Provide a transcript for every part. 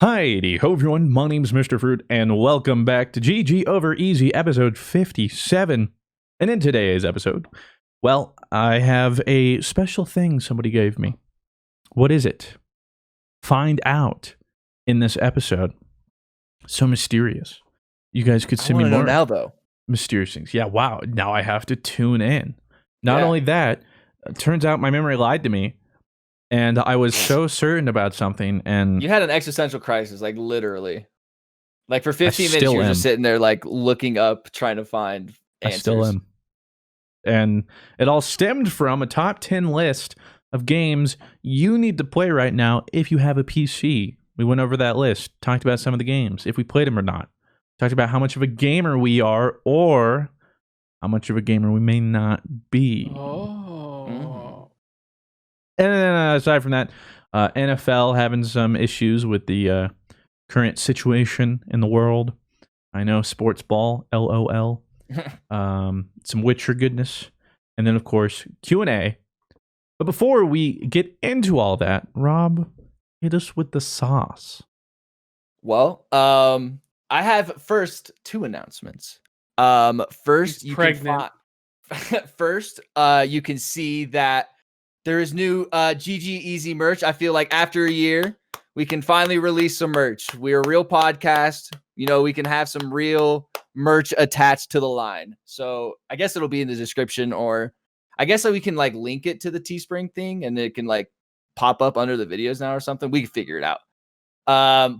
Hi, ho everyone, my name's Mr. Fruit, and welcome back to GG Over Easy, episode 57. And in today's episode, well, I have a special thing somebody gave me. What is it? Find out in this episode. So mysterious. You guys could send me more now, though. mysterious things. Yeah, wow, now I have to tune in. Not only that, it turns out my memory lied to me. And I was so certain about something, and you had an existential crisis, like literally. Like for 15 minutes, you were am. just sitting there, like looking up, trying to find answers. I still am. And it all stemmed from a top 10 list of games you need to play right now if you have a PC. We went over that list, talked about some of the games, if we played them or not. Talked about how much of a gamer we are, or how much of a gamer we may not be. And then aside from that, NFL having some issues with the current situation in the world. I know, sports ball, LOL. Some Witcher goodness. And then, of course, Q&A. But before we get into all that, Rob, hit us with the sauce. Well, I have first two announcements. First, you can you can see that there is new GG Easy merch. I feel like after a year, we can finally release some merch. We're a real podcast. You know, we can have some real merch attached to the line. So I guess it'll be in the description, or I guess that we can like link it to the Teespring thing and it can like pop up under the videos now or something. We can figure it out.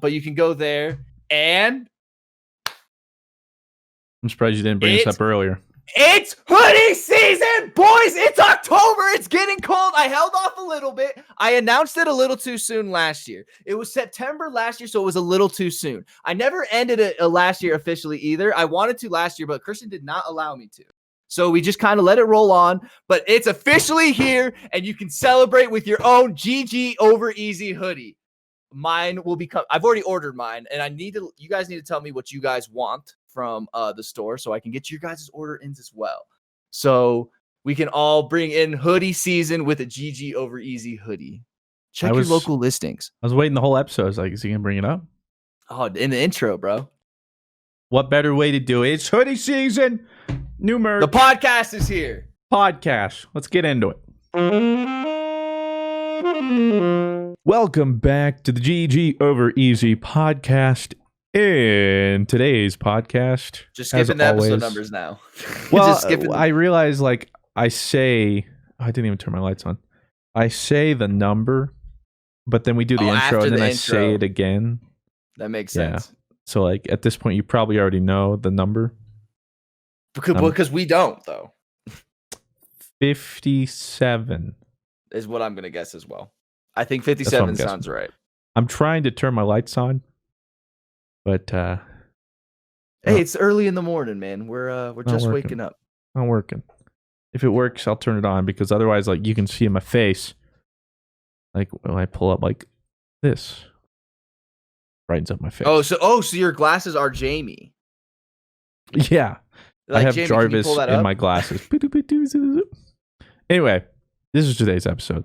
But you can go there, and I'm surprised you didn't bring this up earlier. It's hoodie season, boys! It's October! It's getting cold. I held off a little bit. I announced it a little too soon last year. It was September last year, so it was a little too soon. I never ended it last year officially either. I wanted to last year, but Christian did not allow me to. So we just kind of let it roll on. But it's officially here, and you can celebrate with your own GG Over Easy hoodie. Mine will become... I've already ordered mine, and you guys need to tell me what you guys want from the store so I can get your guys' order in as well. So we can all bring in hoodie season with a GG Over Easy hoodie. Check your local listings. I was waiting the whole episode. I was like, is he going to bring it up? Oh, in the intro, bro. What better way to do it? It's hoodie season. New merch. The podcast is here. Podcast. Let's get into it. Welcome back to the GG Over Easy podcast. In today's podcast, just skipping the episode numbers now. Well, I realize, like, I didn't even turn my lights on. I say the number, but then we do the intro, and then I say it again. That makes sense. So, like, at this point, you probably already know the number. Because we don't, though. 57 is what I'm going to guess as well. I think 57 sounds right. I'm trying to turn my lights on. But hey, it's early in the morning, man. We're just waking up. Not working. If it works, I'll turn it on, because otherwise, like, you can see in my face, like when I pull up like this, brightens up my face. So your glasses are Jamie. Yeah, like, I have Jamie, Jarvis in my glasses. Anyway, this is today's episode.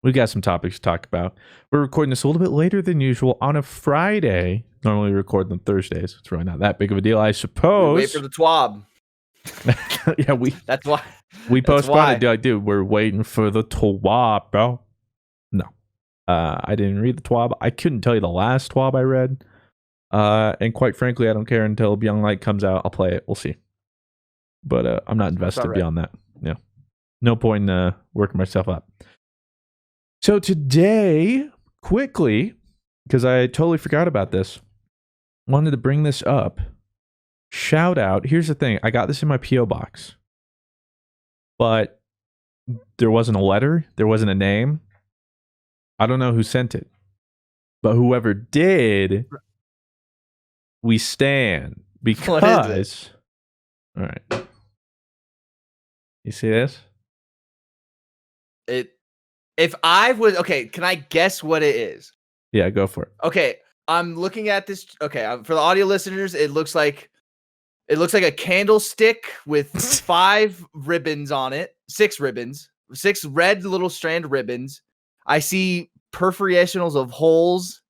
We've got some topics to talk about. We're recording this a little bit later than usual on a Friday. Normally we record on Thursdays. It's really not that big of a deal, I suppose. We wait for the twab. Yeah, that's why we postponed it. Dude, we're waiting for the twab, bro. No, I didn't read the twab. I couldn't tell you the last twab I read. And quite frankly, I don't care until Beyond Light comes out. I'll play it. We'll see. But I'm not invested beyond that. Yeah, no point in working myself up. So today, quickly, because I totally forgot about this, wanted to bring this up. Shout out. Here's the thing. I got this in my P.O. box. But there wasn't a letter. There wasn't a name. I don't know who sent it. But whoever did, we stand. Because... What is it? All right. You see this? If I was... Okay, can I guess what it is? Yeah, go for it. Okay, I'm looking at this. Okay, for the audio listeners, it looks like a candlestick with 5 ribbons on it. 6 ribbons. 6 red little strand ribbons. I see perforations of holes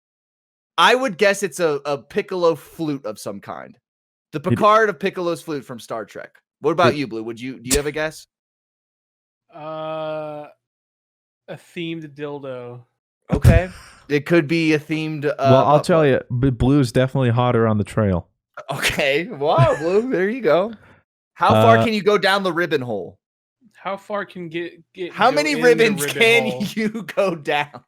I would guess it's a piccolo flute of some kind. The Picard of Piccolo's flute from Star Trek. What about you, Blue? Do you have a guess? A themed dildo. Okay. It could be a themed. Well, I'll tell you, Blue's definitely hotter on the trail. Okay. Wow, Blue. There you go. How far can you go down the ribbon hole? How far can get How many ribbons can you go down?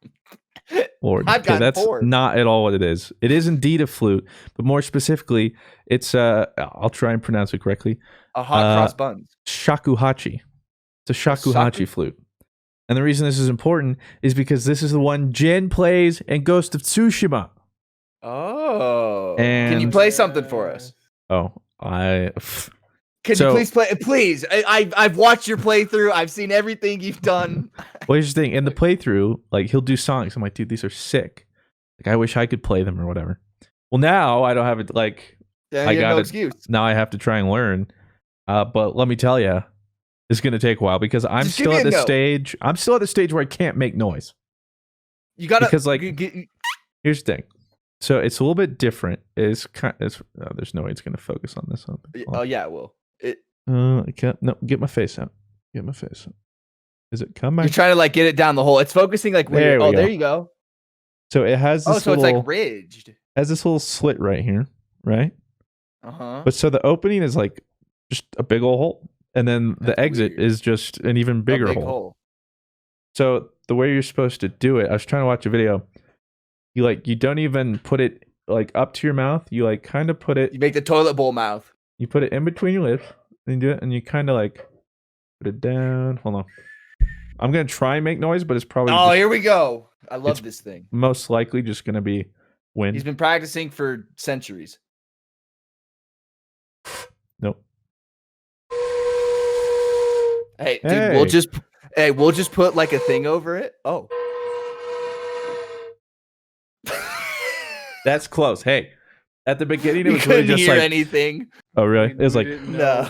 Lord, okay, that's not at all what it is. It is indeed a flute, but more specifically, it's I'll try and pronounce it correctly. A hot cross buns. Shakuhachi. It's a shakuhachi flute. And the reason this is important is because this is the one Jen plays in Ghost of Tsushima. Oh. And can you play something for us? Oh, Can you please play? Please, I've watched your playthrough. I've seen everything you've done. Well, here's the thing. In the playthrough, like, he'll do songs. I'm like, dude, these are sick. Like, I wish I could play them or whatever. Well, now I don't have it. Like, I got no excuse. Now I have to try and learn. But let me tell you, it's going to take a while because I'm still at the stage. I'm still at the stage where I can't make noise. You got to because like here's the thing. So it's a little bit different. There's no way it's going to focus on this. Oh yeah, it will. I can't. No, get my face out. Get my face out. Is it coming? You're trying to like get it down the hole. It's focusing like weird. There you go. So it has this so it's like ridged. Has this little slit right here, right? But so the opening is like just a big old hole, and then the exit is just an even bigger hole. So the way you're supposed to do it, I was trying to watch a video. You don't even put it like up to your mouth. You like kind of put it. You make the toilet bowl mouth. You put it in between your lips and you do it, and you kind of like put it down. Hold on. I'm gonna try and make noise, but it's probably. Oh, here we go. I love this thing. Most likely just gonna be wind. He's been practicing for centuries. Nope. Hey, dude, we'll just put like a thing over it. Oh. That's close. Hey, at the beginning it was really just hear like anything. Oh, really? It was like no.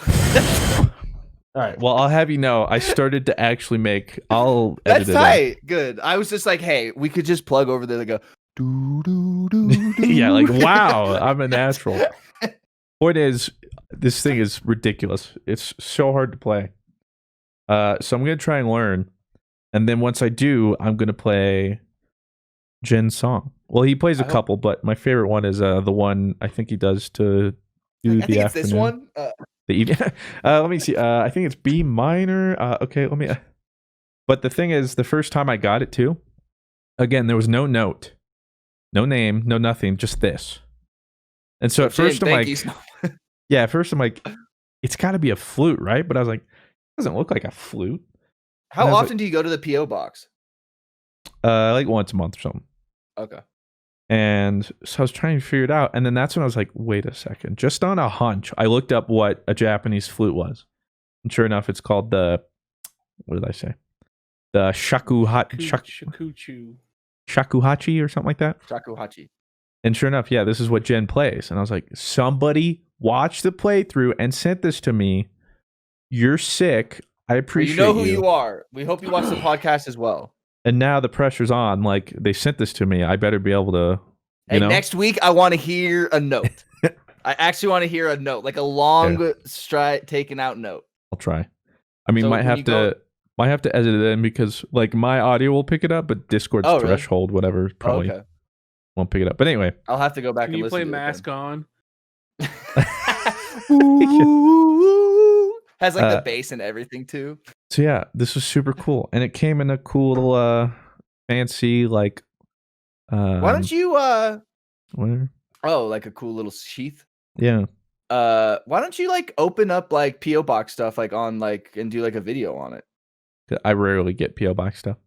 All right. Well, I'll have you know, I started to actually make. I'll edit That's tight. Good. I was just like, hey, we could just plug over there and go. Doo, doo, doo, doo. Yeah, like wow, I'm a natural. Point is, this thing is ridiculous. It's so hard to play. So I'm gonna try and learn, and then once I do, I'm gonna play Jen's song. Well, he plays a couple, but my favorite one is the one I think he does to do the afternoon. It's this one. The evening. Let me see. I think it's B minor. Okay, let me. But the thing is, the first time I got it too, again, there was no note, no name, no nothing, just this. And so at first I'm like, yeah, at first I'm like, it's got to be a flute, right? But I was like, it doesn't look like a flute. How often do you go to the PO box? Like once a month or something. Okay. And so I was trying to figure it out. And then that's when I was like, wait a second. Just on a hunch, I looked up what a Japanese flute was. And sure enough, it's called the, what did I say? The shakuhachi or something like that. Shakuhachi. And sure enough, yeah, this is what Jen plays. And I was like, somebody watched the playthrough and sent this to me. You're sick. I appreciate you. You know who you are. We hope you watch the podcast as well. And now the pressure's on. Like, they sent this to me. I better be able to. Next week, I want to hear a note. I actually want to hear a note, like a long stride taken out note. I'll try. I mean, might have to edit it in because like my audio will pick it up, but Discord's threshold, whatever, probably won't pick it up. But anyway, I'll have to go back. Can you play Mask On? Has like the bass and everything too. So yeah, this was super cool, and it came in a cool little fancy like. Why don't you whatever? Oh, like a cool little sheath. Yeah. Why don't you like open up like PO box stuff like on like and do like a video on it? I rarely get PO box stuff.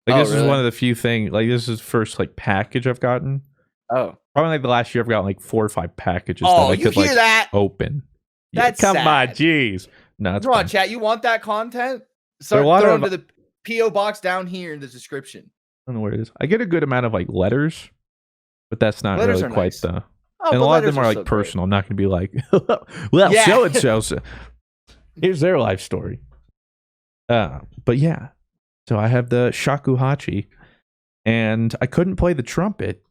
Like this is one of the few things. Like this is the first like package I've gotten. Oh, probably like the last year I've gotten like 4 or 5 packages. Oh, that I could, hear like, that? Open. That's come sad. on, jeez. No, come on, chat. You want that content? Start throwing to the PO box down here in the description. I don't know where it is. I get a good amount of like letters, but that's not really quite nice. the. And a lot of them are like personal. I'm not going to be like, well, so and so. Here's their life story. But yeah, so I have the shakuhachi, and I couldn't play the trumpet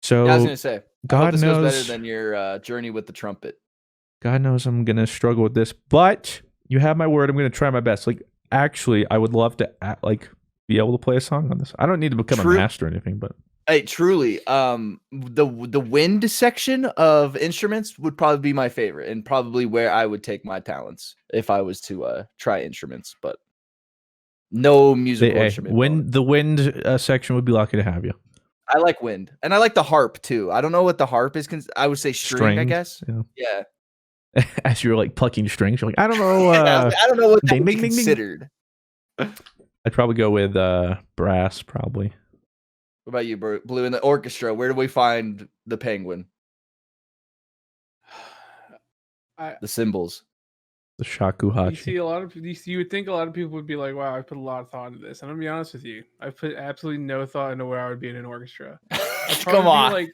So Yeah, I was gonna say, I hope God this goes better knows. than your journey with the trumpet. God knows I'm gonna struggle with this, but you have my word. I'm gonna try my best. Like, actually, I would love to be able to play a song on this. I don't need to become a master or anything, but hey, truly, the wind section of instruments would probably be my favorite, and probably where I would take my talents if I was to try instruments. But no musical instrument. The wind section would be lucky to have you. I like wind, and I like the harp too. I don't know what the harp is. I would say string, I guess. Yeah. As you're like plucking strings, you're like, I don't know. I don't know what that would be considered. I'd probably go with brass, probably. What about you, Blue? In the orchestra, where do we find the penguin? The cymbals. The shakuhachi. You see a lot of you would think a lot of people would be like, "Wow, I put a lot of thought into this." And I'm gonna be honest with you, I put absolutely no thought into where I would be in an orchestra. Come on. Like,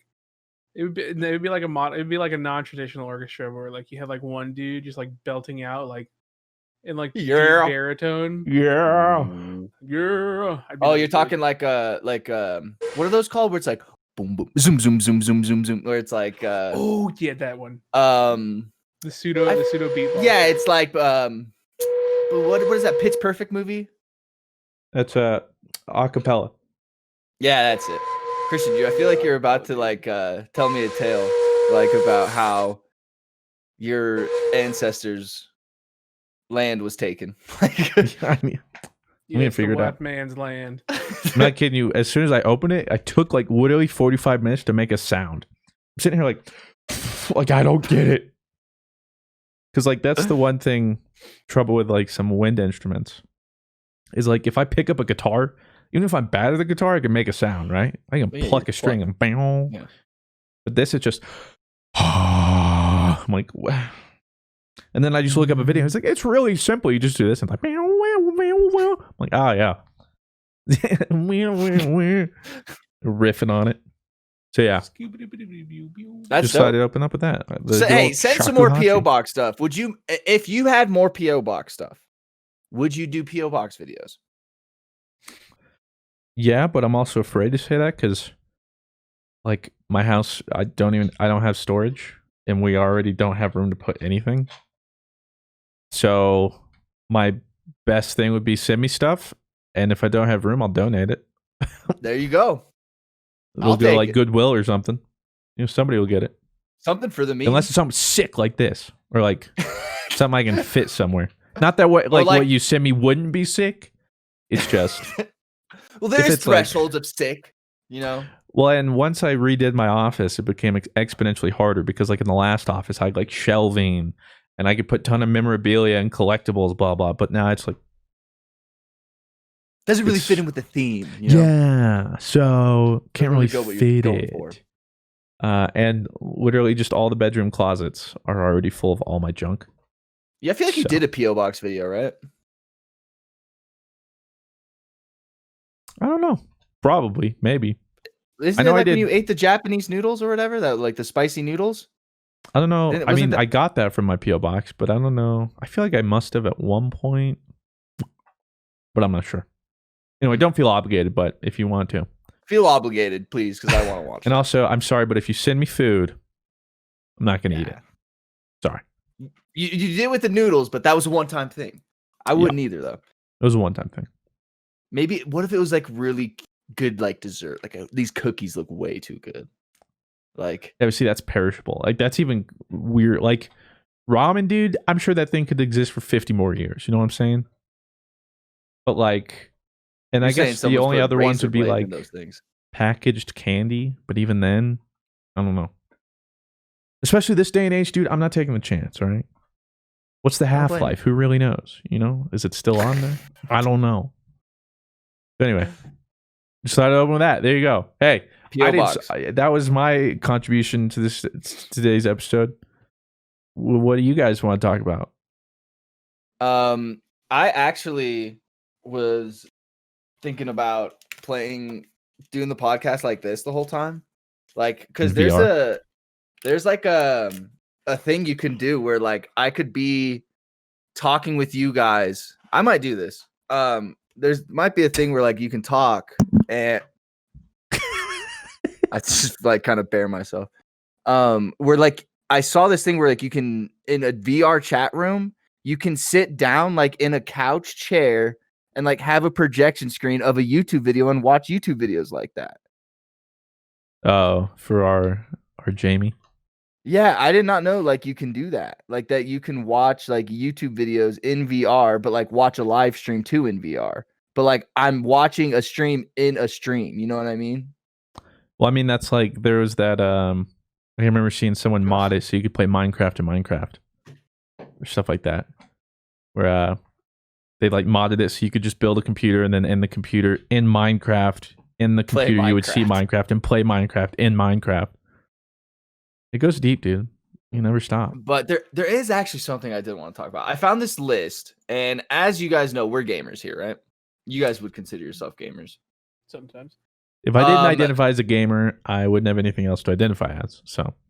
it would be like a non-traditional orchestra where like you have like one dude just like belting out like in like deep baritone. Yeah. Oh, you're talking like what are those called? Where it's like boom boom zoom zoom zoom zoom zoom zoom. Where it's like oh yeah, that one. The pseudo beatbox. Yeah, it's like what is that Pitch Perfect movie? That's acapella. Yeah, that's it. Christian, I feel like you're about to like tell me a tale like about how your ancestors' land was taken. I mean, we didn't figure it out. Man's land. I'm not kidding you. As soon as I opened it, I took like literally 45 minutes to make a sound. I'm sitting here like I don't get it. Because like that's the one thing trouble with like some wind instruments is like if I pick up a guitar, even if I'm bad at the guitar, I can make a sound, right? I can pluck a string and bang. Yeah. But this is just I'm like, wow. And then I just look up a video. It's like it's really simple. You just do this and like, I'm like, oh yeah, riffing on it. So yeah, that's decided to open up with that. Hey, send some more PO box stuff. Would you, if you had more PO box stuff, would you do PO box videos? Yeah, but I'm also afraid to say that because, like, my house, I don't have storage, and we already don't have room to put anything. So my best thing would be send me stuff, and if I don't have room, I'll donate it. There you go. It'll go like Goodwill or something. You know, somebody will get it. Something for the meme. Unless it's something sick like this, or like something I can fit somewhere. Not that what what you send me wouldn't be sick. It's just well, there's thresholds of sick, you know. Well, and once I redid my office, it became exponentially harder because, like in the last office, I had like shelving, and I could put a ton of memorabilia and collectibles, blah blah. But now it's like doesn't really fit in with the theme. You know? Yeah, so can't really fit it. And literally, just all the bedroom closets are already full of all my junk. Yeah, I feel like you did a PO box video, right? I don't know. Probably, maybe. Isn't it like when you ate the Japanese noodles or whatever? That like the spicy noodles? I don't know. I mean, I got that from my PO box, but I don't know. I feel like I must have at one point, but I'm not sure. Anyway, don't feel obligated, but if you want to. Feel obligated, please, because I want to watch And also, I'm sorry, but if you send me food, I'm not going to eat it. Sorry. You did with the noodles, but that was a one-time thing. I wouldn't either, though. It was a one-time thing. Maybe, what if it was like really good, like dessert? Like these cookies look way too good. Like, yeah, but see, that's perishable. Like, that's even weird. Like, ramen, dude, I'm sure that thing could exist for 50 more years. You know what I'm saying? But like, and I guess the only other ones would be like those things. Packaged candy. But even then, I don't know. Especially this day and age, dude, I'm not taking the chance, all right? What's the half-life? Who really knows? You know? Is it still on there? I don't know. But anyway, decided to open with that. There you go. Hey, that was my contribution to today's episode. What do you guys want to talk about? I actually was thinking about doing the podcast like this the whole time, like because there's like a thing you can do where like I could be talking with you guys. I might do this. Might be a thing where like you can talk and I just like kind of bear myself. Where like I saw this thing where like you can in a VR chat room, you can sit down like in a couch chair and like have a projection screen of a YouTube video and watch YouTube videos like that. Oh, for our Jamie. Yeah, I did not know like you can do that. Like that you can watch like YouTube videos in VR, but like watch a live stream too in VR. But like I'm watching a stream in a stream. You know what I mean? Well, I mean that's like there was that I remember seeing someone mod it so you could play Minecraft in Minecraft or stuff like that, where they like modded it so you could just build a computer and then in the computer in Minecraft in the computer you would see Minecraft and play Minecraft in Minecraft. It goes deep, dude. You never stop. But there is actually something I did want to talk about. I found this list, and as you guys know, we're gamers here, right? You guys would consider yourself gamers. Sometimes. If I didn't identify as a gamer, I wouldn't have anything else to identify as.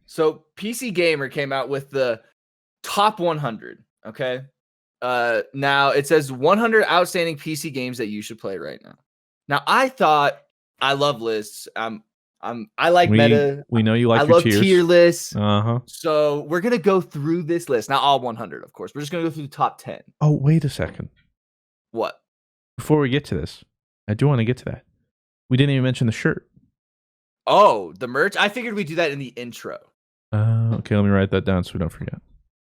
So PC Gamer came out with the top 100. Okay. Now it says 100 outstanding PC games that you should play right now. Now I thought I love lists. I like meta. We know you like. I your love tiers. tier lists. Uh-huh. So we're gonna go through this list. Not all 100, of course. We're just gonna go through the top 10. Oh, wait a second. What? Before we get to this, I do want to get to that. We didn't even mention the shirt. Oh, the merch. I figured we'd do that in the intro. Okay, let me write that down so we don't forget.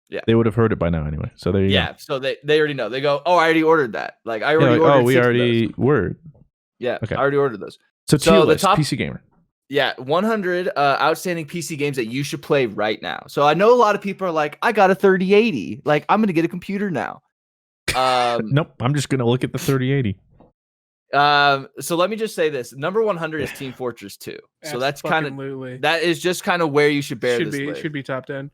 Yeah, they would have heard it by now anyway. So there you go. Yeah, so they already know. They go, oh, I already ordered that. Like I already ordered. Oh, we already word. Yeah, okay. I already ordered those. So tier list, top PC Gamer. Yeah, 100 outstanding PC games that you should play right now. So I know a lot of people are like, I got a 3080. Like, I'm going to get a computer now. Nope, I'm just going to look at the 3080. So let me just say this. Number 100 is Team Fortress 2. So that's kind of, that is just kind of where you should bear this list. Should be top 10.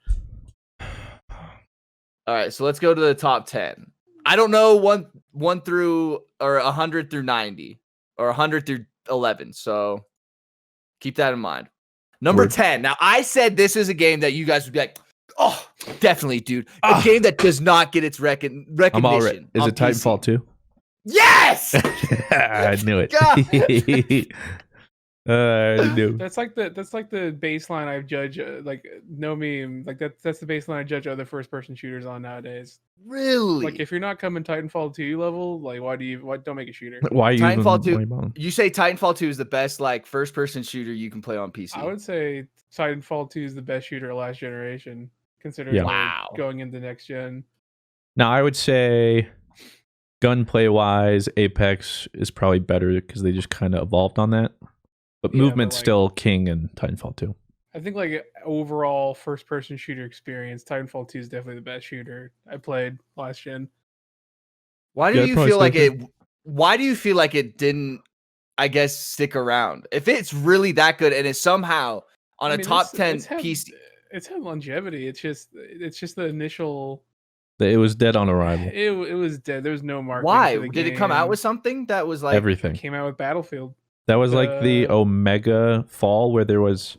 All right, so let's go to the top 10. I don't know 1 through, or 100 through 90, or 100 through 11. So keep that in mind. Number 10. Now, I said this is a game that you guys would be like, oh, definitely, dude. A game that does not get its recognition. I'm all right. Is it Titanfall 2? Yes! I knew it. I knew. That's like the baseline I judge no meme. Like that's the baseline I judge other first person shooters on nowadays. Really? Like if you're not coming Titanfall 2 level, like why don't make a shooter? Why are you Titanfall 2? You say Titanfall 2 is the best like first person shooter you can play on PC. I would say Titanfall 2 is the best shooter of last generation, considering going into next gen. Now I would say gunplay wise, Apex is probably better because they just kind of evolved on that. But movement's still king in Titanfall 2. I think like overall first person shooter experience, Titanfall 2 is definitely the best shooter I played last gen. Why do you feel like it? Why do you feel like it didn't, I guess, stick around? If it's really that good and it's somehow on a top 10 PC, it's had longevity. It's just the initial. It was dead on arrival. It was dead. There was no marketing. Why did it come out with something that was like everything? It came out with Battlefield. That was like the Omega fall where there was.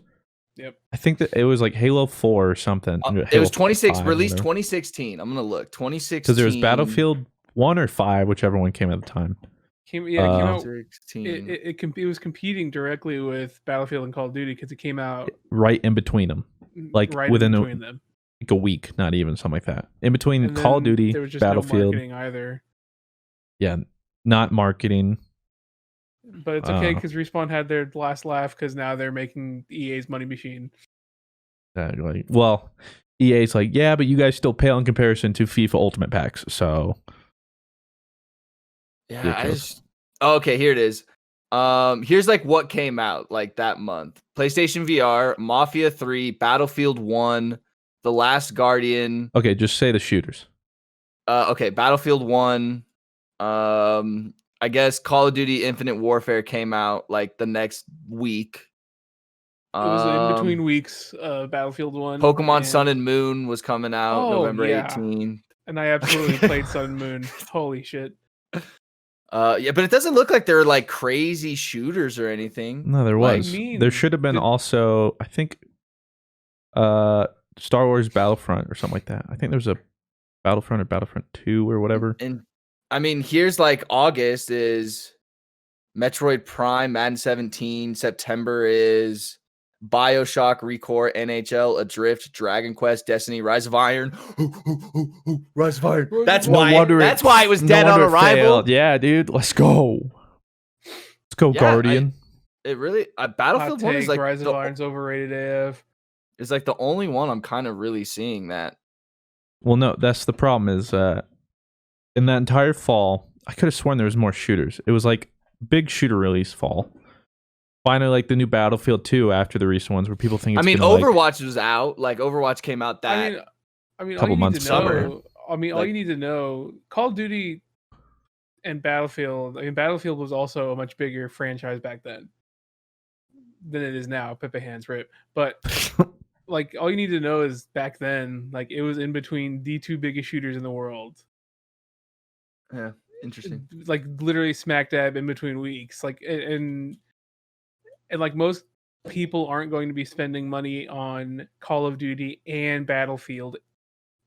Yep. I think that it was like Halo 4 or something. It was 26, released 2016. I'm gonna look 2016 because there was Battlefield 1 or 5, whichever one came at the time. It came out. It was competing directly with Battlefield and Call of Duty because it came out right in between them, like right within them. Like a week, not even something like that. In between Call of Duty, there was just Battlefield, no marketing either. Yeah, not marketing. But it's okay because Respawn had their last laugh because now they're making EA's money machine. Well, EA's like, yeah, but you guys still pale in comparison to FIFA Ultimate Packs. So, yeah, okay, here it is. Here's like what came out like that month: PlayStation VR, Mafia 3, Battlefield 1, The Last Guardian. Okay, just say the shooters. Okay, Battlefield 1. I guess Call of Duty Infinite Warfare came out like the next week. It was in between weeks. Battlefield 1. Pokemon Sun and Moon was coming out November 18th. And I absolutely played Sun and Moon. Holy shit. Yeah, but it doesn't look like there were like crazy shooters or anything. No, there was. There should have been also, I think, Star Wars Battlefront or something like that. I think there's a Battlefront or Battlefront 2 or whatever. And I mean, here's like August is Metroid Prime, Madden 17. September is BioShock, Recore, NHL, Adrift, Dragon Quest, Destiny, Rise of Iron. Rise of Iron. That's why it was dead on arrival. Failed. Yeah, dude. Let's go. Let's go, Guardian. It really Battlefield 1 is like Rise of Iron's overrated AF. It's like the only one I'm kind of really seeing that. Well, no, that's the problem is in that entire fall, I could have sworn there was more shooters. It was like big shooter release fall. Finally, like the new Battlefield 2 after the recent ones where people think it's Overwatch was out. Like Overwatch came out that couple months summer. All you need to know, Call of Duty and Battlefield. I mean, Battlefield was also a much bigger franchise back then than it is now. Pepe hands rip. But like, all you need to know is back then, like, it was in between the two biggest shooters in the world. Yeah, interesting. Like, literally smack dab in between weeks. Like, and like most people aren't going to be spending money on Call of Duty and Battlefield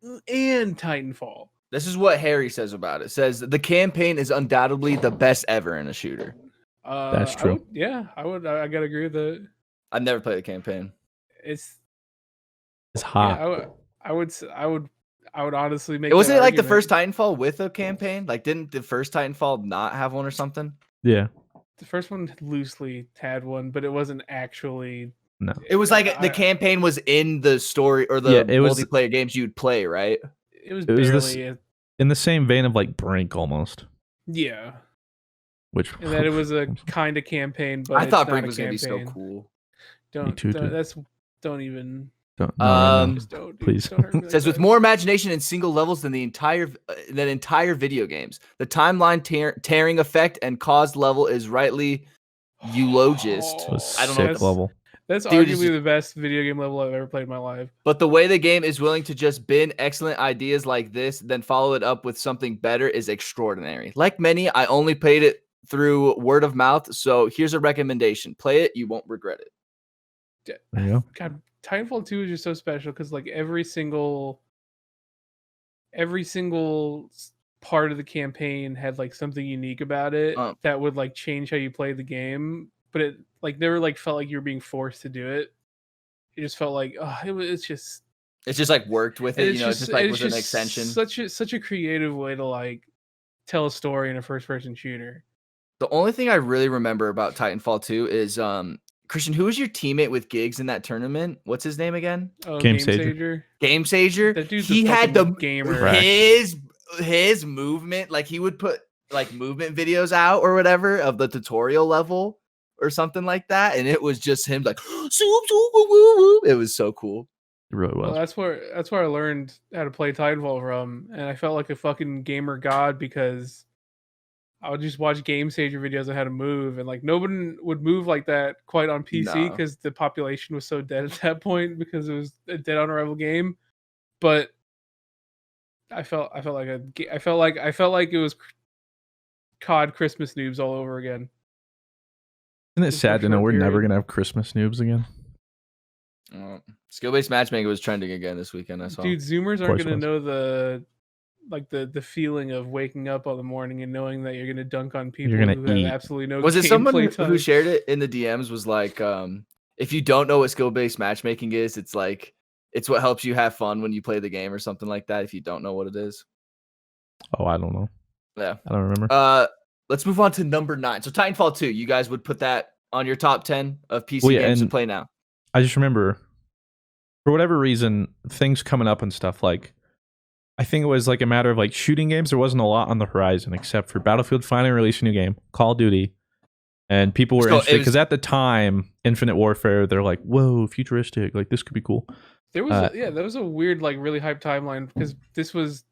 and Titanfall. This is what Harry says about it. It says the campaign is undoubtedly the best ever in a shooter. That's true. I gotta agree with that. I've never played the campaign. It's hot. Yeah, I would honestly make. It wasn't like the first Titanfall with a campaign. Like, didn't the first Titanfall not have one or something? Yeah. The first one loosely had one, but it wasn't actually. No. It was like the campaign was in the story or the multiplayer games you'd play, right? It was barely in the same vein of like Brink almost. Yeah. And that it was a kind of campaign, but I thought Brink was gonna be so cool. Don't even. Please. It says with more imagination and single levels than entire video games, the timeline tearing effect and caused level is rightly eulogized. I don't know. Level. That's arguably the best video game level I've ever played in my life. But the way the game is willing to just bin excellent ideas like this, then follow it up with something better is extraordinary. Like many, I only played it through word of mouth, so here's a recommendation. Play it, you won't regret it. There you go. God, Titanfall 2 is just so special because like every single part of the campaign had like something unique about it that would like change how you play the game, but it like never like felt like you were being forced to do it. It just felt like it's just like worked with it, just like with an extension. Such a creative way to like tell a story in a first person shooter. The only thing I really remember about Titanfall 2 is Christian, who was your teammate with gigs in that tournament? What's his name again? Oh, Game Sager. Game Sager. That dude's he had the gamer. His movement, like he would put like movement videos out or whatever of the tutorial level or something like that, and it was just him like it was so cool. It really was. Well, that's where I learned how to play Titanfall from, and I felt like a fucking gamer god because I would just watch Game Sager videos on how to move, and like nobody would move like that quite on PC because the population was so dead at that point because it was a dead on arrival game. But I felt like it was COD Christmas noobs all over again. Isn't it sad to know we're never gonna have Christmas noobs again? Skill-based matchmaking was trending again this weekend. I saw. Dude, Zoomers aren't gonna know the feeling of waking up all the morning and knowing that you're gonna dunk on people who have absolutely no. Was it someone who shared it in the DMs? Was like, if you don't know what skill-based matchmaking is, it's like it's what helps you have fun when you play the game or something like that. If you don't know what it is. Oh, I don't know. Yeah, I don't remember. Let's move on to number 9. So Titanfall 2, you guys would put that on your top 10 of PC games to play now. I just remember, for whatever reason, things coming up and stuff like. I think it was like a matter of like shooting games. There wasn't a lot on the horizon except for Battlefield finally released a new game, Call of Duty, and people were interested because at the time, Infinite Warfare, they're like, "Whoa, futuristic! Like this could be cool." There was there was a weird like really hyped timeline because this was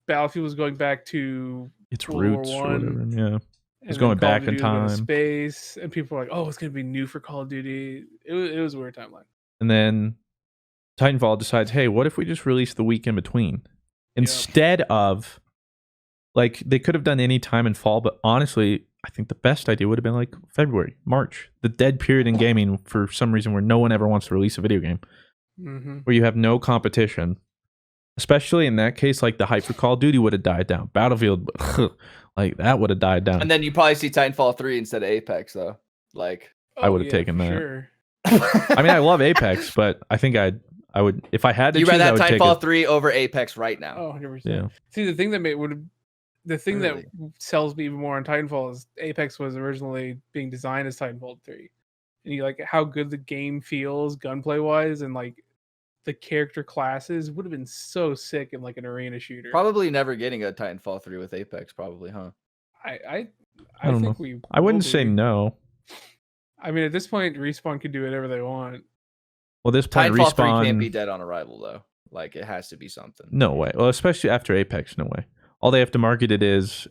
Battlefield was going back to its roots or whatever. Yeah, it's going back in time, space, and people were like, "Oh, it's gonna be new for Call of Duty." It was a weird timeline. And then Titanfall decides, "Hey, what if we just release the week in between?" Instead of, like, they could have done any time in fall, but honestly, I think the best idea would have been like February, March, the dead period in gaming for some reason where no one ever wants to release a video game, where you have no competition. Especially in that case, like the hype for Call of Duty would have died down. Battlefield, like that would have died down. And then you probably see Titanfall 3 instead of Apex, though. Like, I would have taken that. Sure. I mean, I love Apex, but I think I would if I had to You choose. rather I have would take Titanfall it. 3 over Apex right now. Oh, 100%. Yeah. See, the thing that Really? that sells me even more on Titanfall is Apex was originally being designed as Titanfall 3. And you like how good the game feels gunplay wise, and like the character classes would have been so sick in like an arena shooter. Probably never getting a Titanfall 3 with Apex, probably, huh? I don't think know. we I wouldn't will say be. no. I mean, at this point, Respawn can do whatever they want. Well, this point, Titanfall 3 Respawn can't be dead on arrival, though. Like, it has to be something. No way. Well, especially after Apex, no way. All they have to market it is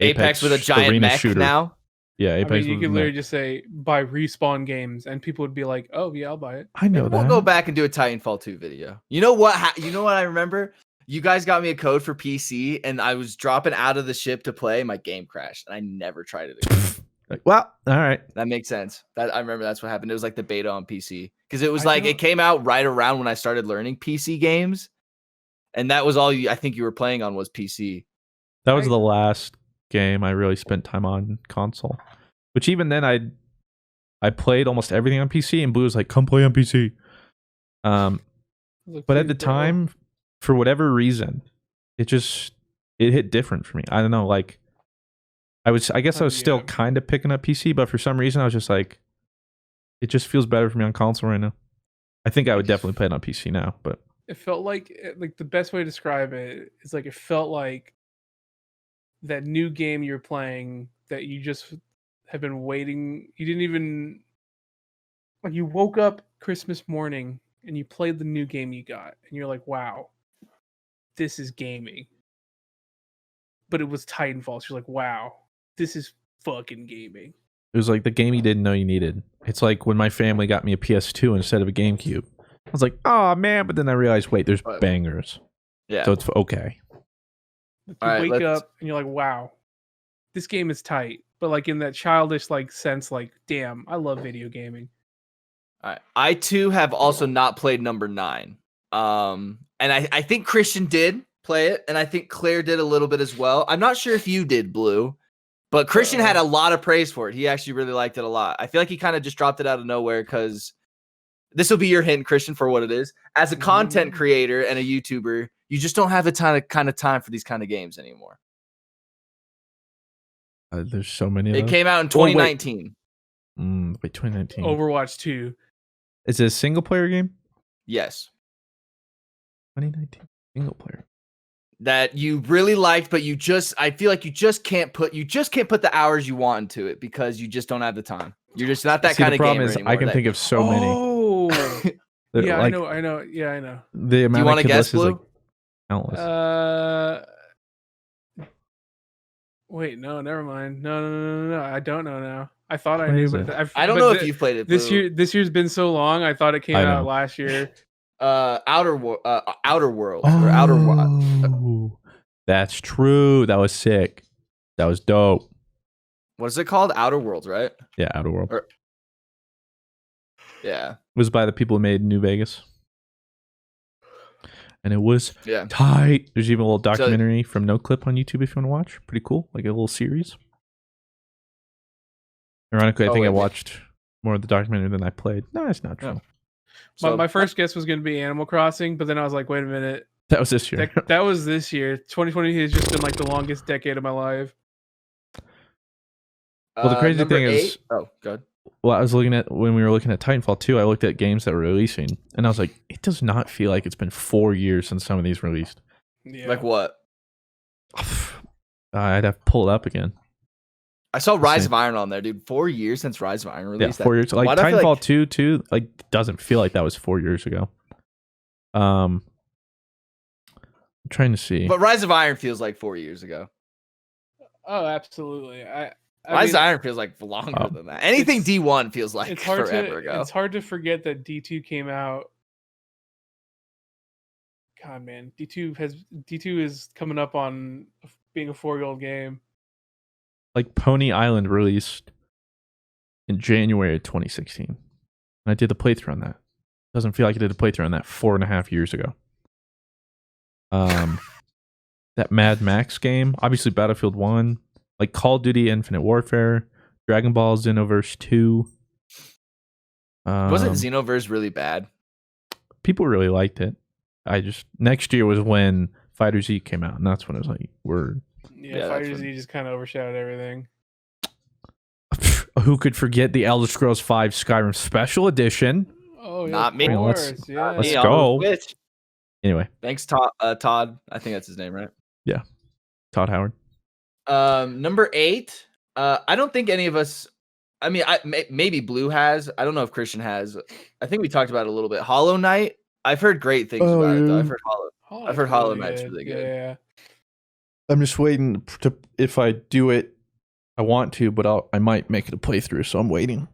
Apex with a giant arena mech shooter. now? Yeah, Apex. I mean, you with could a literally mech. just say buy Respawn games, and people would be like, "Oh yeah, I'll buy it." I know Maybe we'll that. go back and do a Titanfall 2 video. You know what? You know what I remember? You guys got me a code for PC, and I was dropping out of the ship to play. My game crashed, and I never tried it again. Well, all right. That makes sense. That I remember that's what happened. It was like the beta on PC because it was I like don't- it came out right around when I started learning PC games, and that was all I think you were playing on was PC. That was I- the last game I really spent time on console. Which even then, I played almost everything on PC, and Blue was like, "Come play on PC." Look, But at please, the bro. time, for whatever reason, it hit different for me. I don't know, like I guess I was still Yeah. kind of picking up PC, but for some reason I was just like, it just feels better for me on console right now. I think I would definitely play it on PC now, but It felt like the best way to describe it is like it felt like that new game you're playing that you just have been waiting. You didn't even like you woke up Christmas morning and you played the new game you got, and you're like, "Wow, this is gaming." But it was Titanfall. So you're like, "Wow, this is fucking gaming." it was like the game you didn't know you needed. It's like when my family got me a PS2 instead of a GameCube. I was like, "Oh man," but then I realized, wait, there's Right. bangers, Yeah. so it's okay. You All right, wake let's- up and you're like, "Wow, this game is tight." But like in that childish like sense, like, "Damn, I love video gaming." All right. I too have also not played number 9. And I think Christian did play it, and I think Claire did a little bit as well. I'm not sure if you did, Blue, but Christian had a lot of praise for it. He actually really liked it a lot. I feel like he kind of just dropped it out of nowhere because this will be your hint, Christian, for what it is. As a content creator and a YouTuber, you just don't have the kind of time for these kind of games anymore. There's so many of It those. came out in Oh, wait. 2019. Wait, 2019. Overwatch 2. Is it a single player game? Yes. 2019 single player. That you really liked, but I feel like you just can't put the hours you want into it because you just don't have the time. You're just not that See, kind the of problem gamer is anymore. I can think of so many. Oh, that, yeah, like, I know. Yeah, I know. The amount you wanna I could guess, list is like Blue? countless. Wait, no, never mind. No. I don't know now. I thought I knew, but I don't know if you've played it. this Blue. year. This year's been so long. I thought it came I out know. last year. Outer World or Outer World. Oh, that's true. That was sick. That was dope. What is it called? Outer Worlds, right? Yeah, Outer World. Or- Yeah. It was by the people who made New Vegas. And it was Yeah. tight. There's even a little documentary from No Clip on YouTube if you want to watch. Pretty cool. Like a little series. Ironically, I think I watched more of the documentary than I played. No, it's not true. Yeah. So, My first guess was going to be Animal Crossing, but then I was like, wait a minute. That was this year. That was this year. 2020 has just been like the longest decade of my life. Well, the crazy number thing is- 8. Oh, good. Well, I was looking at when we were looking at Titanfall 2, I looked at games that were releasing, and I was like, it does not feel like it's been 4 years since some of these released. Yeah. Like what? I'd have to pull it up again. I saw Rise Same. of Iron on there, dude. 4 years since Rise of Iron Yeah, released. 4 years. Like Why do I feel Titanfall 2 too, like doesn't feel like that was 4 years ago. I'm trying to see. But Rise of Iron feels like 4 years ago. Oh, absolutely. Rise of Iron feels like longer than that. Anything it's- D1 feels like It's hard forever ago. It's hard to forget that D2 came out. God, man, D2 is coming up on being a 4-year-old game. Like Pony Island released in January of 2016. And I did the playthrough on that. Doesn't feel like I did a playthrough on that 4.5 years ago. That Mad Max game, obviously Battlefield 1, like Call of Duty Infinite Warfare, Dragon Ball Xenoverse 2, Wasn't Xenoverse really bad? People really liked it. Next year was when Fighter Z came out, and that's when it was like, word. Yeah, Fighter Z just kind of overshadowed everything. Who could forget the Elder Scrolls V Skyrim Special Edition? Oh, yeah, Not me. Let's Me, go. Switch. Anyway, Thanks, Todd. I think that's his name, right? Yeah, Todd Howard. Number 8. I don't think any of us. I mean, maybe Blue has. I don't know if Christian has. I think we talked about it a little bit. Hollow Knight. I've heard great things about it, though. I've heard Hollow Knight's really good. Yeah. I'm just waiting to, if I do it, I want to, but I might make it a playthrough, so I'm waiting.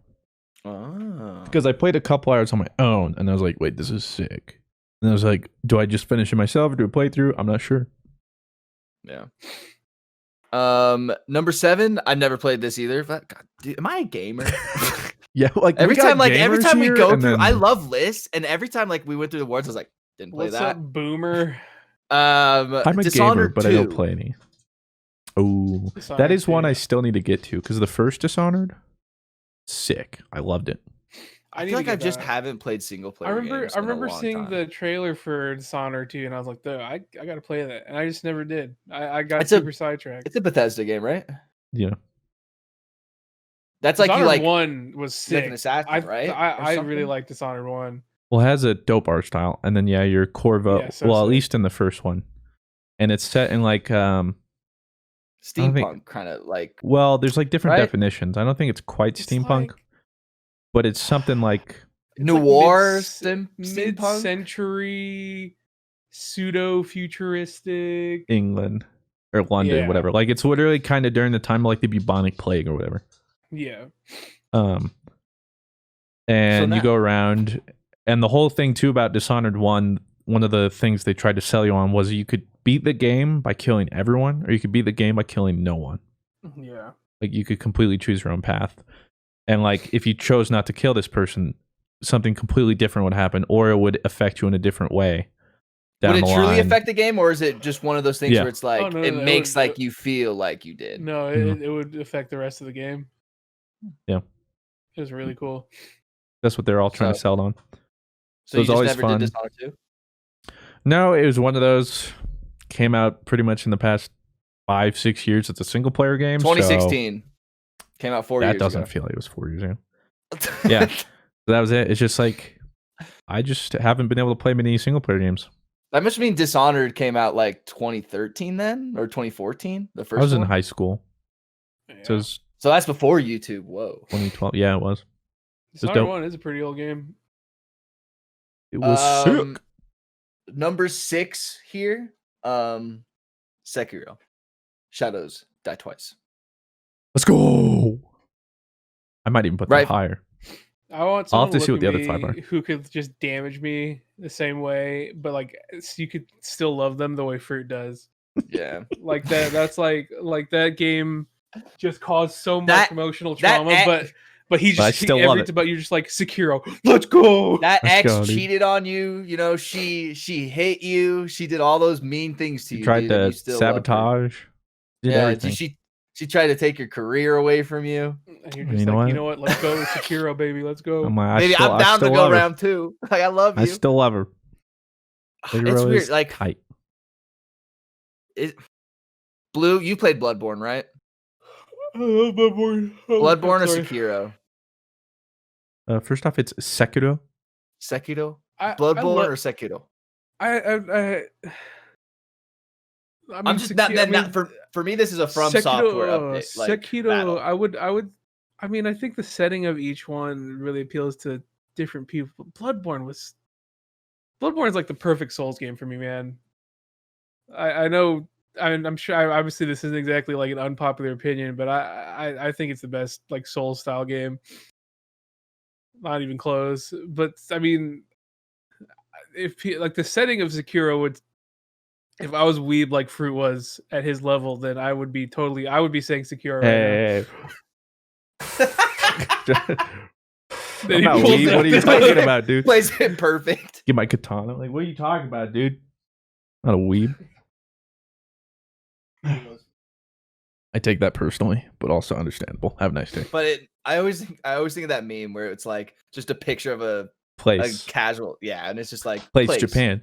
Oh. Because I played a couple hours on my own, and I was like, wait, this is sick. And I was like, do I just finish it myself or do a playthrough? I'm not sure. Yeah. Number 7, I never played this either. But God, dude, am I a gamer? Yeah, like every time we go through, then... I love lists, and every time like we went through the awards, I was like, didn't play What's that. up, boomer? I'm a Dishonored gamer, but 2. I don't play any. Oh, that is one I still need to get to, because the first Dishonored, sick. I loved it. I feel like I just haven't played single player. I remember seeing the trailer for Dishonored 2, and I was like, I gotta play that, and I just never did. I got super sidetracked. It's a Bethesda game, right? Yeah. That's Dishonored like 1 was sick. Like an assassin, right? I really like Dishonored 1. Well, it has a dope art style, and then your Corvo. At least in the first one, and it's set in like steampunk, kind of like. Well, there's like different definitions. I don't think it's quite steampunk, but it's something like noir, mid-century, pseudo-futuristic England or London, whatever. Like it's literally kind of during the time of like the bubonic plague or whatever. Yeah. And you go around, and the whole thing too about Dishonored 1, one of the things they tried to sell you on was you could beat the game by killing everyone, or you could beat the game by killing no one. Yeah. Like you could completely choose your own path. And like if you chose not to kill this person, something completely different would happen, or it would affect you in a different way. Would it truly affect the game, or is it just one of those things where it's like it makes like you feel like you did? No, it would affect the rest of the game. Yeah. It was really cool. That's what they're all trying to sell on. So it was always fun. Did Dishonored 2? No, it was one of those. Came out pretty much in the past 5-6 years. It's a single player game. 2016 came out 4 years ago. That doesn't feel like it was 4 years ago. Yeah, so that was it. It's just like I just haven't been able to play many single player games. That must mean Dishonored came out like 2013 then, or 2014. The first. I was in high school. Yeah. So that's before YouTube. Whoa. 2012. Yeah, it was. Dishonored 1 is a pretty old game. It was sick. Number 6 here. Sekiro. Shadows Die Twice. Let's go. I might even put that higher. I want someone I'll have to see what the other 5 are. Who could just damage me the same way, but like you could still love them the way Fruit does. Yeah. Like that. That's like that game just caused so much emotional trauma, but he just but you're just like Sekiro. Let's go. That ex cheated on you. You know, she hit you. She did all those mean things to you. She tried to sabotage. Yeah, she tried to take your career away from you. And you're just you know what? Let's go, Sekiro, baby. Let's go. Baby, I'm down to go round 2. Like I love you. I still love her. It's weird. Like tight. Blue, you played Bloodborne, right? I love Bloodborne. Bloodborne or Sekiro? First off, it's Sekiro. Sekiro? Bloodborne or Sekiro? I'm just not for me. This is a From Software update. Like, Sekiro, I mean, I think the setting of each one really appeals to different people. Bloodborne is like the perfect Souls game for me, man. I know. I'm sure. Obviously, this isn't exactly like an unpopular opinion, but I think it's the best like Souls style game. Not even close. But I mean, if like the setting of Sekiro would, if I was weeb like Fruit was at his level, then I would be saying Sekiro right now. What are you talking about, dude? Plays it perfect. Get my katana. Like, what are you talking about, dude? Not a weeb. I take that personally, but also understandable. Have a nice day. But I always think of that meme where it's like just a picture of a Place. casual, and it's just like Place Japan.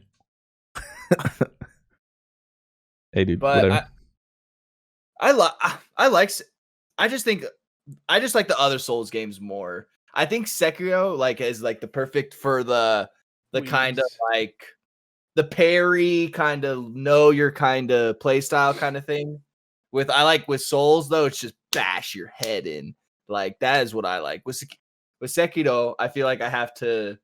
Hey, dude. But whatever. I just like the other Souls games more. I think Sekiro like is like the perfect for the kind of like the parry kind of know your kind of play style kind of thing. With Souls though, it's just bash your head in. Like that is what I like. With Sekiro, I feel like I have to.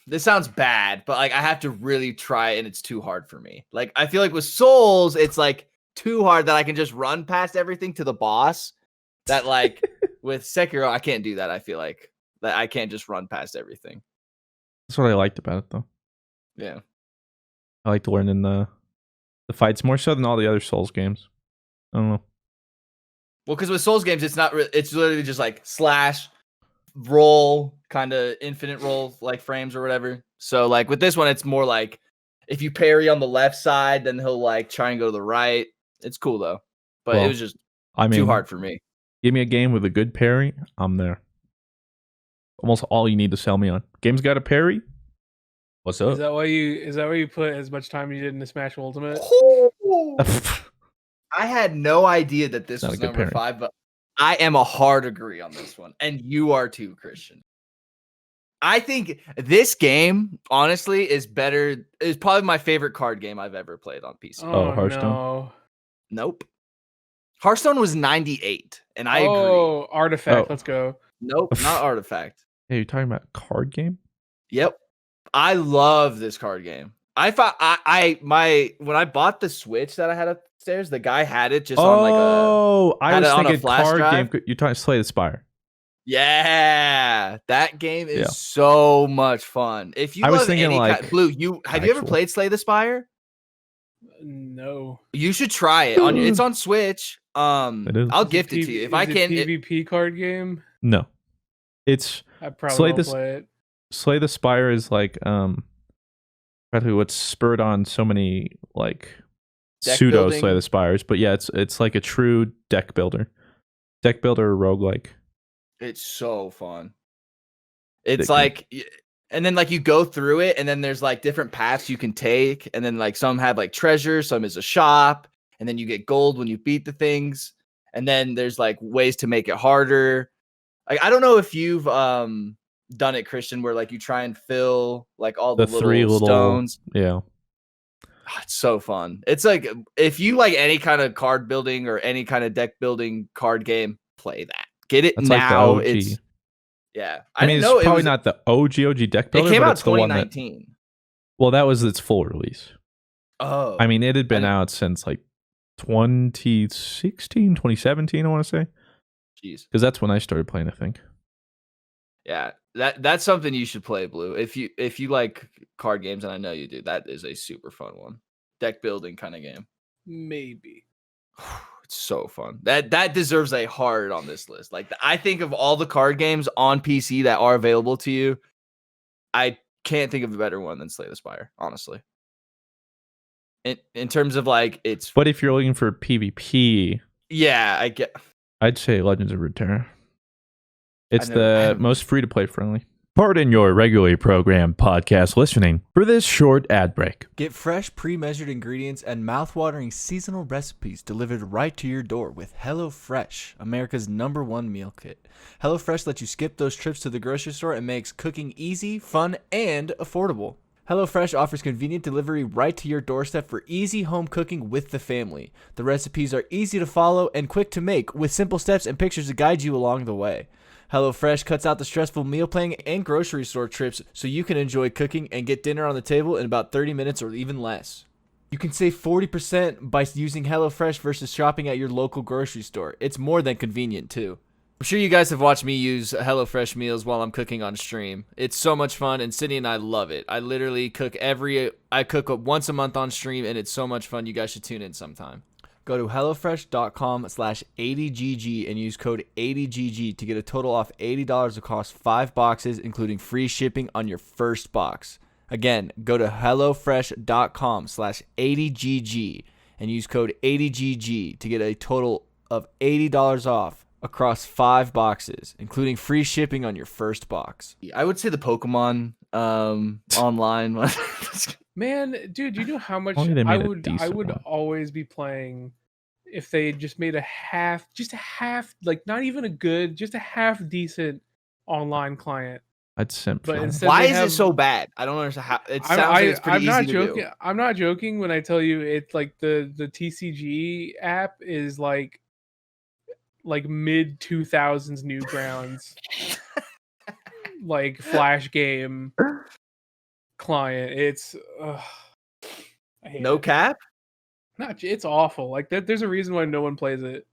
This sounds bad, but like I have to really try and it's too hard for me. Like I feel like with Souls, it's like too hard that I can just run past everything to the boss. That like with Sekiro, I can't do that. I feel like that I can't just run past everything. That's what I liked about it, though. Yeah, I like to learn in the fights more so than all the other Souls games. I don't know. Well, because with Souls games, it's not. It's literally just like slash, roll, kind of infinite roll like frames or whatever. So like with this one, it's more like if you parry on the left side, then he'll like try and go to the right. It's cool though, but it was just too hard for me. Give me a game with a good parry, I'm there. Almost all you need to sell me on. Game's got a parry. What's up? Is that why you put as much time you did into Smash Ultimate? I had no idea that this was number 5, but I am a hard agree on this one, and you are too, Christian. I think this game, honestly, is probably my favorite card game I've ever played on PC. Oh, Hearthstone? No. Nope. Hearthstone was 98, and I agree. Oh, Artifact. Let's go. Nope, not Artifact. Hey, you're talking about a card game? Yep. I love this card game. I thought when I bought the Switch that I had upstairs, the guy had it just on like a I was thinking card drive. game. You're talking Slay the Spire. Yeah, that game is so much fun. If you I was love thinking any Blue, have you ever played Slay the Spire? No. You should try it. It's on Switch. I'll gift it to you if I can. PvP card game? No, it's I probably won't play it. Slay the Spire is like practically what's spurred on so many like pseudo Slay the Spires, but yeah, it's like a true deck builder roguelike. It's so fun. It's like, and then like you go through it, and then there's like different paths you can take, and then like some have like treasure, some is a shop, and then you get gold when you beat the things, and then there's like ways to make it harder. Like I don't know if you've done it, Christian, where like you try and fill like all the little stones. Yeah. It's so fun. It's like if you like any kind of card building or any kind of deck building card game, play that. Get it now. Like the OG. I mean, it's probably not the OG deck builder. It came but out it's 2019. Well, that was its full release. Oh. I mean, it had been out since like 2016, 2017, I want to say. Jeez. Because that's when I started playing, I think. Yeah, that's something you should play, Blue. If you like card games, and I know you do, that is a super fun one. Deck building kind of game. Maybe. It's so fun. That deserves a heart on this list. Like I think of all the card games on PC that are available to you, I can't think of a better one than Slay the Spire, honestly. In terms of like it's. But if you're looking for PvP, yeah, I'd say Legends of Runeterra. It's the most free-to-play friendly. Pardon your regularly programmed podcast listening for this short ad break. Get fresh, pre-measured ingredients and mouth-watering seasonal recipes delivered right to your door with Hellofresh, America's #1 meal kit. Hellofresh lets you skip those trips to the grocery store and makes cooking easy, fun, and affordable. HelloFresh offers convenient delivery right to your doorstep for easy home cooking with the family. The recipes are easy to follow and quick to make with simple steps and pictures to guide you along the way. HelloFresh cuts out the stressful meal planning and grocery store trips so you can enjoy cooking and get dinner on the table in about 30 minutes or even less. You can save 40% by using HelloFresh versus shopping at your local grocery store. It's more than convenient too. I'm sure you guys have watched me use HelloFresh meals while I'm cooking on stream. It's so much fun, and Sydney and I love it. I literally cook once a month on stream, and it's so much fun. You guys should tune in sometime. Go to HelloFresh.com/80GG and use code 80GG to get a total off $80 across 5 boxes, including free shipping on your first box. Again, go to HelloFresh.com/80GG and use code 80GG to get a total of $80 off across 5 boxes, including free shipping on your first box. I would say the Pokemon online. Man, dude, you know how much Only they I made a would decent one. always be playing if they just made a half, like not even a good, just a half decent online client. I'd simp for But that. instead Why they is have, it so bad? I don't understand how it sounds I'm, like it's pretty I'm not easy to joking. do. I'm not joking when I tell you it's like the TCG app is like mid 2000s Newgrounds like flash game client. It's I hate No it. cap? It's awful. Like there's a reason why no one plays it.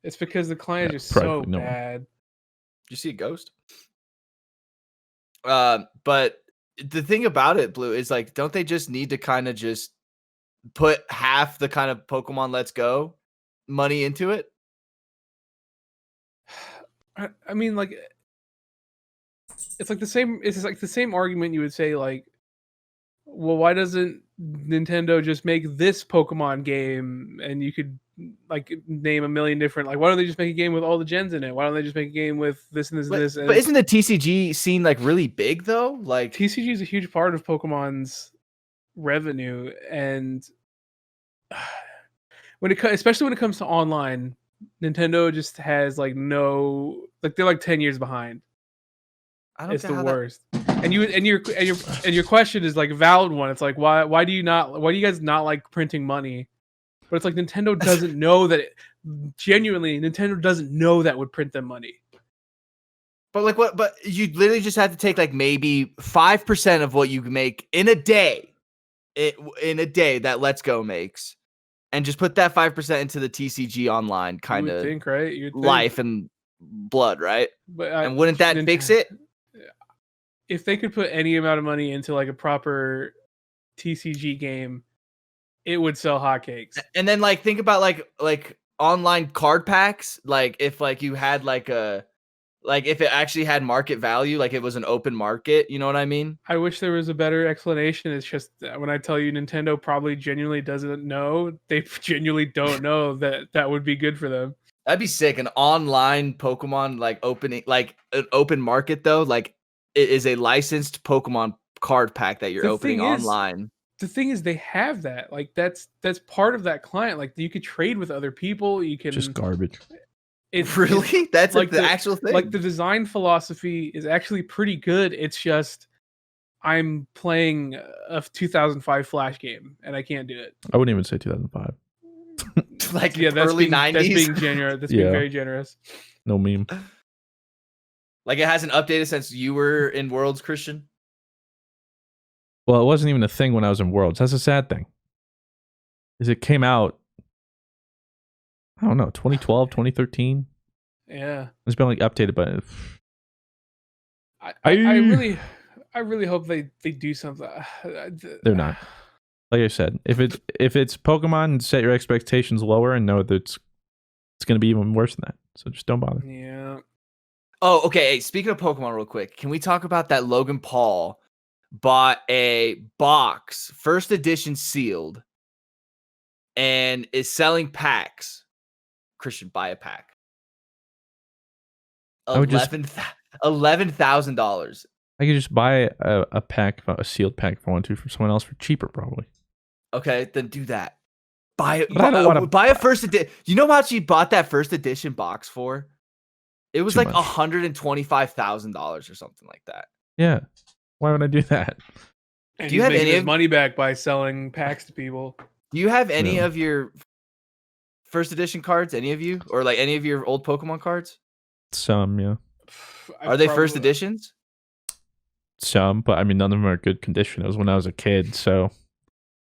It's because the client Yeah, is just so practically no one. bad. Did you see a ghost? But the thing about it, Blue, is like, don't they just need to kind of just put half the kind of Pokemon Let's Go money into it? I mean, like, it's like the same. It's like the same argument you would say, like, well, why doesn't Nintendo just make this Pokemon game? And you could like name a million different. Like, why don't they just make a game with all the gens in it? Why don't they just make a game with this and this and this? And But isn't the TCG scene like really big though? Like TCG is a huge part of Pokemon's revenue, and especially when it comes to online, Nintendo just has like no, like they're like 10 years behind. I don't It's get the how worst. And your question is like a valid one. It's like why do you guys not like printing money? But it's like Nintendo doesn't know that genuinely Nintendo doesn't know that would print them money. But like what? But you literally just have to take like maybe 5% of what you make in a day, that Let's Go makes, and just put that 5% into the TCG online kind You would of think, right? You'd think. life and blood, right? But And wouldn't that fix it? If they could put any amount of money into like a proper TCG game, it would sell hotcakes. And then like think about like online card packs. Like if like you had like if it actually had market value, like it was an open market, you know what I mean? I wish there was a better explanation. It's just when I tell you Nintendo probably genuinely doesn't know, they genuinely don't know that would be good for them. That'd be sick. An online Pokemon like opening, like an open market though. Like it is a licensed Pokemon card pack that you're opening online. The thing is, they have that. Like that's part of that client. Like you could trade with other people. You can Just garbage. It's Really? That's like the actual thing. Like the design philosophy is actually pretty good. It's just I'm playing a 2005 Flash game and I can't do it. I wouldn't even say 2005. Like Yeah, that's early being, 90s. That's being generous. That's being very generous. No meme. Like it hasn't updated since you were in Worlds, Christian. Well, it wasn't even a thing when I was in Worlds. That's a sad thing. Is it came out, I don't know, 2012, 2013? Yeah. It's been like updated, but I really hope they do something. They're not. Like I said, if it's Pokemon, set your expectations lower and know that it's going to be even worse than that. So just don't bother. Yeah. Oh, okay. Hey, speaking of Pokemon real quick, can we talk about that Logan Paul bought a box, first edition sealed, and is selling packs? Christian, buy a pack. $11,000. I could just buy a pack, a sealed pack if I want to from someone else for cheaper, probably. Okay, then do that. Buy a first edition. You know how much you bought that first edition box for? It was Too like much. $125,000 or something like that. Yeah. Why would I do that? And Do you have making any his of- money back by selling packs to people? Do you have any No. of your first edition cards? Any of you? Or like any of your old Pokemon cards? Some, yeah. Are they first editions? Some, but I mean, none of them are good condition. It was when I was a kid, so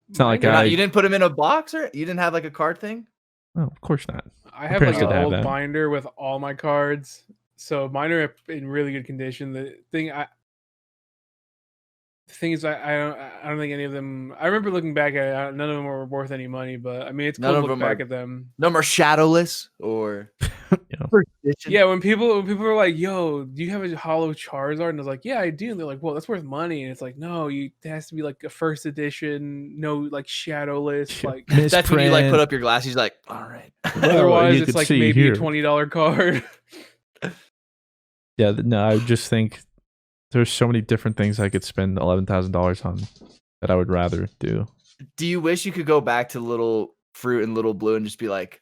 it's not like You didn't put them in a box, or you didn't have like a card thing? Oh, of course not. I have parents like an did have old that. binder with all my cards, so mine are in really good condition. The thing The thing is, I don't think any of them. I remember looking back at it. None of them were worth any money, but I mean, it's cool to look back at them. None of them are shadowless or. Yeah, when people are like, "Yo, do you have a hollow Charizard?" and I was like, "Yeah, I do." And they're like, "Well, that's worth money." And it's like, "No, it has to be like a first edition, no like shadowless, like." That's when you like put up your glasses. You're like, all right. Otherwise, it's like maybe a $20 card. Yeah, no, I just think there's so many different things I could spend $11,000 on that I would rather do. Do you wish you could go back to Little Fruit and Little Blue and just be like,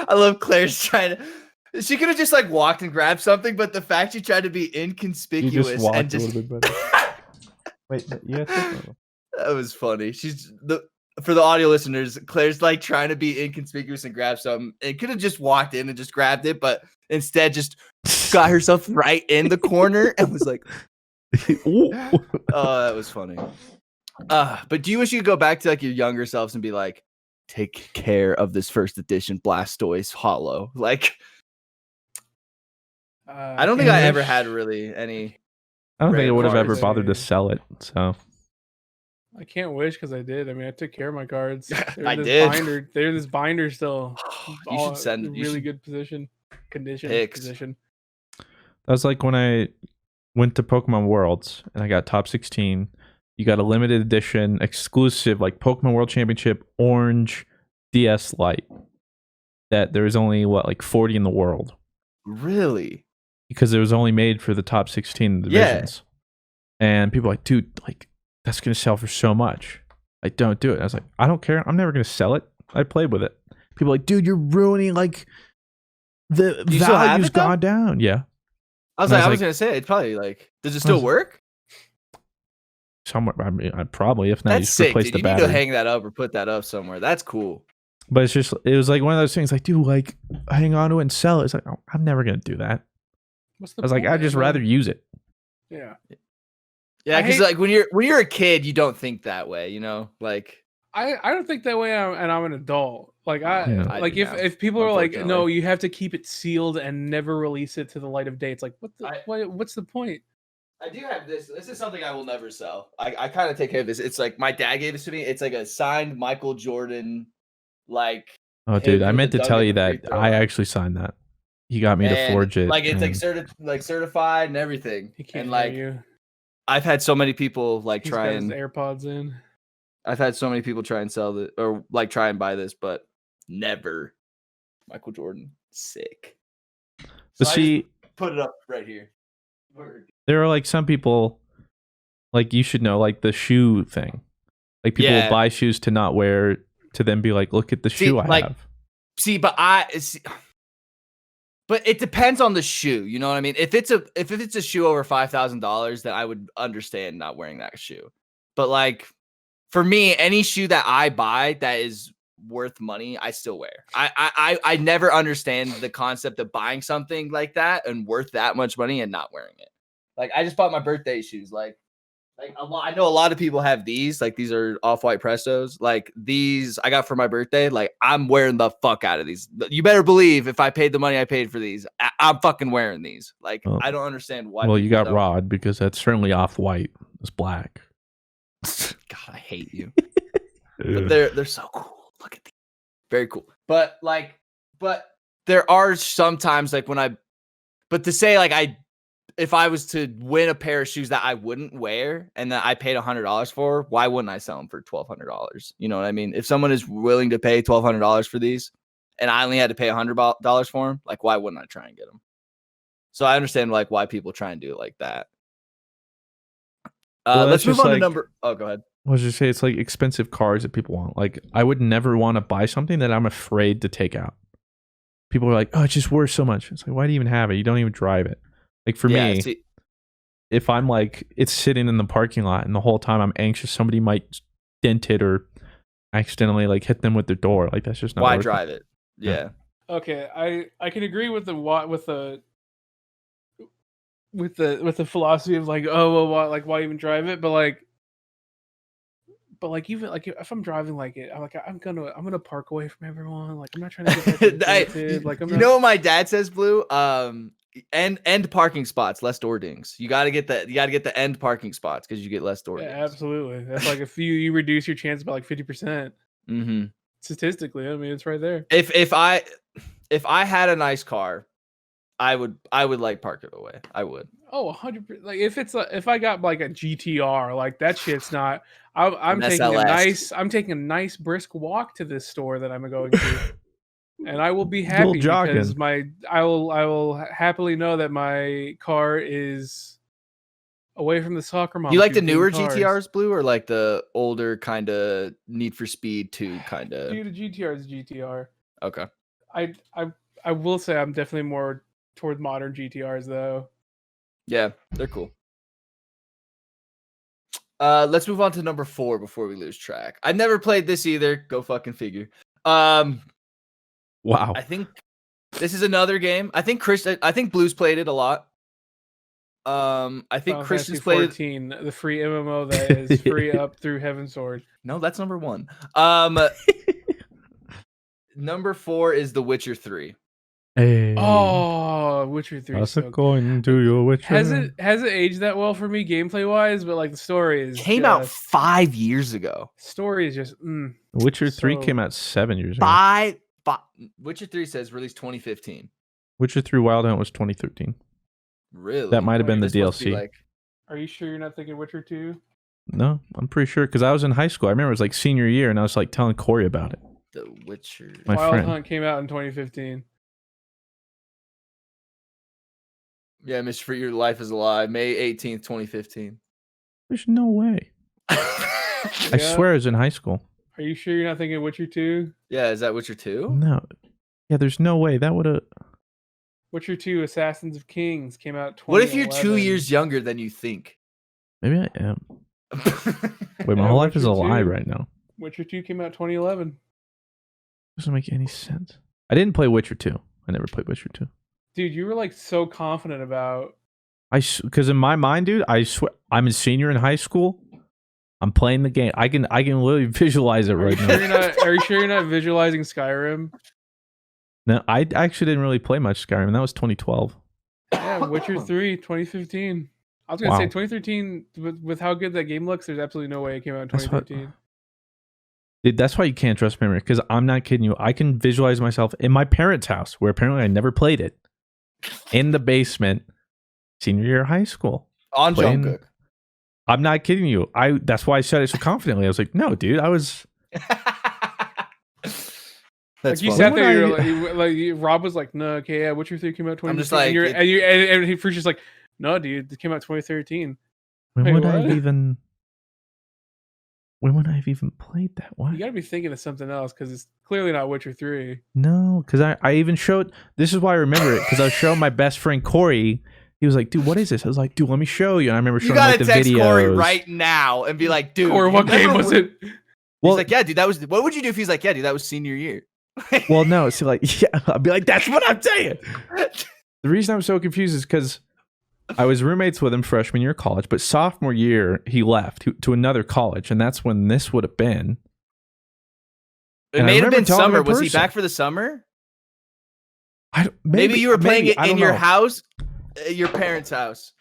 I love Claire's trying to. She could have just like walked and grabbed something, but the fact she tried to be inconspicuous just walked and just. A little bit better. Wait, yeah, that was funny. For the audio listeners, Claire's like trying to be inconspicuous and grab something. It could have just walked in and just grabbed it, but instead just got herself right in the corner and was like, "Oh, that was funny." But do you wish you could go back to like your younger selves and be like, take care of this first edition Blastoise Hollow? Like, I don't think I ever had really any. I don't think I would have ever bothered to sell it. So I can't wish because I did. I mean, I took care of my cards. I did. They're this binder still. You should send really good condition. That was like when I went to Pokemon Worlds and I got top 16. You got a limited edition exclusive like Pokemon World Championship Orange DS Lite that there was only like 40 in the world. Really? Because it was only made for the top 16 divisions. Yeah. And people were like, dude, like that's gonna sell for so much. Like, don't do it. I was like, I don't care. I'm never gonna sell it. I played with it. People were like, dude, you're ruining like the value's gone down. Yeah. I was gonna say it's probably like, does it still work? Somewhere, I mean, I probably, if not, that's you just sick, replace dude. the You battery. need to hang that up or put that up somewhere. That's cool. But it's just, it was like one of those things like, dude, like hang on to it and sell it. It's like, oh, I'm never going to do that. I was like, I'd just rather use it. Yeah. Yeah. Cause like when you're a kid, you don't think that way, you know, like I don't think that way. And I'm an adult. Like if people are like, no, you have to keep it sealed and never release it to the light of day. It's like, what's the point? I do have this. This is something I will never sell. I kind of take care of this. It's like my dad gave this to me. It's like a signed Michael Jordan, like. Oh, dude, I meant to tell you that I actually signed that. He got me to forge it. Like it's like certified and everything. He can't and like you. I've had so many people like He's try got and his AirPods in. I've had so many people try and sell it or like try and buy this, but never. Michael Jordan, sick. But see, put it up right here. There are like some people, like you should know, like the shoe thing. Like people will buy shoes to not wear, to then be like, look at the shoe I have. See, but it depends on the shoe. You know what I mean? If it's a shoe over $5,000, then I would understand not wearing that shoe. But like for me, any shoe that I buy that is worth money, I still wear. I never understand the concept of buying something like that and worth that much money and not wearing it. Like I just bought my birthday shoes. Like I know a lot of people have these. Like these are off-white Prestos. Like these I got for my birthday. Like I'm wearing the fuck out of these. You better believe if I paid the money I paid for these, I'm fucking wearing these. Like I don't understand why. Well, you got Rod because that's certainly off-white. It's black. God, I hate you. But they're so cool. Look at these. Very cool. But there are some times like but to say like if I was to win a pair of shoes that I wouldn't wear and that I paid $100 for, why wouldn't I sell them for $1,200? You know what I mean? If someone is willing to pay $1,200 for these and I only had to pay $100 for them, like why wouldn't I try and get them? So I understand like why people try and do it like that. Let's move on to number. Oh, go ahead. I was just say it's like expensive cars that people want. Like I would never want to buy something that I'm afraid to take out. People are like, oh, it's just worth so much. It's like, why do you even have it? You don't even drive it. Like for me, if I'm like, it's sitting in the parking lot and the whole time I'm anxious, somebody might dent it or accidentally like hit them with their door. Like that's just not. Why drive it? Yeah. Okay, I can agree with the philosophy of like, oh well, why even drive it? But like even like if I'm driving like it, I'm gonna park away from everyone. Like I'm not trying to get that dented. Like you know what my dad says, Blue? end parking spots, less door dings. You gotta get the end parking spots because you get less door dings. Yeah, absolutely. That's like if you reduce your chance by like 50%. Mm-hmm. Statistically, I mean, it's right there. If I had a nice car, I would like park it away. I would. Oh, 100%. Like if I got like a GTR, like that shit's not. I'm An taking SLS. I'm taking a nice brisk walk to this store that I'm going to, and I will be happy jogging. because I will happily know that my car is away from the soccer mom. Do you like the shooting newer cars. GTRs, Blue, or like the older kind of Need for Speed 2 kind of? Dude, the GTR is GTR. Okay. I will say I'm definitely more toward modern GTRs though. Yeah, they're cool. Let's move on to number 4 before we lose track. I've never played this either. Go fucking figure. Wow. I think this is another game. I think Blue's played it a lot. I think Final Christian's Fantasy played 14, the free MMO that is free up through Heaven's Sword. No, that's number 1. Number 4 is The Witcher 3. Hey. Oh, Witcher 3. How's it going to your Witcher? Has it aged that well for me gameplay wise? But like the story is Came out 5 years ago. Story is just Witcher 3 so- came out 7 years ago. Witcher 3 says released 2015. Witcher 3 Wild Hunt was 2013. Really? That might have been the This must be DLC. like- Are you sure you're not thinking Witcher 2? No, I'm pretty sure because I was in high school. I remember it was like senior year, and I was like telling Corey about it. The Witcher. My Wild friend. Hunt came out in 2015. Yeah, Mr. For Your Life is a Lie. May 18th, 2015. There's no way. I Yeah. swear I was in high school. Are you sure you're not thinking Witcher 2? Yeah, is that Witcher 2? No. Yeah, there's no way. That would have. Witcher 2 Assassins of Kings came out 2011. What if you're 2 years younger than you think? Maybe I am. Wait, my Yeah, whole life is a Witcher lie 2. right now. Witcher 2 came out 2011. Doesn't make any sense. I didn't play Witcher 2. I never played Witcher 2. Dude, you were like so confident about. Because in my mind, dude, I swear I'm a senior in high school. I'm playing the game. I can literally visualize it right now. Are you sure you're not visualizing Skyrim? No, I actually didn't really play much Skyrim. That was 2012. Yeah, Witcher 3, 2015. I was gonna say 2013. With how good that game looks, there's absolutely no way it came out in 2013. Dude, that's why you can't trust memory. Because I'm not kidding you. I can visualize myself in my parents' house, where apparently I never played it, in the basement, senior year of high school. On playing- Jungkook. I'm not kidding you. That's why I said it so confidently. I was like, no, dude, I was. That's Like you funny. sat When there, would you're like Rob was like, "No, okay, yeah, Witcher 3 came out 2013." I'm just like, and he first just like, "No, dude, it came out 2013." When Wait, would I what? have even? When would I have even played that? What? You got to be thinking of something else because it's clearly not Witcher 3. No, because I even showed. This is why I remember it, because I was showing my best friend Corey. He was like, "Dude, what is this?" I was like, "Dude, let me show you." And I remember You showing him, gotta like the text videos. Corey right now and be like, dude. Or you what game never was would- it? He's Well, like, yeah, dude, that was. What would you do if he's like, yeah, dude, that was senior year? well, no. So like, yeah, I'd be like, "That's what I'm saying." The reason I'm so confused is because I was roommates with him freshman year of college, but sophomore year he left to another college, and that's when this would have been. It And I may have remember been telling him summer. in Was he person. back for the summer? Maybe you were playing it I in don't your know. house, your parents' house.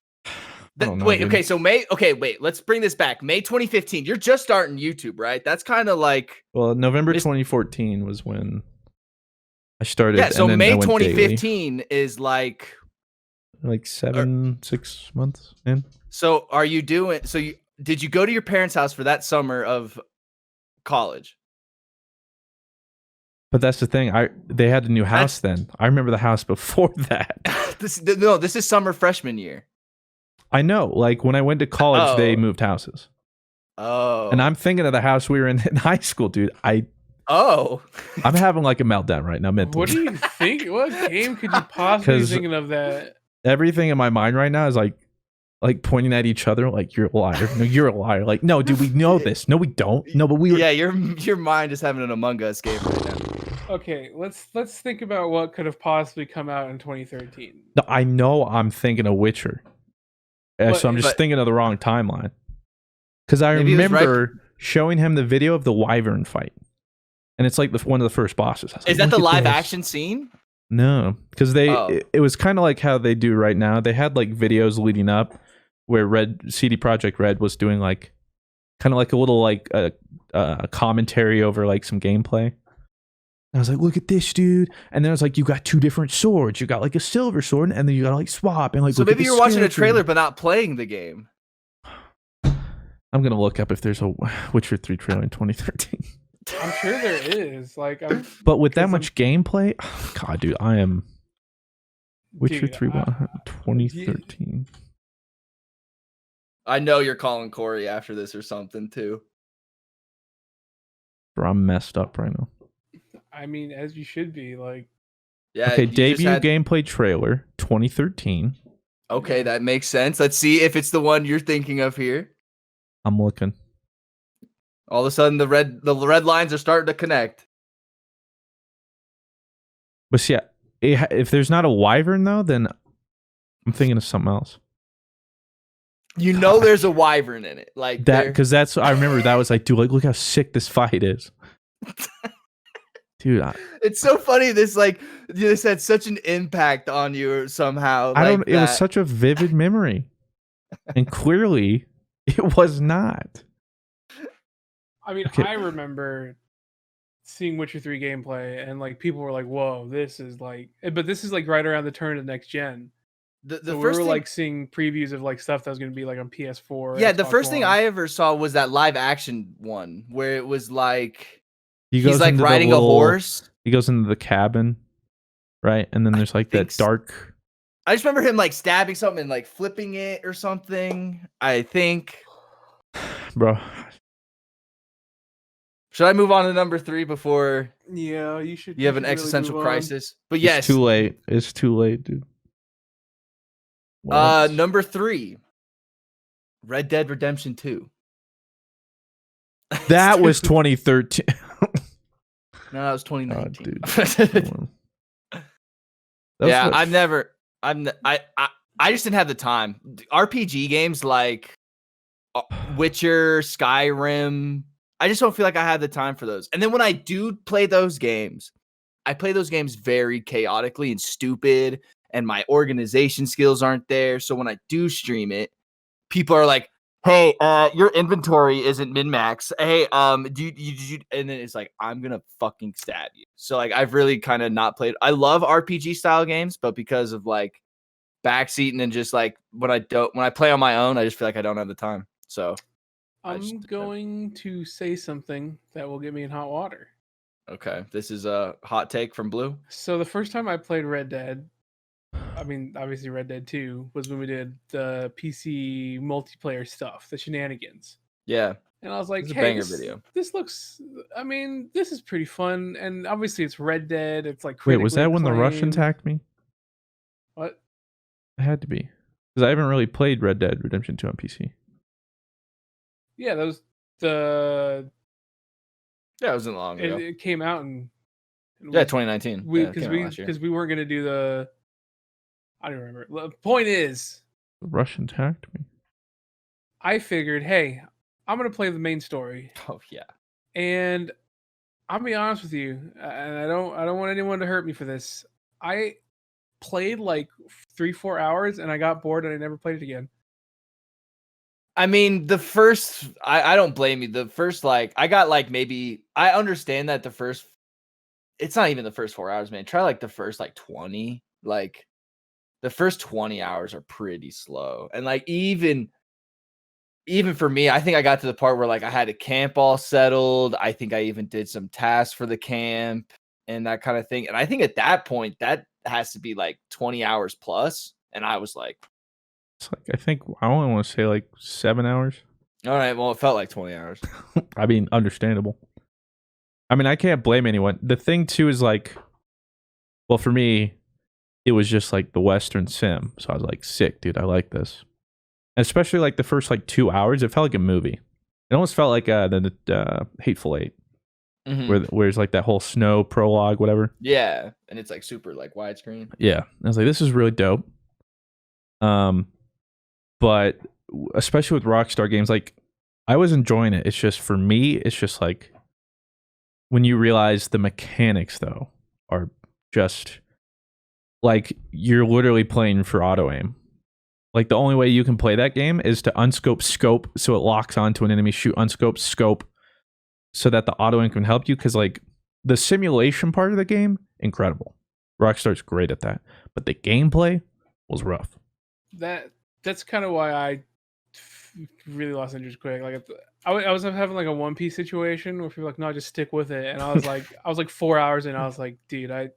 don't know, Wait, dude. okay, so wait, let's bring this back. May 2015. You're just starting YouTube, right? That's kind of like Well, November It's- 2014 was when I started. yeah. So and then I May went daily. 2015 is like. Like 6 months in. So are you doing? Did you go to your parents' house for that summer of college? But that's the thing. They had a new house then. I remember the house before that. This is summer freshman year. I know. Like when I went to college, they Oh. moved houses, Oh, and I'm thinking of the house we were in high school, dude. I'm having like a meltdown right now mentally. What do you think? What game could you possibly be 'Cause- thinking of that? Everything in my mind right now is like pointing at each other, like you're a liar. No, you're a liar. Like no, dude, we know this. No, we don't. No, but we were. yeah. Your mind is having an Among Us game right now. Okay, let's think about what could have possibly come out in 2013. No, I know I'm thinking of Witcher. So I'm just But- thinking of the wrong timeline. Because I Maybe it was right- remember showing him the video of the Wyvern fight. And it's like one of the first bosses. I was Is like, that the "Look at live this." action scene? No, because Oh. it was kind of like how they do right now. They had like videos leading up where CD Projekt Red was doing like kind of like a little like a commentary over like some gameplay. And I was like, look at this, dude. And then I was like, you got 2 different swords. You got like a silver sword, and then you got to like swap and like. So maybe you're watching a trailer but not playing the game. I'm gonna look up if there's a Witcher 3 trailer in 2013. I'm sure there is. Like, but with that much gameplay, oh, God, dude, I am Witcher 3 2013. I know you're calling Corey after this or something too. Bro, I'm messed up right now. I mean, as you should be. Like, yeah. Okay, debut gameplay trailer 2013. Okay, that makes sense. Let's see if it's the one you're thinking of here. I'm looking. All of a sudden, the red lines are starting to connect. But see, if there's not a wyvern though, then I'm thinking of something else. You know, there's a wyvern in it, like that, because that's I remember that was like, dude, like look how sick this fight is, dude. It's so funny. This had such an impact on you somehow. I don't. It was such a vivid memory, and clearly, it was not. I mean, okay. I remember seeing Witcher 3 gameplay, and like people were like, "Whoa, this is like," but this is like right around the turn of the next gen. So we were like seeing previews of like stuff that was going to be like on PS4. Yeah, the first thing I ever saw was that live action one where it was like he's like riding a horse. He goes into the cabin, right? And then there's like that dark. I just remember him like stabbing something and like flipping it or something. I think, bro. Should I move on to number 3 before? Yeah, you should. You have an existential crisis, but yes, it's too late. It's too late, dude. What? Number 3, Red Dead Redemption 2. That was 2013. No, that was 2019. Oh, yeah, I just didn't have the time. RPG games like Witcher, Skyrim, I just don't feel like I had the time for those. And then when I do play those games, I play those games very chaotically and stupid, and my organization skills aren't there. So when I do stream it, people are like, "Hey, your inventory isn't min-max. Hey, do you?" And then it's like, I'm gonna fucking stab you. So like, I've really kind of not played. I love RPG style games, but because of like backseating and just like when I play on my own, I just feel like I don't have the time. So I'm going to say something that will get me in hot water. Okay, this is a hot take from Blue. So the first time I played Red Dead, I mean, obviously Red Dead 2 was when we did the PC multiplayer stuff, the shenanigans. Yeah. And I was like, hey, banger video. This looks, I mean, this is pretty fun. And obviously it's Red Dead. It's like, wait, was that when the Russian attacked me? What? It had to be. Because I haven't really played Red Dead Redemption 2 on PC. Yeah, that was the... Yeah, it wasn't long ago. It came out in... Yeah, 2019. Because we weren't going to do the... I don't remember. The point is... The Russian attacked me. I figured, hey, I'm going to play the main story. Oh, yeah. And I'll be honest with you, and I don't want anyone to hurt me for this. I played like 3-4 hours, and I got bored, and I never played it again. I mean, the first... I don't blame you. The first, like... I got, like, maybe... I understand that the first... It's not even the first 4 hours, man. Try, like, the first, like, 20. Like... The first 20 hours are pretty slow. And like even for me, I think I got to the part where like I had a camp all settled. I think I even did some tasks for the camp and that kind of thing. And I think at that point that has to be like 20 hours plus. And I was like, it's like I only want to say like 7 hours. All right, well, it felt like 20 hours. I mean, understandable. I mean, I can't blame anyone. The thing too is like, well, for me, it was just like the Western sim. So I was like, sick, dude. I like this. And especially like the first like 2 hours, it felt like a movie. It almost felt like the Hateful Eight, where it's like that whole snow prologue, whatever. Yeah, and it's like super like widescreen. Yeah, I was like, this is really dope. But especially with Rockstar games, like I was enjoying it. It's just for me, it's just like when you realize the mechanics though are just like you're literally playing for auto aim. Like the only way you can play that game is to unscope scope so it locks onto an enemy, shoot unscope scope so that the auto aim can help you, because like the simulation part of the game, incredible. Rockstar's great at that. But the gameplay was rough. That's kind of why I really lost interest quick. Like I was having like a One Piece situation where people were like, no, just stick with it. And I was like 4 hours in, I was like, dude, I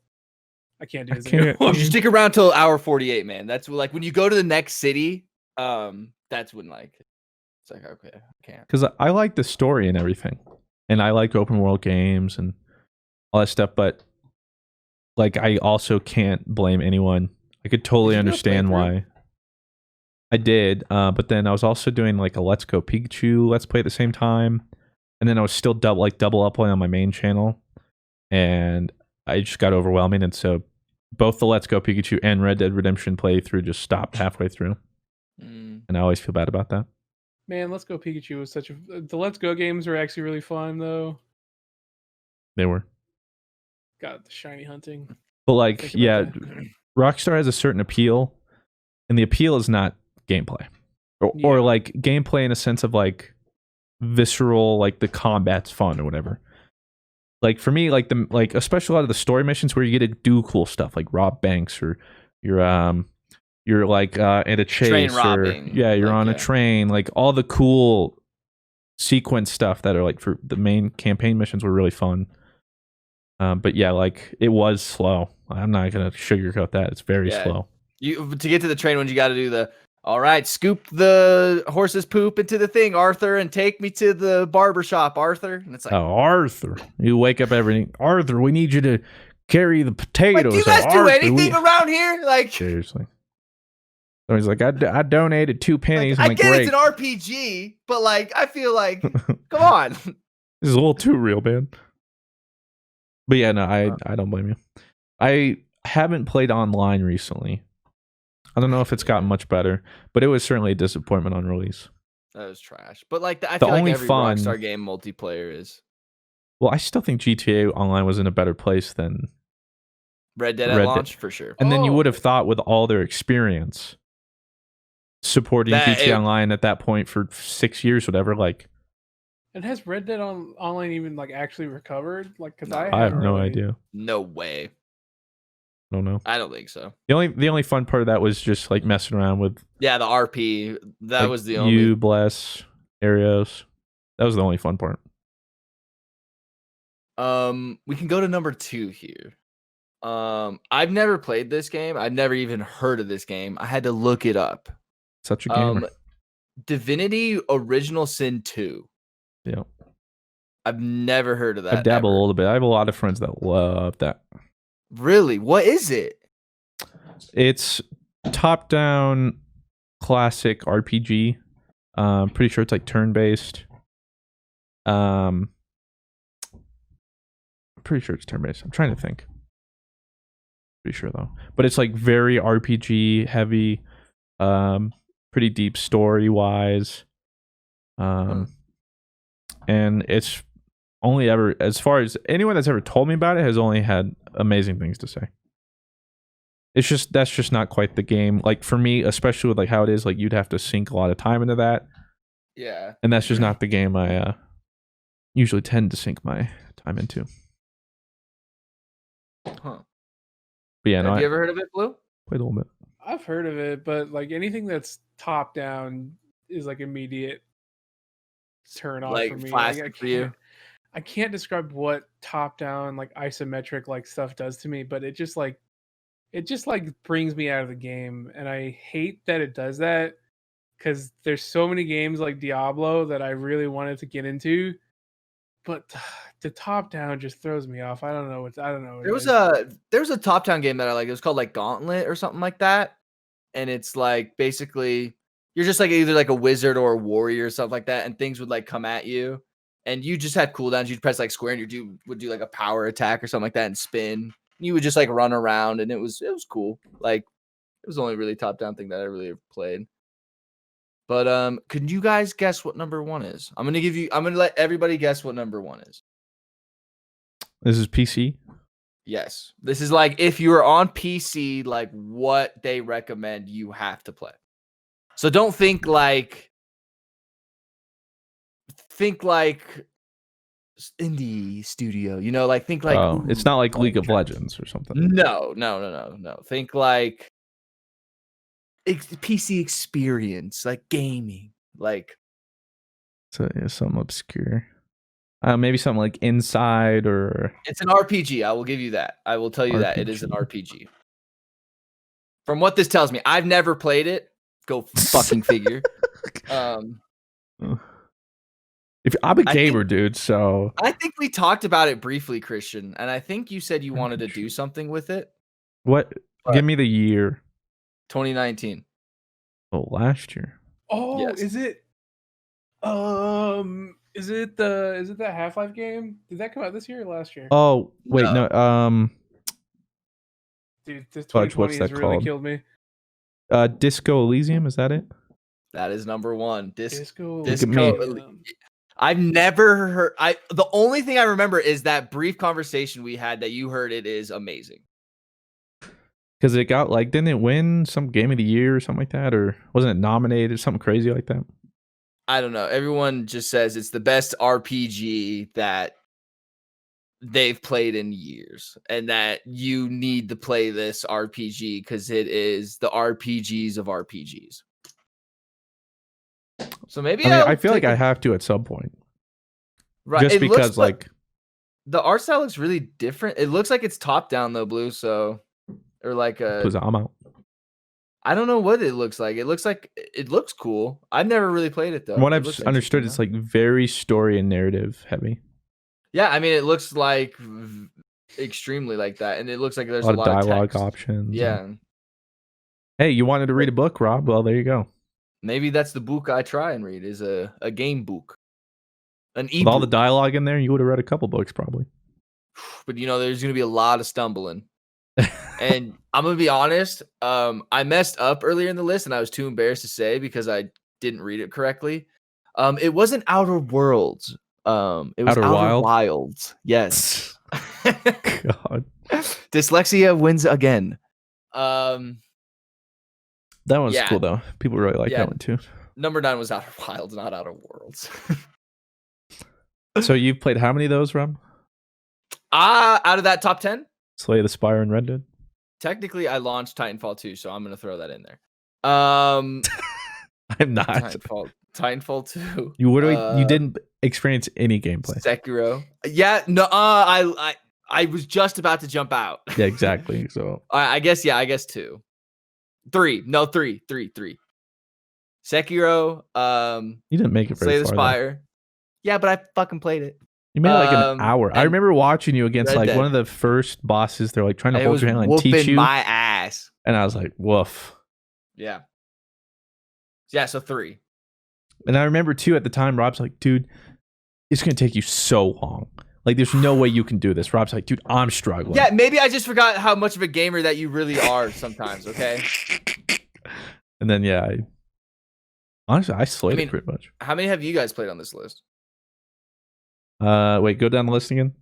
can't do this anymore. You should stick around till hour 48, man. That's like when you go to the next city. That's when like it's like, okay, I can't. Because I like the story and everything, and I like open world games and all that stuff. But like, I also can't blame anyone. I could totally understand why. I did, but then I was also doing like a Let's Go Pikachu Let's Play at the same time, and then I was still double uploading on my main channel, and I just got overwhelming, and so both the Let's Go Pikachu and Red Dead Redemption playthrough just stopped halfway through, and I always feel bad about that. Man, Let's Go Pikachu was the Let's Go games were actually really fun though. They were. Got the shiny hunting, but like, yeah, Rockstar has a certain appeal, and the appeal is not gameplay or like gameplay in a sense of like visceral, like the combat's fun or whatever. Like for me, like especially a lot of the story missions where you get to do cool stuff like rob banks, or you're like at a chase, train robbing, or you're on a train, like all the cool sequence stuff that are like for the main campaign missions were really fun. But yeah, like it was slow. I'm not gonna sugarcoat that. It's very slow. You to get to the train ones, you got to do the all right. Scoop the horse's poop into the thing, Arthur, and take me to the barber shop, Arthur. And it's like, oh, Arthur, you wake up every Arthur. We need you to carry the potatoes. Like, do you guys do anything around here? Like seriously. So he's like, I donated 2 pennies. Like, I get it's an RPG, but like I feel like, come on, this is a little too real, man. But yeah, no, I don't blame you. I haven't played online recently. I don't know if it's gotten much better, but it was certainly a disappointment on release. That was trash. But like, I feel like every Rockstar game multiplayer is. Well, I still think GTA Online was in a better place than Red Dead at launch, for sure. And then you would have thought with all their experience supporting GTA Online at that point for 6 years, whatever, like. And has Red Dead Online even like actually recovered? Like, because I have no idea. No way. I don't know. I don't think so. The only fun part of that was just like messing around with. Yeah, the RP. That like, was the only. You bless areas. That was the only fun part. We can go to number 2 here. I've never played this game. I've never even heard of this game. I had to look it up. Such a gamer. Divinity Original Sin 2. Yeah. I've never heard of that. I've dabbled a little bit. I have a lot of friends that love that. Really? What is it? It's top-down classic RPG. Pretty sure it's like turn-based. I'm pretty sure it's turn-based. I'm trying to think. Pretty sure though. But it's like very RPG heavy. Pretty deep story-wise. And it's only ever, as far as anyone that's ever told me about it, has only had amazing things to say. That's just not quite the game. Like for me, especially with like how it is, like you'd have to sink a lot of time into that. Yeah. And that's just not the game I usually tend to sink my time into. Huh. But yeah, have you ever heard of it, Blue? Played a little bit. I've heard of it, but like anything that's top down is like immediate turn off like for me. Like, for you. I can't describe what top down like isometric like stuff does to me, but it just like brings me out of the game, and I hate that it does that because there's so many games like Diablo that I really wanted to get into, but the top down just throws me off. I don't know. There was a top down game that I like. It was called like Gauntlet or something like that, and it's like basically you're just like either like a wizard or a warrior or something like that, and things would like come at you, and you just had cooldowns. You'd press like square, and your dude would do like a power attack or something like that, and spin. You would just like run around, and it was cool. Like it was the only really top down thing that I really played. But could you guys guess what number 1 is? I'm gonna let everybody guess what number 1 is. This is PC. Yes. This is like if you're on PC, like what they recommend you have to play. So don't think like indie studio, you know, like think like it's not like League of Legends or something. No. Think like PC experience, like gaming, like So yeah, something obscure. Maybe something like Inside or it's an RPG. I will give you that. I will tell you that it is an RPG. From what this tells me, I've never played it. Go fucking figure. If I'm a gamer, dude, so I think we talked about it briefly, Christian, and I think you said you wanted to do something with it. What? Give me the year. 2019. Oh, last year. Oh, Yes. is it that Half-Life game? Did that come out this year or last year? Oh, wait, no. Dude, this Fudge, 2020 what's has that really called? killed me. Disco Elysium, is that it? That is number one. Disco. Look at me. I've never heard. The only thing I remember is that brief conversation we had that you heard. It is amazing. Because it got like, didn't it win some game of the year or something like that, or wasn't it nominated, something crazy like that? I don't know. Everyone just says it's the best RPG that they've played in years, and that you need to play this RPG because it is the RPGs of RPGs. So maybe I feel like I have to at some point. Right, Just because, like, the art style looks really different. It looks like it's top down though, Blue. So, or like because I'm out. I don't know what it looks like. It looks cool. I've never really played it though. From what I've understood, it's like very story and narrative heavy. Yeah, I mean, it looks like extremely like that, and it looks like there's a lot of dialogue text. options. Yeah. Hey, you wanted to read a book, Rob? Well, there you go. Maybe that's the book I try and read is a game book, an With ebook. all the dialogue in there, you would have read a couple books probably. But you know, there's gonna be a lot of stumbling. And I'm gonna be honest. I messed up earlier in the list, and I was too embarrassed to say because I didn't read it correctly. It wasn't Outer Worlds. It was Outer Wilds. Yes. God. Dyslexia wins again. That one's cool though. People really like that one too. Number 9 was Outer Wilds, not Outer Worlds. So you've played how many of those, Rob? Out of that top 10? Slay the Spire and Red Dead? Technically, I launched Titanfall 2, so I'm going to throw that in there. I'm not. Titanfall 2. You didn't experience any gameplay. Sekiro. Yeah, no, I was just about to jump out. Yeah, exactly. So I guess 2. 3. No, 3. Sekiro. You didn't make it very Slay the far, Spire. though. Yeah, but I fucking played it. You made like an hour. I remember watching you against Red like Dead. one of the first bosses. They're like trying to It hold was your hand and teach whooping you. my ass. And I was like, woof. Yeah. Yeah, so 3. And I remember too at the time, Rob's like, dude, it's gonna take you so long. Like, there's no way you can do this. Rob's like, dude, I'm struggling. Yeah, maybe I just forgot how much of a gamer that you really are sometimes, okay? And then honestly, I slayed it pretty much. How many have you guys played on this list? Wait, go down the list again.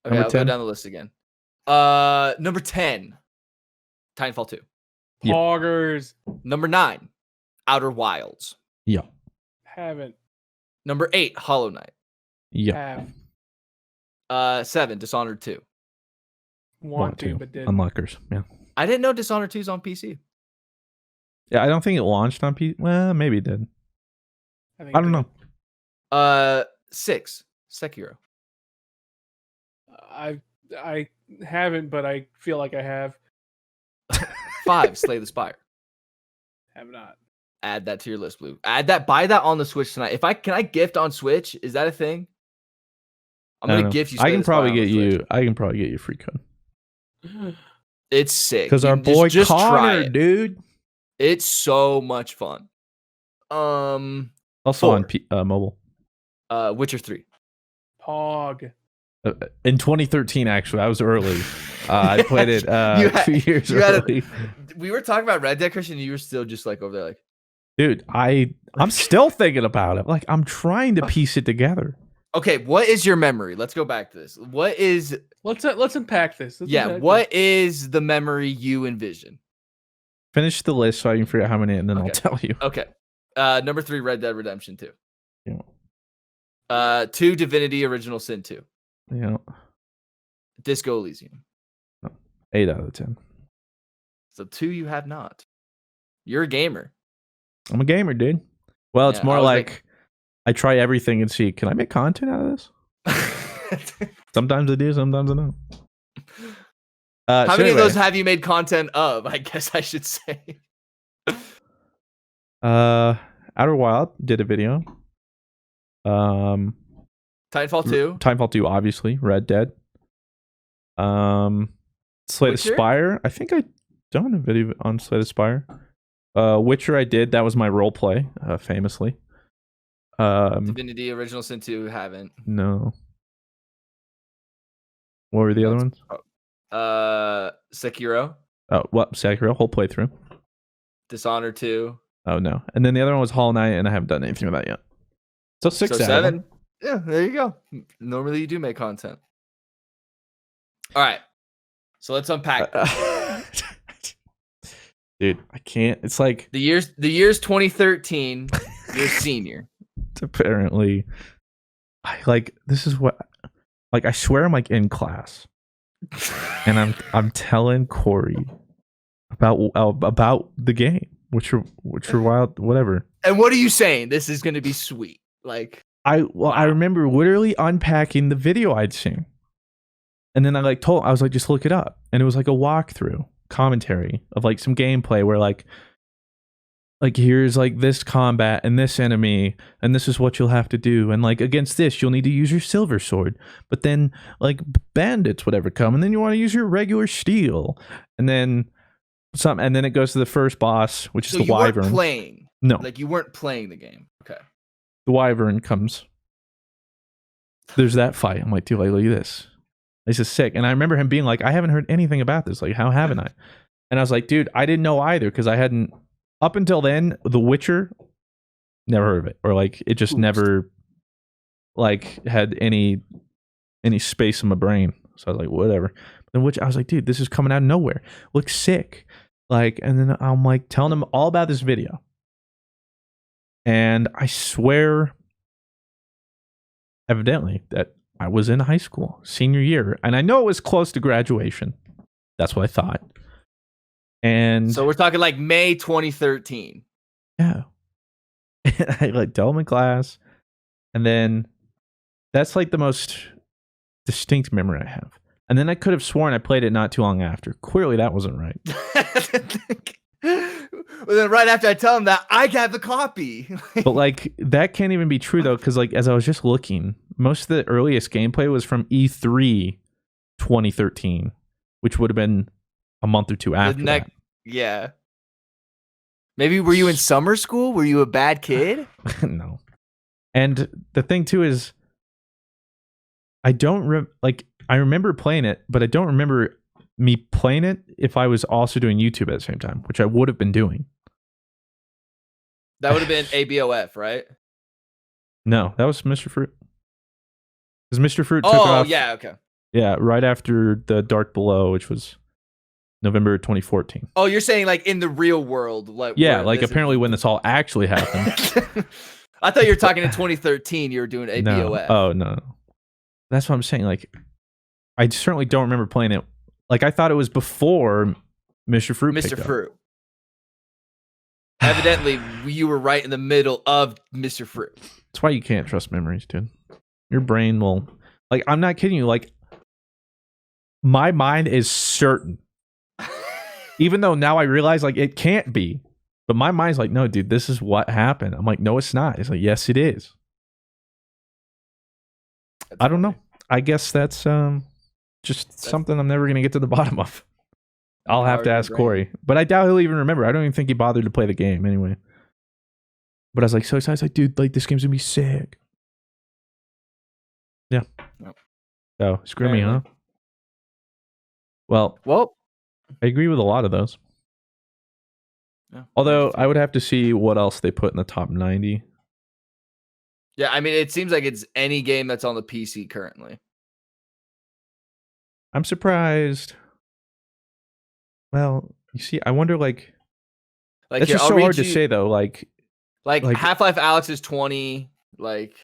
Okay, I'll go down the list again. Number 10, Titanfall 2. Poggers. Number 9, Outer Wilds. Yeah. Haven't. Number 8, Hollow Knight. Yeah. Have. 7, Dishonored 2. Want to, but didn't. Unlockers. Yeah. I didn't know Dishonored 2 is on PC. Yeah, I don't think it launched on PC. Well, maybe it did. I don't know. 6, Sekiro. I haven't, but I feel like I have. 5, Slay the Spire. Have not. Add that to your list, Blue. Add that. Buy that on the Switch tonight. Can I gift on Switch? Is that a thing? I'm gonna gift you. I can probably get you a free code. It's sick. Because our boy just Connor, dude. It's so much fun. Also 4. On mobile. Witcher 3. Pog. In 2013, actually, I was early. I played it 2 years early. We were talking about Red Dead, Christian, and you were still just like over there, like, dude. I'm still thinking about it. Like, I'm trying to piece it together. Okay, what is your memory? Let's go back to this. What is Let's unpack this. what is the memory you envision? Finish the list so I can figure out how many, and then I'll Okay. tell you. Okay. Number 3, Red Dead Redemption 2. Yeah. 2, Divinity Original Sin 2. Yeah. Disco Elysium. 8 out of 10. So 2 you have not. You're a gamer. I'm a gamer, dude. Well, it's Yeah, more I was like I try everything and see, can I make content out of this? Sometimes I do, sometimes I don't. How many of those have you made content of? I guess I should say. Outer Wild did a video. Titanfall 2. Titanfall 2, obviously. Red Dead. Slay the Spire. I think I done a video on Slay the Spire. Witcher I did. That was my role play, famously. Divinity Original Sin 2 haven't. No. What were the other ones? Sekiro. Oh, what? Sekiro, whole playthrough. Dishonored 2. Oh, no. And then the other one was Hollow Knight, and I haven't done anything with that yet. So 6 So out 7. of 10. Yeah, there you go. Normally you do make content. All right. So let's unpack. Dude, I can't. It's like The year's 2013. You're senior. apparently this is what I swear I'm like in class. And I'm telling Corey about the game, which are wild, whatever. And what are you saying? This is gonna be sweet. Like I remember literally unpacking the video I'd seen. And then I was like, just look it up. And it was like a walkthrough commentary of like some gameplay where like here's like this combat and this enemy and this is what you'll have to do, and like against this you'll need to use your silver sword, but then like bandits whatever come and then you want to use your regular steel, and then it goes to the first boss, which is the wyvern. Weren't playing. No, like you weren't playing the game. Okay. The wyvern comes. There's that fight. I'm like, dude, like, look at this. This is sick. And I remember him being like, I haven't heard anything about this. Like, how haven't I? And I was like, dude, I didn't know either because I hadn't. Up until then, The Witcher, never heard of it, or like it just never like had any space in my brain. So I was like, whatever. But then Witcher, I was like, dude, this is coming out of nowhere. Looks sick. Like, and then I'm like telling him all about this video, and I swear, evidently, that I was in high school, senior year, and I know it was close to graduation. That's what I thought. And so we're talking like May 2013. Yeah. And I like tell him in class. And then that's like the most distinct memory I have. And then I could have sworn I played it not too long after. Clearly that wasn't right. Well, then right after I tell him that, I got the copy. But like that can't even be true though, because like as I was just looking, most of the earliest gameplay was from E3 2013, which would have been a month or two after that. Yeah. Maybe were you in summer school? Were you a bad kid? No. And the thing too is, I remember playing it, but I don't remember me playing it if I was also doing YouTube at the same time, which I would have been doing. That would have been ABOF, right? No, that was Mr. Fruit. Because Mr. Fruit took off. Oh, yeah, okay. Yeah, right after the Dark Below, which was November 2014. Oh, you're saying like in the real world? Yeah, like apparently when this all actually happened. I thought you were talking in 2013. You were doing ABOF. No. Oh, no. That's what I'm saying. Like, I certainly don't remember playing it. Like, I thought it was before Mr. Fruit. Mr. Fruit. Evidently, you were right in the middle of Mr. Fruit. That's why you can't trust memories, dude. Your brain will... Like, I'm not kidding you. Like, my mind is certain. Even though now I realize, like, it can't be. But my mind's like, no, dude, this is what happened. I'm like, no, it's not. It's like, yes, it is. I don't know. I guess that's just something I'm never going to get to the bottom of. I'll have to ask Corey. But I doubt he'll even remember. I don't even think he bothered to play the game anyway. But I was like, so excited. I was like, dude, like, this game's going to be sick. Yeah. Nope. Oh, screw me, huh? Well, I agree with a lot of those. Yeah. Although I would have to see what else they put in the top 90. Yeah, I mean, it seems like it's any game that's on the PC currently. I'm surprised. Well, you see, I wonder, like it's here, just so hard to say, though. Like Half-Life Alyx is 20. Like,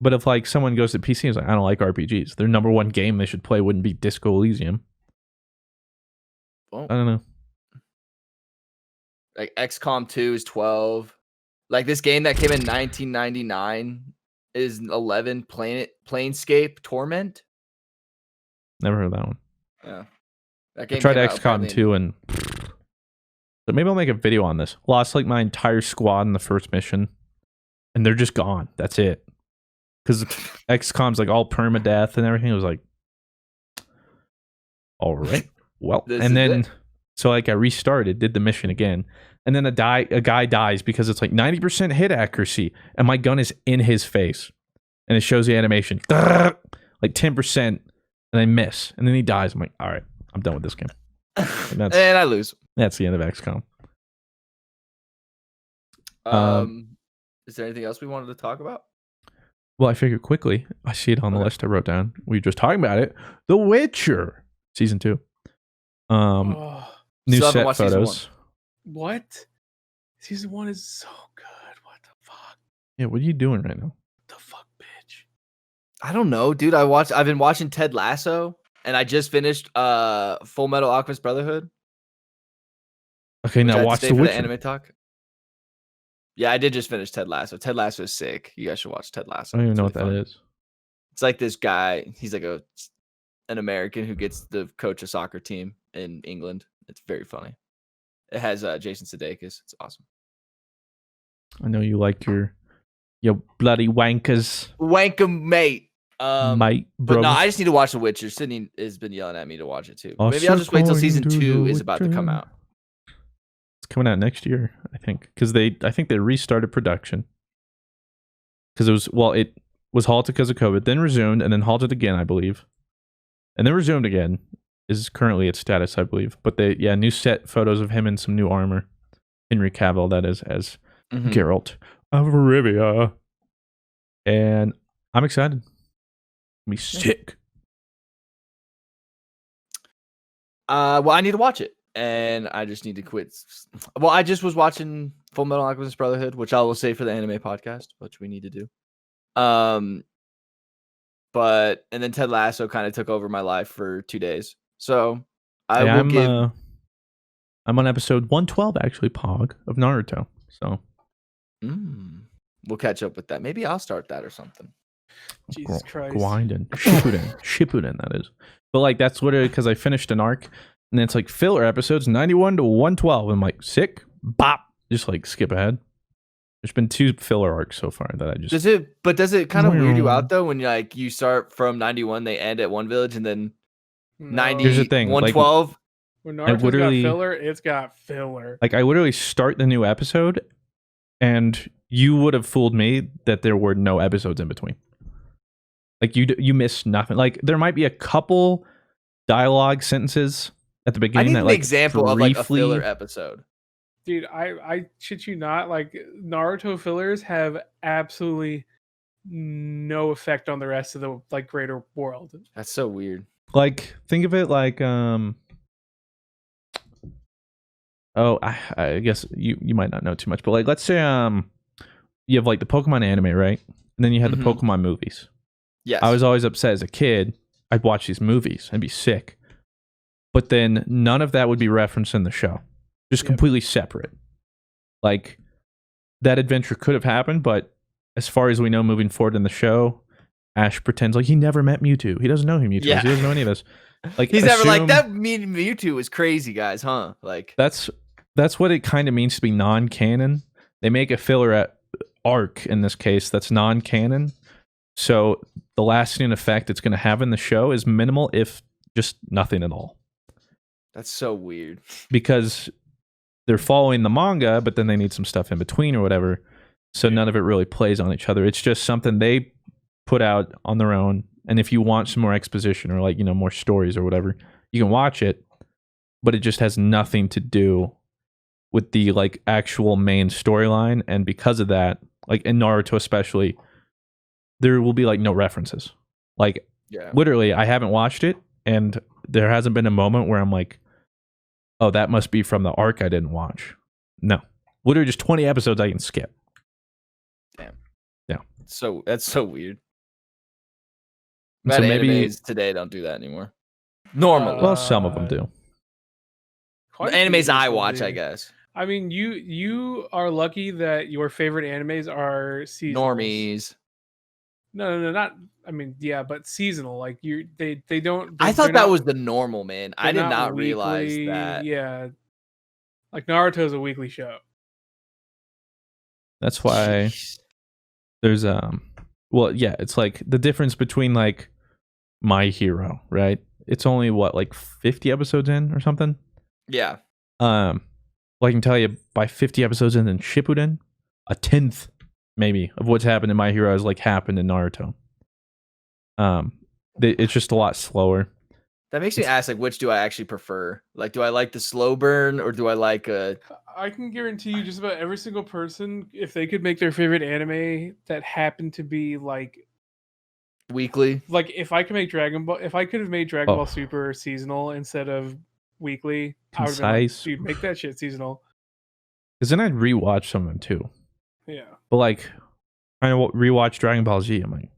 but if like someone goes to PC and is like, I don't like RPGs, their number one game they should play wouldn't be Disco Elysium. well, I don't know. like XCOM 2 is 12. Like this game that came in 1999 is 11. Planescape Torment. Never heard of that one. Yeah, that I game tried came out XCOM apparently 2 and so maybe I'll make a video on this. Lost like my entire squad in the first mission, and they're just gone. That's it. Because XCOM's like all permadeath and everything. It was like, all right, well, and then so like I restarted, did the mission again, and then a guy dies because it's like 90% hit accuracy, and my gun is in his face, and it shows the animation like 10%, and I miss, and then he dies. I'm like, all right, I'm done with this game. And I lose. That's the end of XCOM. Is there anything else we wanted to talk about? Well, I figured quickly. I see it on the list I wrote down. We were just talking about it. The Witcher season 2. New Still haven't set watched season photos. What? Season 1 is so good. What the fuck? Yeah, what are you doing right now? The fuck, bitch. I don't know, dude. I've been watching Ted Lasso, and I just finished Full Metal Alchemist Brotherhood. Okay, now watch The Witcher. The anime talk. Yeah, I did just finish Ted Lasso. Ted Lasso is sick. You guys should watch Ted Lasso. I don't even know It's what that really is. fun. It's like this guy. He's like an American who gets to coach a soccer team in England. It's very funny. It has Jason Sudeikis. It's awesome. I know you like your bloody wankers. Wank 'em, mate. Mate, but no, brother. I just need to watch The Witcher. Sydney has been yelling at me to watch it too. Maybe I'll just wait till season 2 is about to come out. It's coming out next year, I think, because I think they restarted production because it was halted because of COVID, then resumed, and then halted again, I believe, and then resumed again. Is currently its status, I believe. But new set photos of him in some new armor. Henry Cavill, that is, as Geralt of Rivia, and I'm excited. Be sick. Well, I need to watch it, and I just need to quit. Well, I just was watching Full Metal Alchemist Brotherhood, which I will say for the anime podcast, which we need to do. And then Ted Lasso kind of took over my life for 2 days, so I'm on episode 112 actually, Pog, of Naruto. So we'll catch up with that. Maybe I'll start that or something. Jesus Christ. Grinding. Shippuden, that is. But like that's literally because I finished an arc and then it's like filler episodes 91 to 112. I'm like, sick, bop, just like skip ahead. There's been 2 filler arcs so far that I just does it kind of weird you out though when you start from 91, they end at one village, and then 90 Here's the thing, 112. When Naruto's got filler, it's got filler. Like I literally start the new episode and you would have fooled me that there were no episodes in between. Like you missed nothing. Like there might be a couple dialogue sentences at the beginning. I need that an like example of like a filler episode. Dude, I shit you not. Like Naruto fillers have absolutely no effect on the rest of the like greater world. That's so weird. Like think of it like I guess you might not know too much, but like let's say you have like the Pokemon anime, right? And then you have the Pokemon movies. Yes. I was always upset as a kid. I'd watch these movies and be sick. But then none of that would be referenced in the show. Just completely separate. Like that adventure could have happened, but as far as we know moving forward in the show, Ash pretends like he never met Mewtwo. He doesn't know who Mewtwo is. He doesn't know any of this. Like he's never like that. Mewtwo is crazy, guys, huh? Like that's what it kind of means to be non-canon. They make a filler arc in this case that's non-canon. So the lasting effect it's going to have in the show is minimal, if just nothing at all. That's so weird. Because they're following the manga, but then they need some stuff in between or whatever. So none of it really plays on each other. It's just something they put out on their own. And if you want some more exposition or like, more stories or whatever, you can watch it. But it just has nothing to do with the like actual main storyline. And because of that, like in Naruto especially, there will be like no references. Like Yeah. literally, I haven't watched it, and there hasn't been a moment where I'm like, oh, that must be from the arc I didn't watch. No, literally just 20 episodes I can skip. Damn. Yeah. So that's so weird. And So so maybe animes today don't do that anymore. Normally. well, some of them do. Quite The a few animes I people watch, do. I guess. I mean, you are lucky that your favorite animes are seasonal. Normies. No, not. I mean, yeah, but seasonal. Like they don't. I they're thought that not- was the normal, man. I they're did not realize weekly, that. Yeah, like Naruto's a weekly show. That's why Jeez. there's well, yeah, it's like the difference between like My Hero, right? It's only what, like 50 episodes in or something. Yeah. Well, I can tell you by 50 episodes in Shippuden, a tenth maybe of what's happened in My Hero has like happened in Naruto. It's just a lot slower. That makes me ask, like, which do I actually prefer? Like, do I like the slow burn or do I like I can guarantee you, just about every single person, if they could make their favorite anime that happened to be like weekly? Like if I could make Dragon Ball, if I could have made Dragon Oh. Ball Super seasonal instead of weekly, I would have been like, Concise. dude, make that shit seasonal. Because then I'd rewatch some of them too. Yeah. But like, trying to rewatch Dragon Ball Z, I'm like,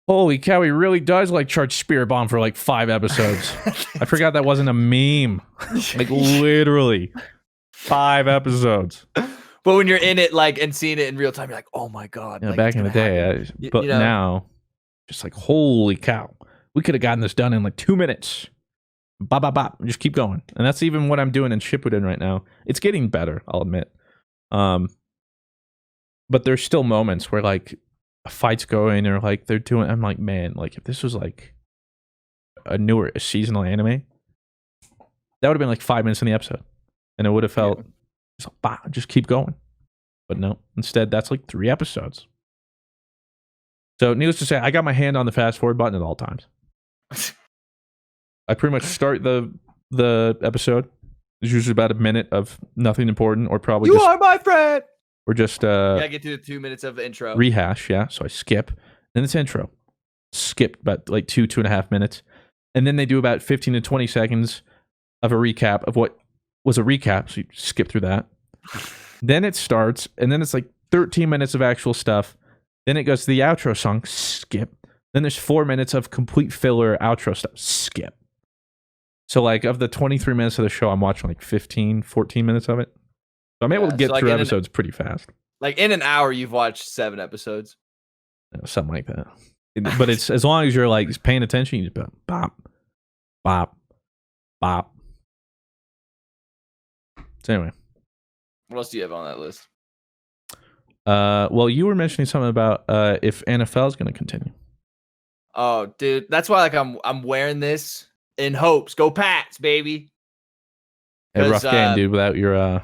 holy cow, he really does like charge Spirit Bomb for like 5 episodes. I forgot that wasn't a meme. Like literally 5 episodes. But when you're in it, like, and seeing it in real time, you're like, oh my god. Yeah, like, back it's in the gonna day, happen. but You know? now, just like, holy cow, we could have gotten this done in like 2 minutes. Bop, bop, bop. Just keep going. And that's even what I'm doing in Shippuden right now. It's getting better, I'll admit. But there's still moments where like a fight's going or like they're doing, I'm like, man, like if this was like a newer seasonal anime, that would have been like 5 minutes in the episode. And it would have felt, just keep going. But no, instead that's like 3 episodes. So needless to say, I got my hand on the fast forward button at all times. I pretty much start the episode. There's usually about a minute of nothing important, or probably You just are my friend. or just Gotta get to the 2 minutes of the intro. rehash. Yeah, so I skip. Then it's intro. Skipped about like 2.5 minutes, and then they do about 15 to 20 seconds of a recap of what was a recap. So you skip through that. Then it starts, and then it's like 13 minutes of actual stuff. Then it goes to the outro song. Skip. Then there's 4 minutes of complete filler outro stuff. Skip. So like of the 23 minutes of the show, I'm watching like 15, 14 minutes of it. So I'm able to Yeah, get so like through in an- episodes pretty fast. Like in an hour, you've watched 7 episodes. Something like that. But it's as long as you're like paying attention, you just bop, bop, bop. So anyway. What else do you have on that list? Well, you were mentioning something about if NFL is going to continue. Oh, dude, that's why like I'm wearing this in hopes. Go Pats, baby. A rough 'Cause, game, dude, without your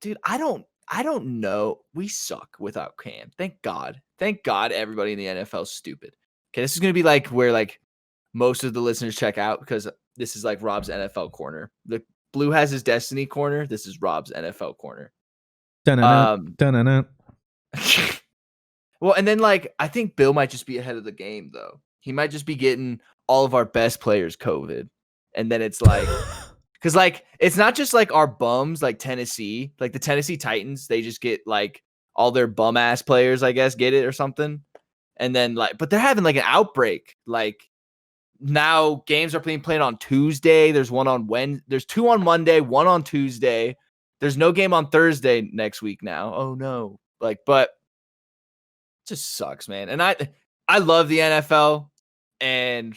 Dude, I don't know. We suck without Cam. Thank God. Thank God everybody in the NFL is stupid. Okay, this is gonna be like where like most of the listeners check out because this is like Rob's NFL corner. The Blue has his Destiny corner. This is Rob's NFL corner. dun-dun-dun. Well, and then like I think Bill might just be ahead of the game though. He might just be getting all of our best players COVID, and then it's like. Because, like, it's not just, like, our bums, like Tennessee. Like, the Tennessee Titans, they just get, like, all their bum-ass players, I guess, get it or something. And then, like, but they're having, like, an outbreak. Like, now games are being played on Tuesday. There's one on Wednesday. There's 2 on Monday, 1 on Tuesday. There's no game on Thursday next week now. Oh, no. Like, but it just sucks, man. And I love the NFL, and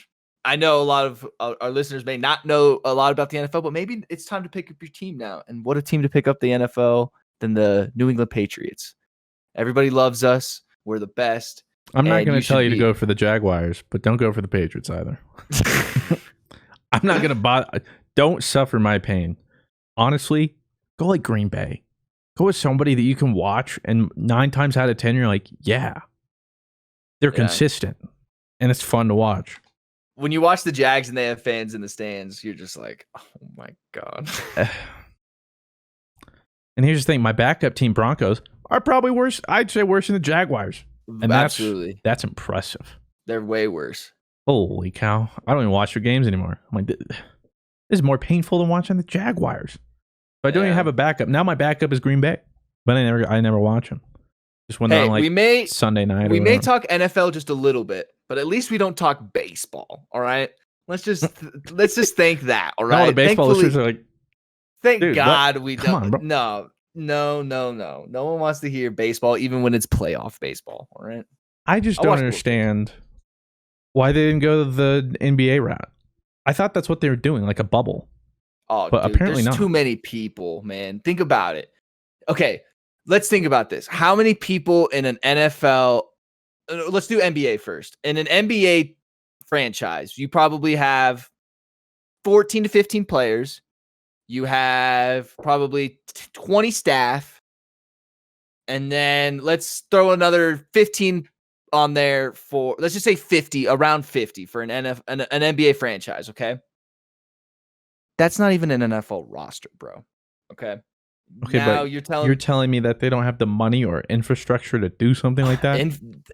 I know a lot of our listeners may not know a lot about the NFL, but maybe it's time to pick up your team now. And what a team to pick up the NFL than the New England Patriots. Everybody loves us. We're the best. I'm not And going you to tell should you to be- go for the Jaguars, but don't go for the Patriots either. I'm not going to bother. Don't suffer my pain. Honestly, go like Green Bay. Go with somebody that you can watch, and 9 times out of 10, you're like, yeah. They're Yeah. consistent, and it's fun to watch. When you watch the Jags and they have fans in the stands, you're just like, oh my God. And here's the thing, my backup team Broncos are probably worse. I'd say worse than the Jaguars. And Absolutely. that's impressive. They're way worse. Holy cow. I don't even watch your games anymore. I'm like, this is more painful than watching the Jaguars. But I don't even have a backup. Now my backup is Green Bay. But I never watch them. Just when they're on like Sunday night. We may talk NFL just a little bit, but at least we don't talk baseball. All right. Let's just thank that. All right. No, the baseball listeners are like, thank God what? we Come don't. on, bro. No. No one wants to hear baseball, even when it's playoff baseball. All right. I just don't understand why they didn't go the NBA route. I thought that's what they were doing, like a bubble. Oh, but dude, apparently there's not. Too many people, man. Think about it. Okay, let's think about this. How many people in an NFL? Let's do NBA first. In an NBA franchise, you probably have 14 to 15 players. You have probably 20 staff. And then let's throw another 15 on there for, let's just say 50, around 50 for an NBA franchise, okay? That's not even an NFL roster, bro. Okay. Okay, now but you're telling me that they don't have the money or infrastructure to do something like that?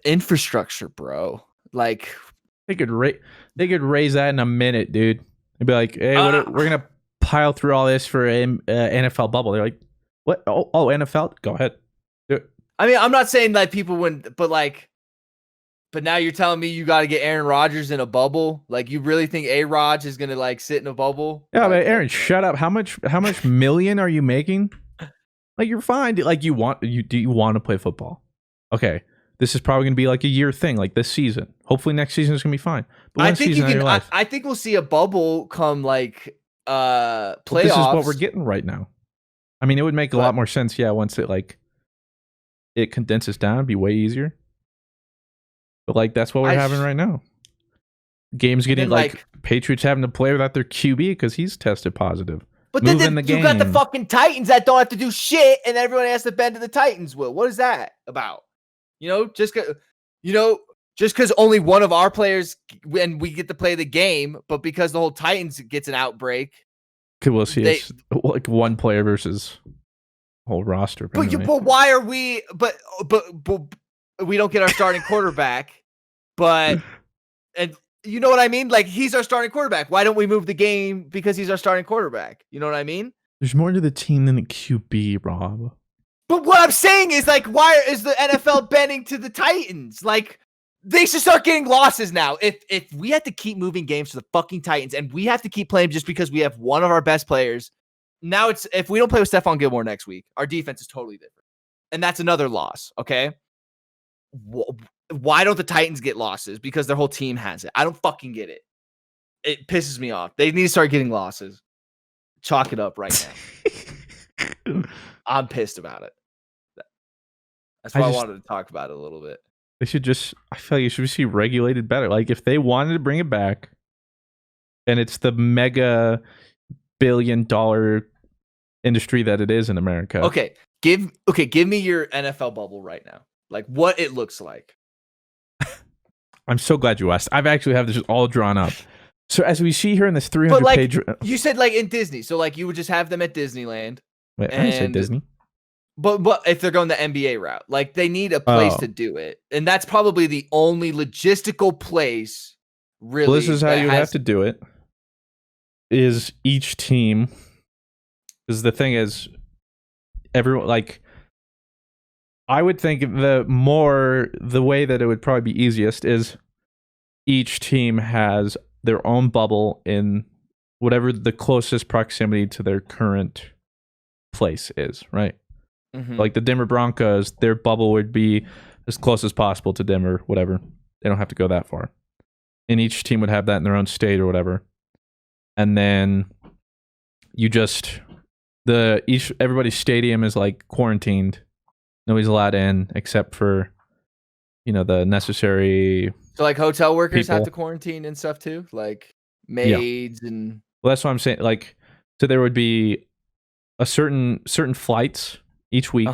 Infrastructure, bro. Like they could raise that in a minute, dude. They'd be like, hey, we're gonna pile through all this for an NFL bubble. They're like, what? Oh, NFL? Go ahead. Do it. I mean, I'm not saying that people wouldn't, but now you're telling me you got to get Aaron Rodgers in a bubble? Like, you really think A-Rod is gonna like sit in a bubble? Yeah, but Aaron, shut up. How much million are you making? Like, you're fine. Like, do you want to play football? Okay, this is probably gonna be like a year thing, like this season. Hopefully, next season is gonna be fine. But I think you can. I think we'll see a bubble come like playoffs. Well, this is what we're getting right now. I mean, it would make a lot more sense, yeah, once it condenses down, it'd be way easier. But like that's what we're having right now. Games getting like Patriots having to play without their QB because he's tested positive. But then you got the fucking Titans that don't have to do shit, and everyone has to bend to the Titans' will. What is that about? Just because only one of our players and we get to play the game, but because the whole Titans gets an outbreak. We'll see. It's like one player versus whole roster. But why are we? But we don't get our starting quarterback. And you know what I mean? Like, he's our starting quarterback. Why don't we move the game because he's our starting quarterback? You know what I mean? There's more to the team than the QB, Rob. But what I'm saying is, like, why is the NFL bending to the Titans? Like, they should start getting losses now. If we had to keep moving games to the fucking Titans and we have to keep playing just because we have one of our best players, now if we don't play with Stephon Gilmore next week, our defense is totally different. And that's another loss, okay? Why don't the Titans get losses? Because their whole team has it. I don't fucking get it. It pisses me off. They need to start getting losses. Chalk it up right now. I'm pissed about it. That's why I wanted to talk about it a little bit. They should I feel like it should be regulated better. Like, if they wanted to bring it back and it's the mega billion-dollar industry that it is in America. Okay. Give me your NFL bubble right now. Like, what it looks like. I'm so glad you asked. I've actually have this all drawn up. So as we see here in this 300-page... you said like in Disney. So like you would just have them at Disneyland. Wait, I didn't say Disney. But if they're going the NBA route, like they need a place to do it. And that's probably the only logistical place, really. Well, this is how you have to do it. Is each team... Because the thing is, everyone... Like, I would think the way that it would probably be easiest is each team has their own bubble in whatever the closest proximity to their current place is, right? Mm-hmm. Like the Denver Broncos, their bubble would be as close as possible to Denver, whatever. They don't have to go that far. And each team would have that in their own state or whatever. And then you everybody's stadium is like quarantined. Nobody's allowed in except for, the necessary. So like hotel workers have to quarantine and stuff too, like maids and. Well, that's what I'm saying. Like, so there would be a certain flights each week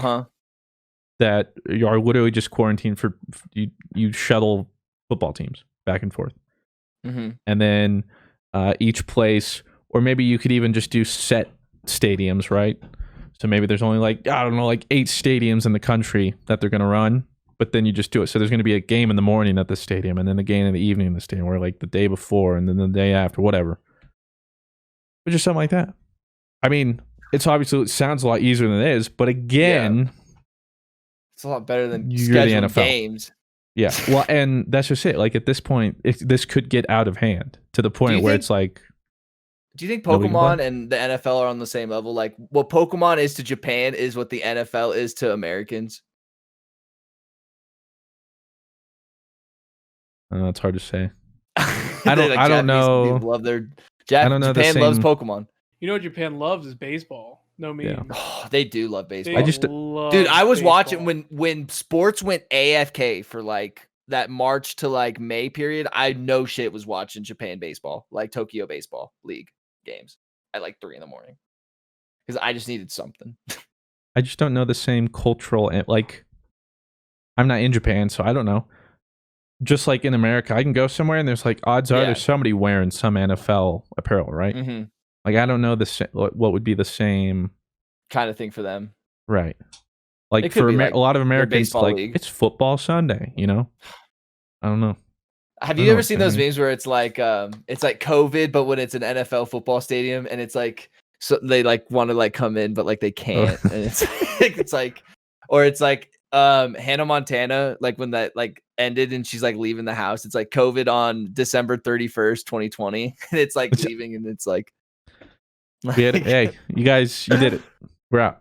that you are literally just quarantined for. You shuttle football teams back and forth, and then each place, or maybe you could even just do set stadiums, right? So maybe there's only 8 stadiums in the country that they're going to run. but then you just do it. So there's going to be a game in the morning at the stadium, and then a game in the evening in the stadium, or like the day before, and then the day after, whatever. But just something like that. I mean, it sounds a lot easier than it is, but again, it's a lot better than you're the scheduling NFL. games. Yeah, well, and that's just it. Like at this point, this could get out of hand to the point where it's like. Do you think Pokemon and the NFL are on the same level? Like what Pokemon is to Japan is what the NFL is to Americans? It's hard to say. I don't know. Love their I don't know. Japan loves Pokemon. You know what Japan loves is baseball. No memes. Yeah. Oh, they do love baseball. Dude, I was watching when sports went AFK for like that March to like May period. I no shit was watching Japan baseball, like Tokyo Baseball League games at like 3 a.m. because I just needed something. I just don't know the same cultural, like I'm not in Japan, so I don't know. Just like in America, I can go somewhere and there's like odds are there's somebody wearing some NFL apparel, right? Mm-hmm. Like I don't know what would be the same kind of thing for them, right? Like for like a lot of Americans, like league. It's football Sunday, you know. I don't know. Have you ever seen those memes where it's like COVID, but when it's an NFL football stadium and it's like so they like want to like come in, but like they can't, and it's like, or it's like Hannah Montana, like when that like ended and she's like leaving the house. It's like COVID on December 31st, 2020, and it's like leaving, and it's like, hey, you guys, you did it. We're out.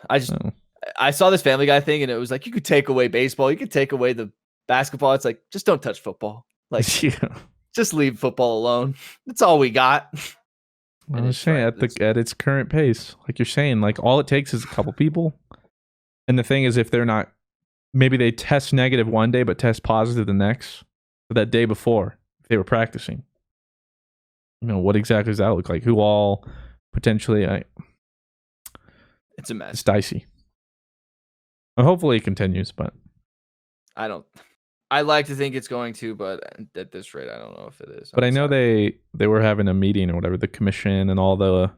I saw this Family Guy thing, and it was like you could take away baseball, you could take away the basketball. It's like just don't touch football. Like just leave football alone. That's all we got. I was saying at its current pace, like you're saying, like all it takes is a couple people. And the thing is, if they're not, maybe they test negative one day but test positive the next. But that day before, if they were practicing, you know, what exactly does that look like? Who all potentially? It's a mess. It's dicey. Well, hopefully it continues, but I like to think it's going to, but at this rate, I don't know if it is. But I know they were having a meeting or whatever, the commission and all the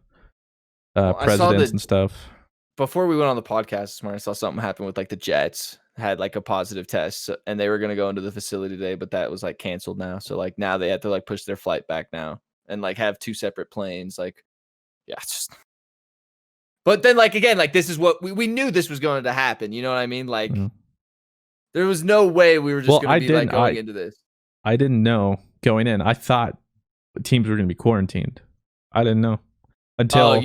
presidents and stuff. Before we went on the podcast this morning, I saw something happen with like the Jets had like a positive test, and they were going to go into the facility today, but that was like canceled now. So like now they have to like push their flight back now and like have 2 separate planes. Like, yeah, it's just. But then like again, like this is what we knew this was going to happen. You know what I mean? Like. Mm-hmm. There was no way we were just going to be like going into this. I didn't know going in. I thought teams were going to be quarantined. I didn't know until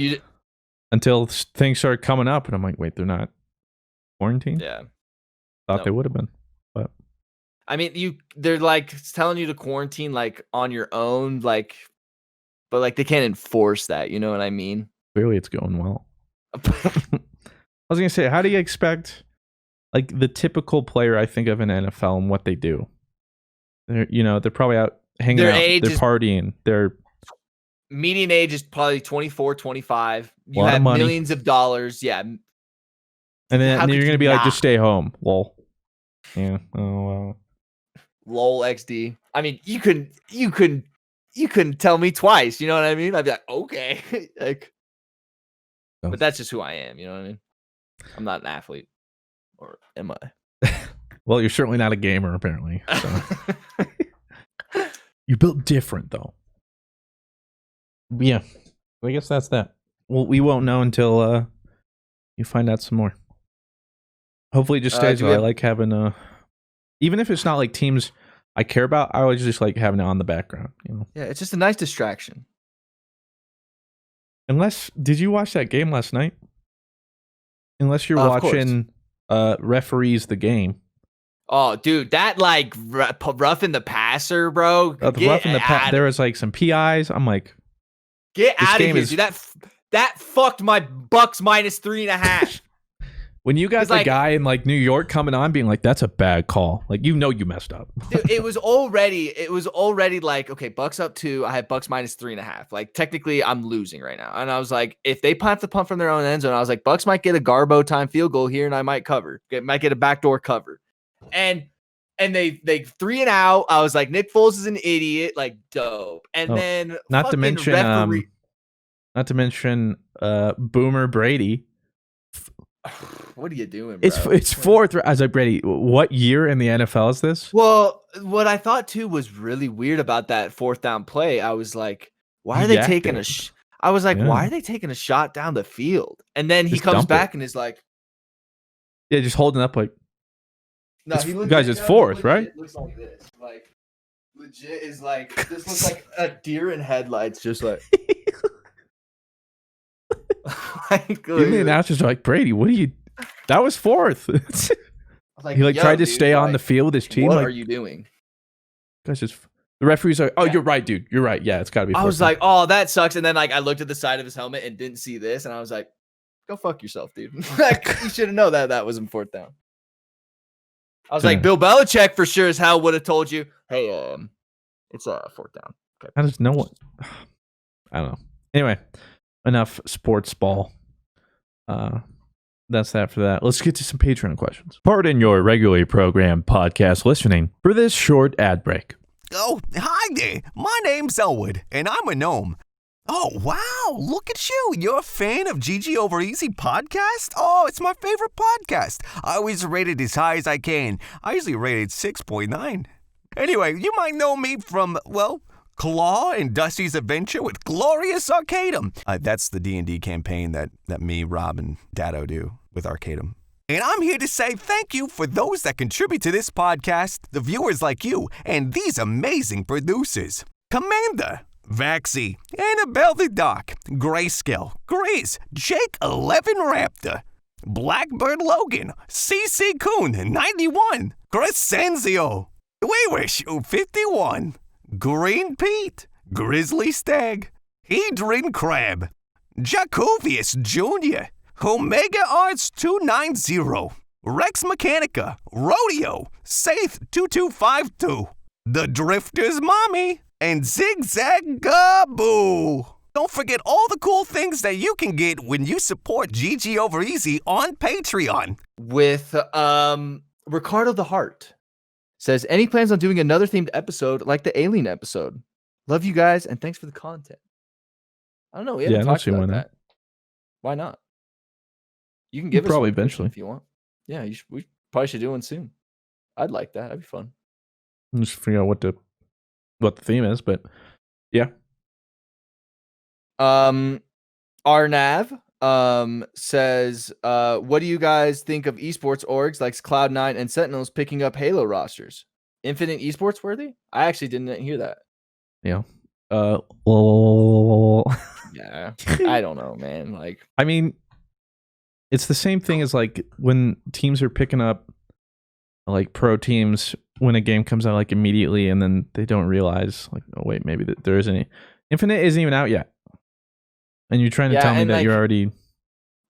things started coming up, and I'm like, wait, they're not quarantined? Yeah, thought they would have been, but I mean, they're like telling you to quarantine like on your own, like, but like they can't enforce that. You know what I mean? Clearly, it's going well. I was going to say, how do you expect? Like the typical player I think of in NFL and what they do. They're probably out hanging out, they're partying. Their median age is probably 24, 25. You have millions of dollars. Yeah. And then you're going to be like, just stay home. Lol. Yeah. Oh, wow. Lol XD. I mean, you couldn't tell me twice. You know what I mean? I'd be like, okay. Like, but that's just who I am. You know what I mean? I'm not an athlete. Or am I? Well, you're certainly not a gamer, apparently. So. You built different, though. Yeah. I guess that's that. Well, we won't know until you find out some more. Hopefully it just stays I like having even if it's not like teams I care about, I always just like having it on the background, you know? Yeah, it's just a nice distraction. Did you watch that game last night? Unless you're watching... referees the game. Oh, dude, that like roughing the passer, bro. There was like some PIs. I'm like, get out of here, dude. That fucked my Bucks minus 3.5. When you got the guy in like New York coming on being like, that's a bad call. Like, you messed up. Dude, it was already like, okay, Bucks up 2. I have Bucks minus 3.5. Like, technically, I'm losing right now. And I was like, if they have to punt from their own end zone, I was like, Bucks might get a Garbo time field goal here, and I might cover. Might get a backdoor cover. And they 3 and out. I was like, Nick Foles is an idiot. Like, dope. And then not to mention Boomer Brady What are you doing, bro? It's fourth. I was like, Brady, what year in the NFL is this? Well, what I thought too was really weird about that fourth down play. I was like, why are they taking a? I was like, why are they taking a shot down the field? And then he comes back and is like, yeah, just holding up like. No, it's fourth, right? It looks like this. Like legit is like this looks like a deer in headlights, just like. The announcers are like, Brady, what are you? That was fourth. Like, he tried to stay on the field with his team. What like, are you doing? Guys, just the referee's like, oh, you're right, dude. You're right. Yeah, it's got to be. I was like, oh, that sucks. And then like I looked at the side of his helmet and didn't see this, and I was like, go fuck yourself, dude. Like you should have known that was in fourth down. I was like, Bill Belichick for sure as hell would have told you, hey, it's fourth down. Okay. How does no one? I don't know. Anyway, enough sports ball. That's that for that. Let's get to some Patreon questions. Pardon your regularly programmed podcast listening for this short ad break. Oh, hi there. My name's Elwood, and I'm a gnome. Oh, wow. Look at you. You're a fan of GG Over Easy podcast? Oh, it's my favorite podcast. I always rate it as high as I can. I usually rate it 6.9. Anyway, you might know me from, well, Claw and Dusty's Adventure with Glorious Arcadum. That's the D&D campaign that me, Rob, and Dado do with Arcadum. And I'm here to say thank you for those that contribute to this podcast, the viewers like you, and these amazing producers. Commander, Vaxie, Annabelle the Doc, Grayscale, Grizz, Jake 11 Raptor, Blackbird Logan, CC Coon 91, Crescenzio, We Wish You 51, Green Pete, Grizzly Stag, Hedrin Crab, Jacovius Jr., Omega Arts 290, Rex Mechanica, Rodeo, Saith 2252, The Drifter's Mommy, and Zigzag Gaboo. Don't forget all the cool things that you can get when you support GG Over Easy on Patreon. With Ricardo the Heart says, any plans on doing another themed episode like the Alien episode? Love you guys and thanks for the content. I don't know. We haven't talked about that. Why not? You can give us probably eventually if you want. Yeah, we probably should do one soon. I'd like that. That'd be fun. Just figure out what the theme is, but yeah. Arnav says, what do you guys think of esports orgs like Cloud9 and Sentinels picking up Halo rosters? Infinite esports worthy? I actually didn't hear that. Yeah. Yeah. I don't know, man. Like, I mean, it's the same thing as like when teams are picking up like pro teams when a game comes out like immediately and then they don't realize like, oh wait, maybe there isn't any. Infinite isn't even out yet. And you're trying to tell me that you're already.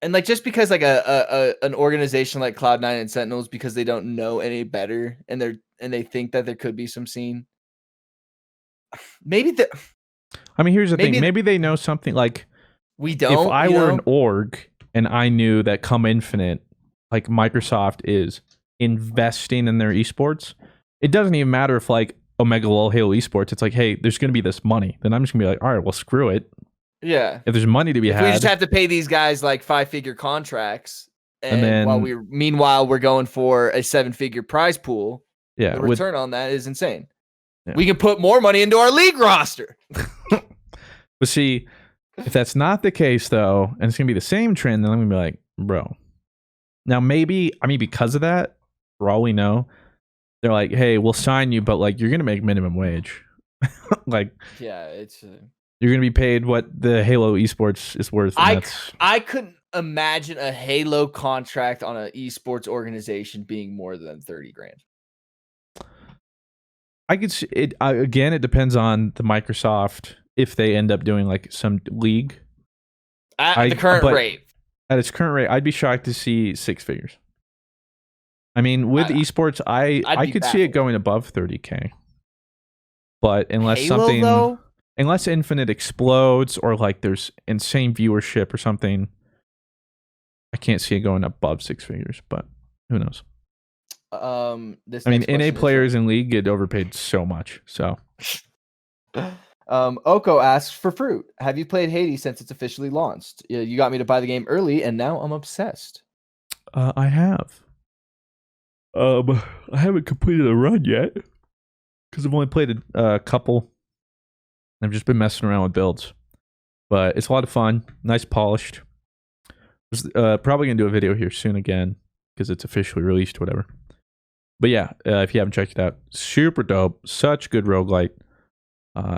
And like just because like an organization like Cloud9 and Sentinels, because they don't know any better and they think that there could be some scene. Maybe I mean, here's the thing. Maybe they know something like we don't. If I were an org and I knew that come Infinite, like Microsoft is investing in their esports, it doesn't even matter if like Omega Lol Halo Esports, it's like, hey, there's going to be this money. Then I'm just going to be like, all right, well, screw it. Yeah. If there's money to be had. We just have to pay these guys like 5-figure contracts. And then, meanwhile, we're going for a 7-figure prize pool. Yeah. The return on that is insane. Yeah. We can put more money into our league roster. But see, if that's not the case, though, and it's going to be the same trend, then I'm going to be like, bro. Now, maybe, I mean, because of that, for all we know, they're like, hey, we'll sign you, but like, you're going to make minimum wage. Like, yeah, it's. You're going to be paid what the Halo esports is worth. I couldn't imagine a Halo contract on an esports organization being more than $30,000. I could see it. Again, it depends on the Microsoft if they end up doing like some league. At the current rate. At its current rate, I'd be shocked to see 6 figures. I mean, with esports, I could see it going above 30K. But unless Halo, unless Infinite explodes or like there's insane viewership or something, I can't see it going above 6 figures, but who knows? NA players in League get overpaid so much. So Oko asks for fruit. Have you played Hades since it's officially launched? You got me to buy the game early and now I'm obsessed. I have. I haven't completed a run yet because I've only played a couple. I've just been messing around with builds, but it's a lot of fun. Nice polished. Probably gonna do a video here soon again because it's officially released, whatever. But yeah, if you haven't checked it out, super dope. Such good roguelite.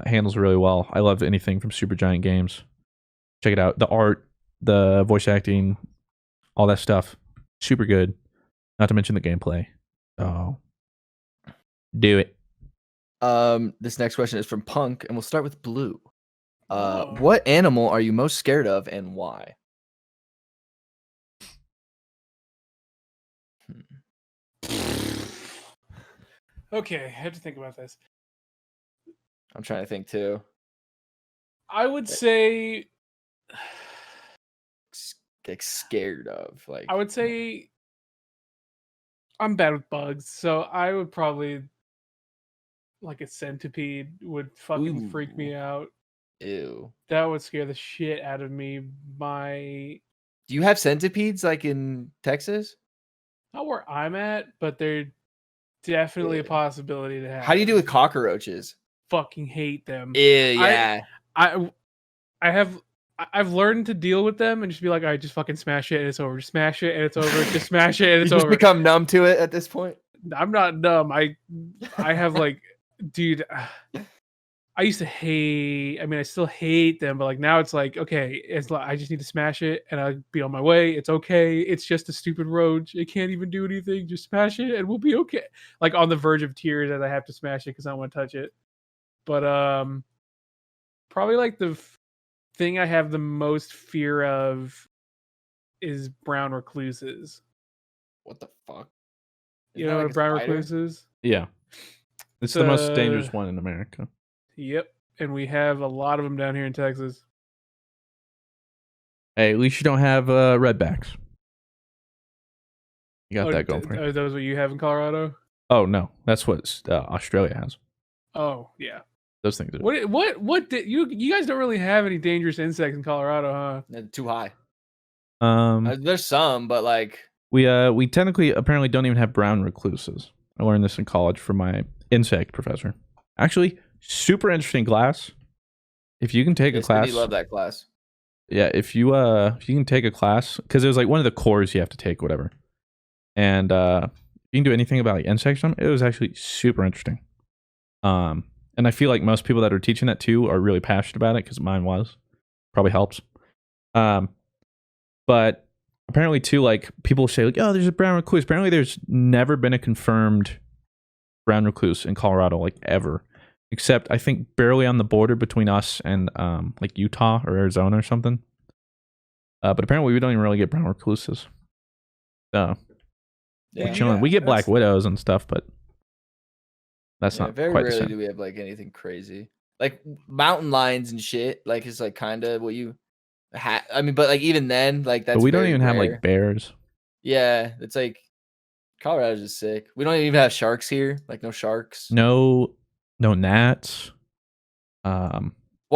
Handles really well. I love anything from Supergiant Games. Check it out. The art, the voice acting, all that stuff, super good. Not to mention the gameplay. Oh, do it. This next question is from Punk, and we'll start with Blue. What animal are you most scared of, and why? Okay, I have to think about this. I'm trying to think too. I would say, Like scared of, like I would say, I'm bad with bugs, so I would probably like a centipede would fucking freak me out. Ew. That would scare the shit out of me. Do you have centipedes like in Texas? Not where I'm at, but they're definitely a possibility to have. How do you do with cockroaches? Fucking hate them. Ew, yeah. I've learned to deal with them and just be like, I just fucking smash it and it's over. Just smash it and it's over. Just smash it and it's you over. Just become numb to it at this point. I'm not numb. I have like, dude, I used to hate. I mean, I still hate them, but like now it's like, okay, it's like I just need to smash it and I'll be on my way. It's okay. It's just a stupid roach. It can't even do anything. Just smash it and we'll be okay. Like on the verge of tears as I have to smash it because I don't want to touch it. But probably like the thing I have the most fear of is brown recluses. What the fuck? You know what a brown recluse is? Yeah. It's the most dangerous one in America. Yep. And we have a lot of them down here in Texas. Hey, at least you don't have redbacks. You got that going for you. Are those what you have in Colorado? Oh, no. That's what Australia has. Oh, yeah. Those things are... What did you guys don't really have any dangerous insects in Colorado, huh? They're too high. There's some, but like we technically apparently don't even have brown recluses. I learned this in college from my insect professor. Actually, super interesting class. If you can take a class, I love that class. Yeah, if you can take a class, because it was like one of the cores you have to take, whatever. And you can do anything about like insects. It was actually super interesting. And I feel like most people that are teaching that too are really passionate about it, because mine was. Probably helps. But apparently too, like people say like, oh, there's a brown recluse. Apparently there's never been a confirmed brown recluse in Colorado, like ever. Except I think barely on the border between us and like Utah or Arizona or something. But apparently we don't even really get brown recluses. So we're chilling. We get black widows and stuff, but that's not very quite rarely the same. do we have like anything crazy. Like mountain lions and shit, like it's like kind of what you I mean, but like even then, like that's. But we don't even rare. have like bears. Yeah, it's like Colorado's just sick. We don't even have sharks here. Like no sharks. No gnats. Well,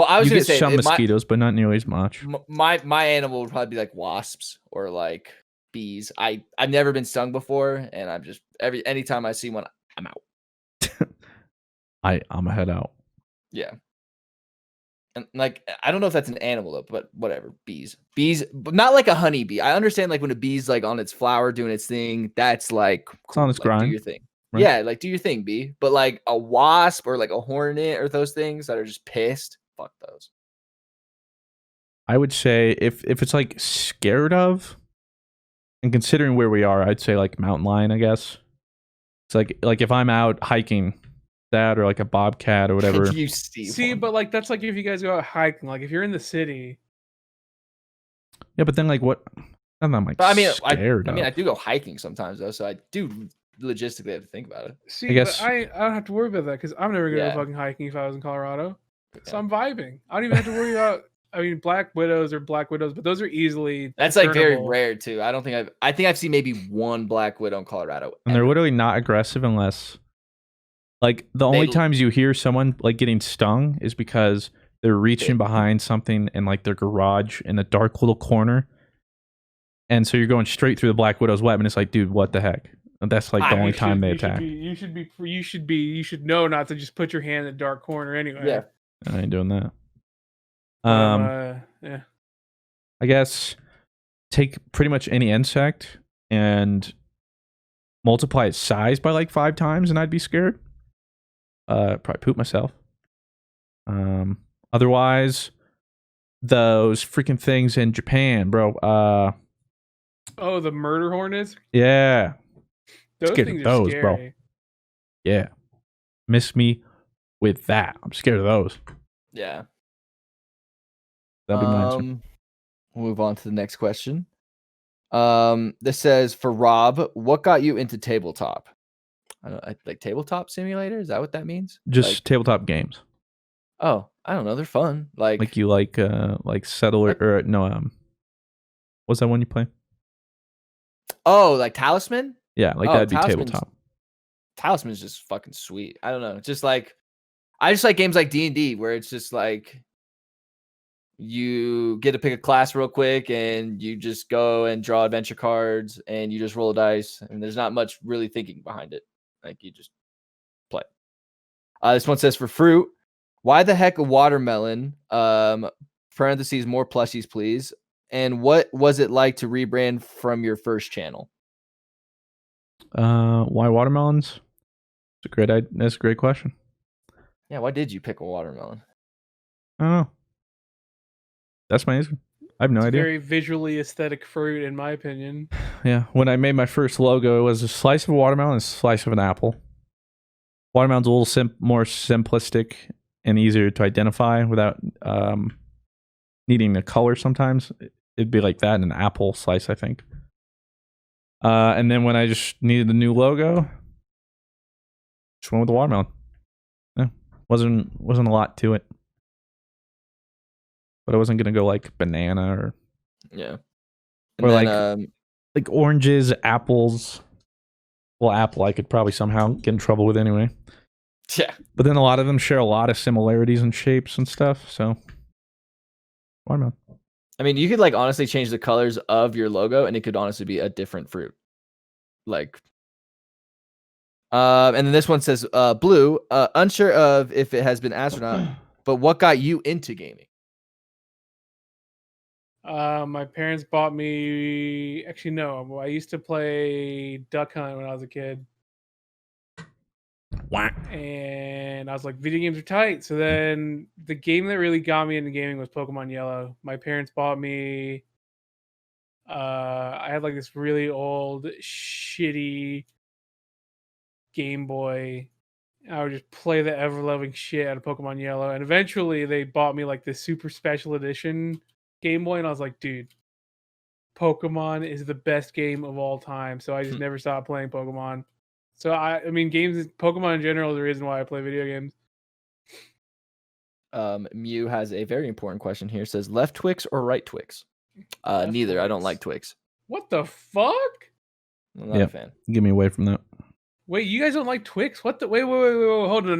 I was you gonna get say some mosquitoes, but not nearly as much. My animal would probably be like wasps or like bees. I've never been stung before, and I'm just anytime I see one, I'm out. I'm a head out. Yeah. And like I don't know if that's an animal though, but whatever. Bees, but not like a honeybee. I understand like when a bee's like on its flower doing its thing, that's like cool. It's on its grind. Do your thing. Right? Yeah, like do your thing, bee. But like a wasp or like a hornet or those things that are just pissed, fuck those. I would say if it's like scared of, and considering where we are, I'd say like mountain lion, I guess. It's like if I'm out hiking, that or like a bobcat or whatever. You see, but like that's like if you guys go out hiking, like if you're in the city. Yeah, but then like what? I'm not like scared. I mean, I do go hiking sometimes though, so I do logistically have to think about it. See, I guess I don't have to worry about that because I'm never gonna go fucking hiking if I was in Colorado. So I'm vibing. I don't even have to worry about. I mean, black widows, but those are easily. That's like very rare too. I think I've seen maybe one black widow in Colorado, and they're literally not aggressive unless. Like the only times you hear someone like getting stung is because they're reaching behind something in like their garage in a dark little corner, And so you're going straight through the Black Widow's web, and it's like, dude, what the heck? And that's like the only time they attack. You should know not to just put your hand in the dark corner anyway. Yeah. I ain't doing that. Yeah. I guess take pretty much any insect and multiply its size by like 5 times, and I'd be scared. Probably poop myself. Otherwise, those freaking things in Japan, bro. Oh, the murder hornets. Yeah, Those scared things of those, are bro. scary. Yeah, miss me with that. I'm scared of those. Yeah. That'd be my answer. We'll move on to the next question. This says for Rob, what got you into tabletop? Like tabletop simulator? Is that what that means? Just like, tabletop games. Oh, I don't know. They're fun. Like you like Settler or no what's that one you play? Oh, like Talisman? Yeah, like that'd be tabletop. Talisman's just fucking sweet. I don't know. Just like I just like games like D&D where it's just like you get to pick a class real quick and you just go and draw adventure cards and you just roll a dice and there's not much really thinking behind it. Like you just play. This one says for fruit, why the heck a watermelon? Parentheses, more plushies, please. And what was it like to rebrand from your first channel? Why watermelons? That's a great question. Yeah, why did you pick a watermelon? I don't know. That's my answer. I have no idea. Very visually aesthetic fruit, in my opinion. Yeah, when I made my first logo, it was a slice of a watermelon and a slice of an apple. Watermelon's a little more simplistic and easier to identify without needing the color sometimes. It'd be like that in an apple slice, I think. And then when I just needed the new logo, just went with the watermelon. Yeah, wasn't a lot to it. But I wasn't gonna go like banana or yeah, or then, like oranges, apples. Well, apple I could probably somehow get in trouble with anyway. Yeah, but then a lot of them share a lot of similarities in shapes and stuff. So watermelon. I mean, you could like honestly change the colors of your logo, and it could honestly be a different fruit. Like, and then this one says blue. Unsure of if it has been asked or not, but what got you into gaming? My parents bought me. Actually, no. I used to play Duck Hunt when I was a kid. And I was like, video games are tight. So then the game that really got me into gaming was Pokemon Yellow. My parents bought me. I had like this really old, shitty Game Boy. I would just play the ever-loving shit out of Pokemon Yellow. And eventually they bought me like this super special edition Game Boy, and I was like, dude, Pokemon is the best game of all time. So I just never stopped playing Pokemon. So I mean, Pokemon in general is the reason why I play video games. Mew has a very important question here. It says left Twix or right Twix? Neither. Twix. I don't like Twix. What the fuck? I'm not a fan. Get me away from that. Wait, you guys don't like Twix? What the? Wait, hold on,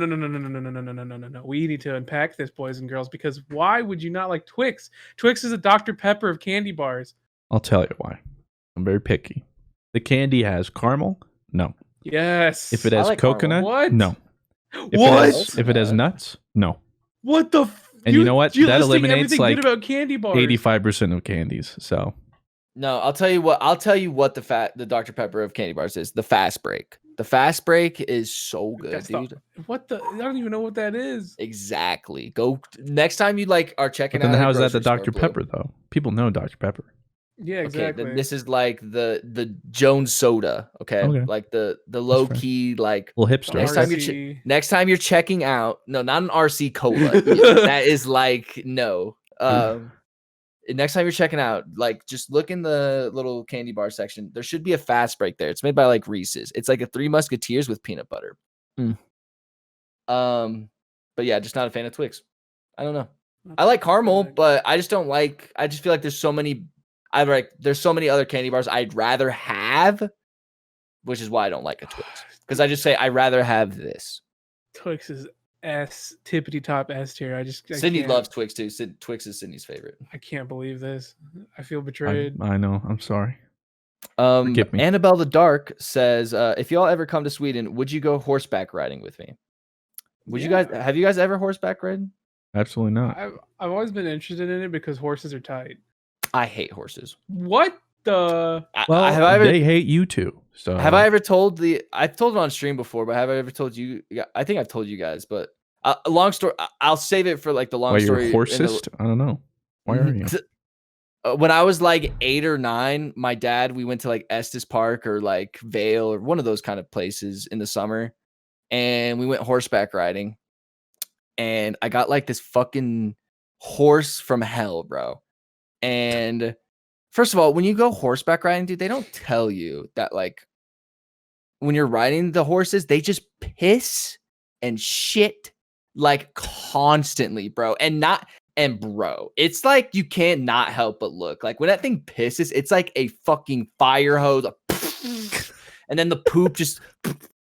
no. We need to unpack this, boys and girls, because why would you not like Twix? Twix is a Dr. Pepper of candy bars. I'll tell you why. I'm very picky. The candy has caramel? No. Yes. If it has coconut? What? No. If it has nuts? No. What the? And you know what? That eliminates like about candy bars. 85% of candies. So. No, I'll tell you what. The Dr. Pepper of candy bars is the Fast Break. The Fast Break is so good, dude. What the? I don't even know what that is. Exactly. Go next time you like are checking out. Then how is that the Dr. Pepper though? People know Dr. Pepper. Yeah, exactly. Okay, then this is like the Jones Soda. Okay, like the low key like little hipster. Next time you're checking out, no, not an RC cola. That is like no. Next time you're checking out, like just look in the little candy bar section. There should be a Fast Break there. It's made by like Reese's. It's like a Three Musketeers with peanut butter. But yeah, just not a fan of Twix. I don't know. I like caramel, but I just don't like. I just feel like there's so many. There's so many other candy bars I'd rather have, which is why I don't like a Twix. Because I just say I'd rather have this. Twix is S tippity top S tier. I Sydney can't. loves Twix too. Twix is Sydney's favorite. I can't believe this. I feel betrayed. I know. I'm sorry. Forgive me. Annabelle the Dark says, if y'all ever come to Sweden, would you go horseback riding with me? Have you guys ever horseback ridden? Absolutely not. I've always been interested in it because horses are tight. I hate horses. What the? Well, they hate you too. So have I ever told I've told it on stream before, but have I ever told you? Yeah, I think I've told you guys, but a long story. I'll save it for like the long why story. You're horsist? I don't know. Why are you? When I was like 8 or 9, my dad, we went to like Estes Park or like Vale or one of those kind of places in the summer. And we went horseback riding. And I got like this fucking horse from hell, bro. And first of all, when you go horseback riding, dude, they don't tell you that like when you're riding the horses, they just piss and shit like constantly, bro. And bro, it's like you can't not help but look. Like when that thing pisses, it's like a fucking fire hose. And then the poop just,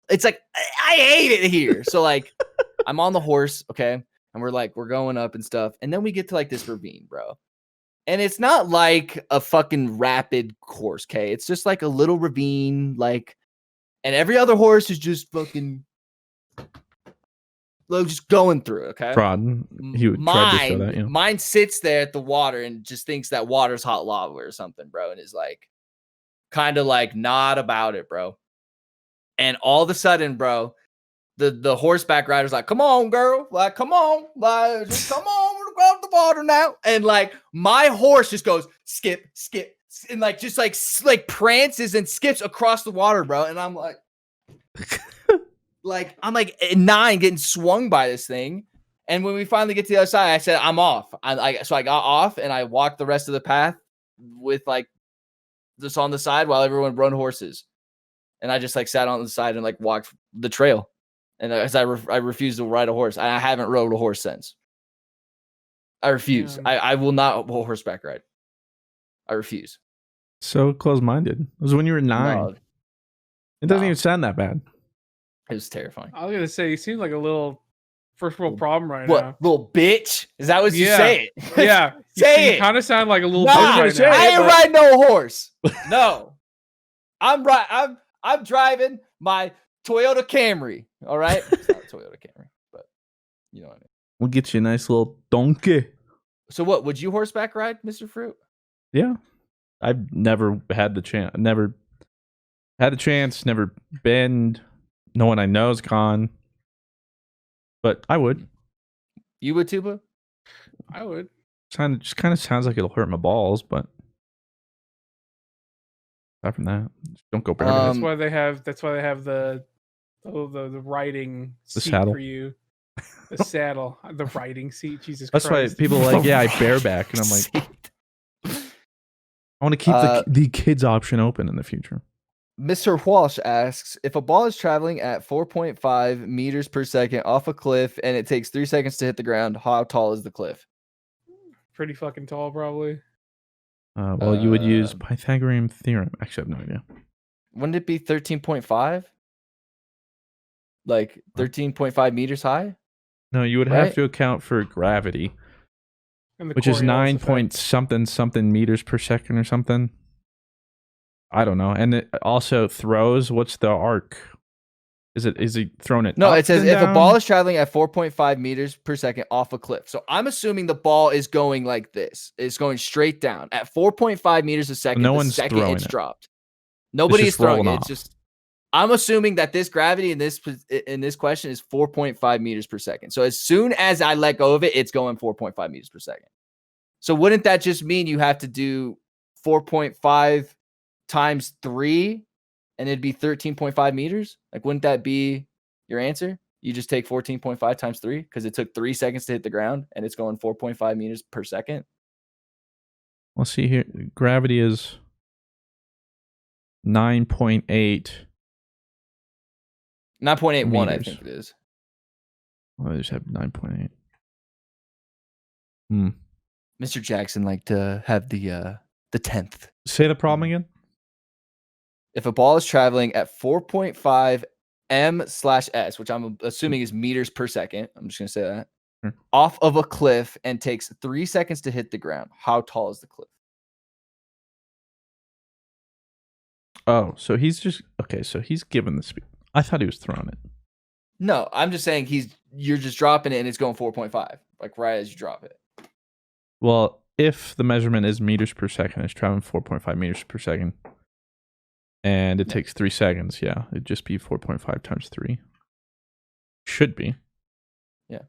it's like, I hate it here. So like, I'm on the horse, okay? And we're going up and stuff. And then we get to like this ravine, bro. And it's not like a fucking rapid course, okay? It's just like a little ravine, like, and every other horse is just fucking just going through, okay? Trodden. He would try to show that, yeah. Mine sits there at the water and just thinks that water's hot lava or something, bro, and is like kind of like not about it, bro. And all of a sudden, bro, the horseback rider's like, "Come on, girl, like, come on, like, just come on, we're going to the water now." And like my horse just goes skip, and like just like prances and skips across the water, bro. And I'm like. I'm like 9 getting swung by this thing. And when we finally get to the other side, I said, I'm off. So I got off and I walked the rest of the path with like just on the side while everyone run horses. And I just like sat on the side and like walked the trail. And as I refused to ride a horse. I haven't rode a horse since. I refuse. Yeah. I will not horseback ride. I refuse. So close-minded. It was when you were 9. No, it doesn't even sound that bad. It was terrifying. I was gonna say, you seem like a little first world problem right now. What, little bitch? Is that what you say? Yeah, say it. Kind of sound like a little. Nah, bitch right now. I ain't riding no horse. No, I'm driving my Toyota Camry. All right, it's not a Toyota Camry, but you know what I mean. We'll get you a nice little donkey. So what? Would you horseback ride, Mr. Fruit? Yeah, I've never had the chance. Never had the chance. Never been. No one I know is gone, but I would. You would, Tuba? I would. Just kind of sounds like it'll hurt my balls, but aside from that, just don't go bareback. That's why they have the riding seat saddle for you. The saddle, the riding seat. Jesus Christ. That's why people are like, yeah, I bareback, and I'm like, I want to keep the kids option open in the future. Mr. Walsh asks, if a ball is traveling at 4.5 meters per second off a cliff and it takes 3 seconds to hit the ground, how tall is the cliff? Pretty fucking tall, probably. Well, you would use Pythagorean theorem. Actually, I have no idea. Wouldn't it be 13.5? Like 13.5 meters high? No, you would have to account for gravity, which is 9 point something meters per second or something. I don't know. And it also throws. What's the arc? Is he throwing it? No, it says if a ball is traveling at 4.5 meters per second off a cliff. So I'm assuming the ball is going like this. It's going straight down at 4.5 meters a second. No one's throwing it's dropped. Nobody is throwing it. It's just. I'm assuming that this gravity in this question is 4.5 meters per second. So as soon as I let go of it, it's going 4.5 meters per second. So wouldn't that just mean you have to do 4.5 times 3 and it'd be 13.5 meters? Like, wouldn't that be your answer? You just take 14.5 times 3 because it took 3 seconds to hit the ground and it's going 4.5 meters per second. Let's see here. Gravity is 9.8. 9.81, I think it is. Well, I just have 9.8. Mr. Jackson liked to have the 10th. Say the problem again. If a ball is traveling at 4.5 m/s, which I'm assuming is meters per second. I'm just gonna say that. Hmm. Off of a cliff and takes 3 seconds to hit the ground. How tall is the cliff? Oh, so he's just okay. So he's given the speed. I thought he was throwing it. No, I'm just saying you're just dropping it and it's going 4.5, like right as you drop it. Well, if the measurement is meters per second, it's traveling 4.5 meters per second, and it takes 3 seconds. Yeah, it'd just be 4.5 times 3. Should be. Yeah,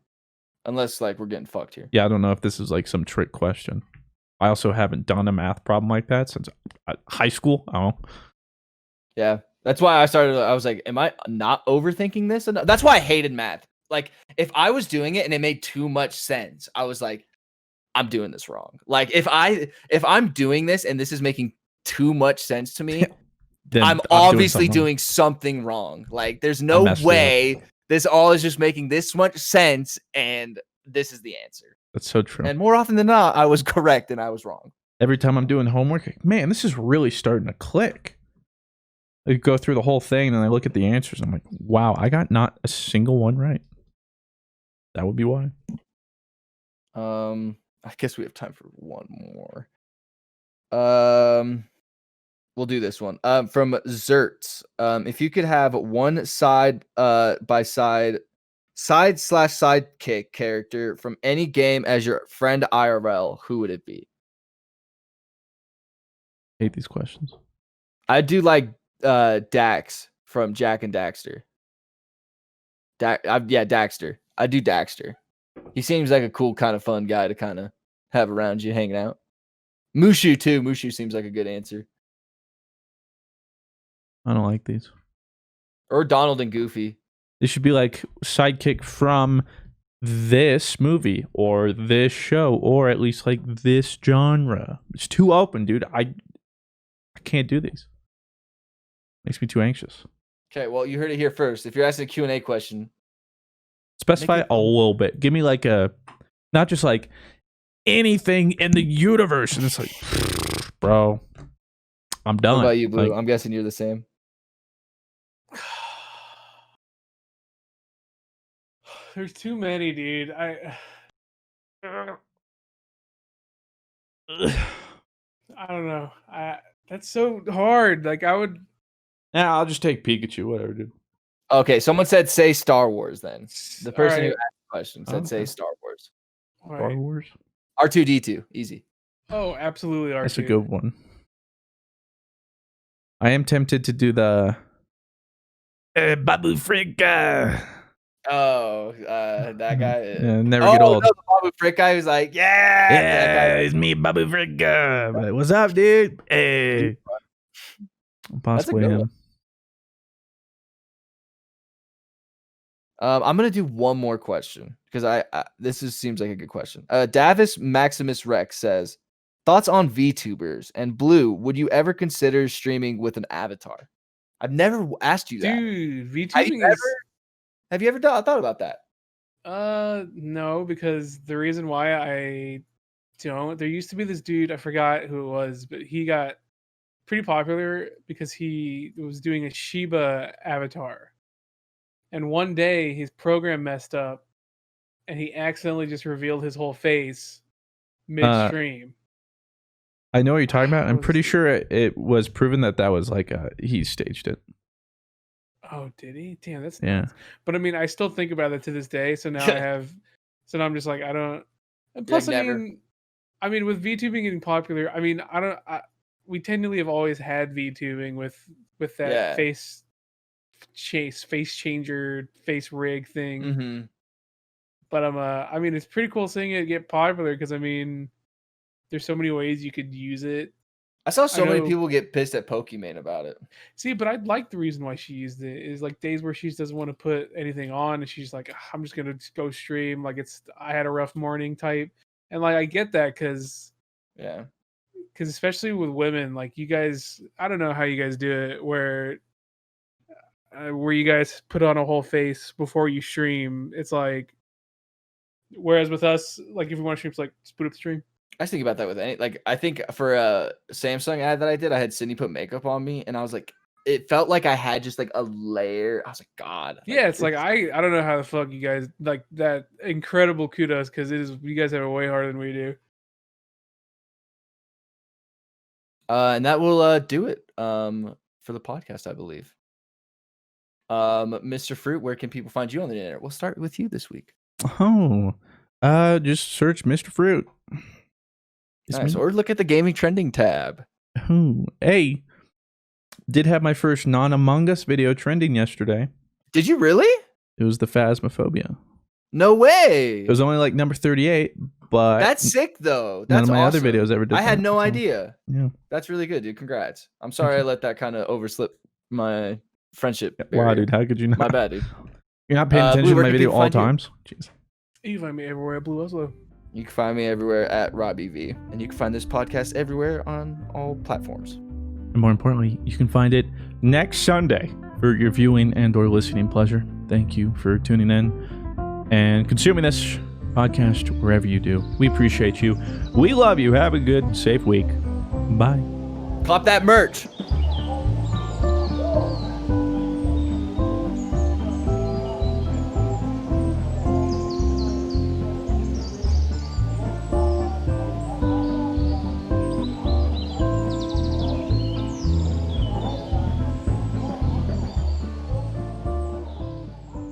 unless like we're getting fucked here. Yeah, I don't know if this is like some trick question. I also haven't done a math problem like that since high school. I don't know. Yeah, that's why I was like, am I not overthinking this? That's why I hated math. Like, if I was doing it and it made too much sense, I was like, I'm doing this wrong. Like, if I'm doing this and this is making too much sense to me, I'm obviously doing something wrong. Like, there's no way this all is just making this much sense and this is the answer. That's so true. And more often than not, I was correct and I was wrong. Every time I'm doing homework, man, this is really starting to click. I go through the whole thing and I look at the answers. And I'm like, wow, I got not a single one right. That would be why. I guess we have time for one more. We'll do this one. From Zerts. If you could have one side by side sidekick character from any game as your friend IRL, who would it be? I hate these questions. I do like Dax from Jack and Daxter. Daxter. I do Daxter. He seems like a cool, kind of fun guy to kind of have around you hanging out. Mushu too. Mushu seems like a good answer. I don't like these. Or Donald and Goofy. They should be like sidekick from this movie or this show or at least like this genre. It's too open, dude. I can't do these. Makes me too anxious. Okay, well, you heard it here first. If you're asking a Q&A question, specify a little bit. Give me like not just like anything in the universe. And it's like, bro, I'm done. What about you, Blue? Like, I'm guessing you're the same. There's too many, dude. I don't know. That's so hard. Like I would. Yeah, I'll just take Pikachu. Whatever, dude. Okay, someone said say Star Wars. Then the person who asked the question said say Star Wars. Star Wars. R2D2, easy. Oh, absolutely. R2. That's a good one. I am tempted to do the Babu Frick. Oh, that guy. Yeah, never get old. No, the Babu Frick guy who's like, yeah, it's me, Babu Frick. What's up, dude? Hey, possibly him. I'm gonna do one more question because seems like a good question. Davis Maximus Rex says, thoughts on VTubers and Blue? Would you ever consider streaming with an avatar? I've never asked you that. Dude, VTubing have you ever thought about that? No, because the reason why I don't, there used to be this dude, I forgot who it was, but he got pretty popular because he was doing a Shiba avatar. And one day his program messed up and he accidentally just revealed his whole face midstream. I know what you're talking about. I'm pretty sure it was proven that was like he staged it. Oh, did he? Damn, that's nuts. But I mean, I still think about it to this day. So now now I'm just like, I don't. And plus, like, I mean, with VTubing getting popular, I mean, we technically have always had VTubing with that face changer, face rig thing. Mm-hmm. But I mean, it's pretty cool seeing it get popular because I mean, there's so many ways you could use it. I saw many people get pissed at Pokimane about it. See, but I like the reason why she used it is like days where she doesn't want to put anything on and she's like, I'm just gonna go stream. Like I had a rough morning type, and like I get that because especially with women, like you guys, I don't know how you guys do it where you guys put on a whole face before you stream. It's like, whereas with us, like if you want to stream, it's like just put up the stream. I think about that with I think for a Samsung ad that I did, I had Sydney put makeup on me, and I was like, it felt like I had just like a layer. I was like, God. Yeah, it's like I don't know how the fuck you guys like that. Incredible kudos, because you guys have it way harder than we do. And that will do it for the podcast, I believe. Mr. Fruit, where can people find you on the internet? We'll start with you this week. Oh, just search Mr. Fruit. Nice. Or look at the gaming trending tab. Oh, hey, did have my first non-Among Us video trending yesterday. Did you really? It was the Phasmophobia. No way. It was only like number 38, but that's sick though. none That's of my awesome. other videos ever did. I had that, no so, idea. Yeah, that's really good, dude. Congrats. I'm sorry I let that kind of overslip my friendship. Wow, barrier. dude, how could you not? My bad, dude. You're not paying attention to my video all times. Jeez. You can find me everywhere at BlueWestlo. You can find me everywhere at RobBV, and you can find this podcast everywhere on all platforms. And more importantly, you can find it next Sunday for your viewing and/or listening pleasure. Thank you for tuning in and consuming this podcast wherever you do. We appreciate you. We love you. Have a good, safe week. Bye. Cop that merch.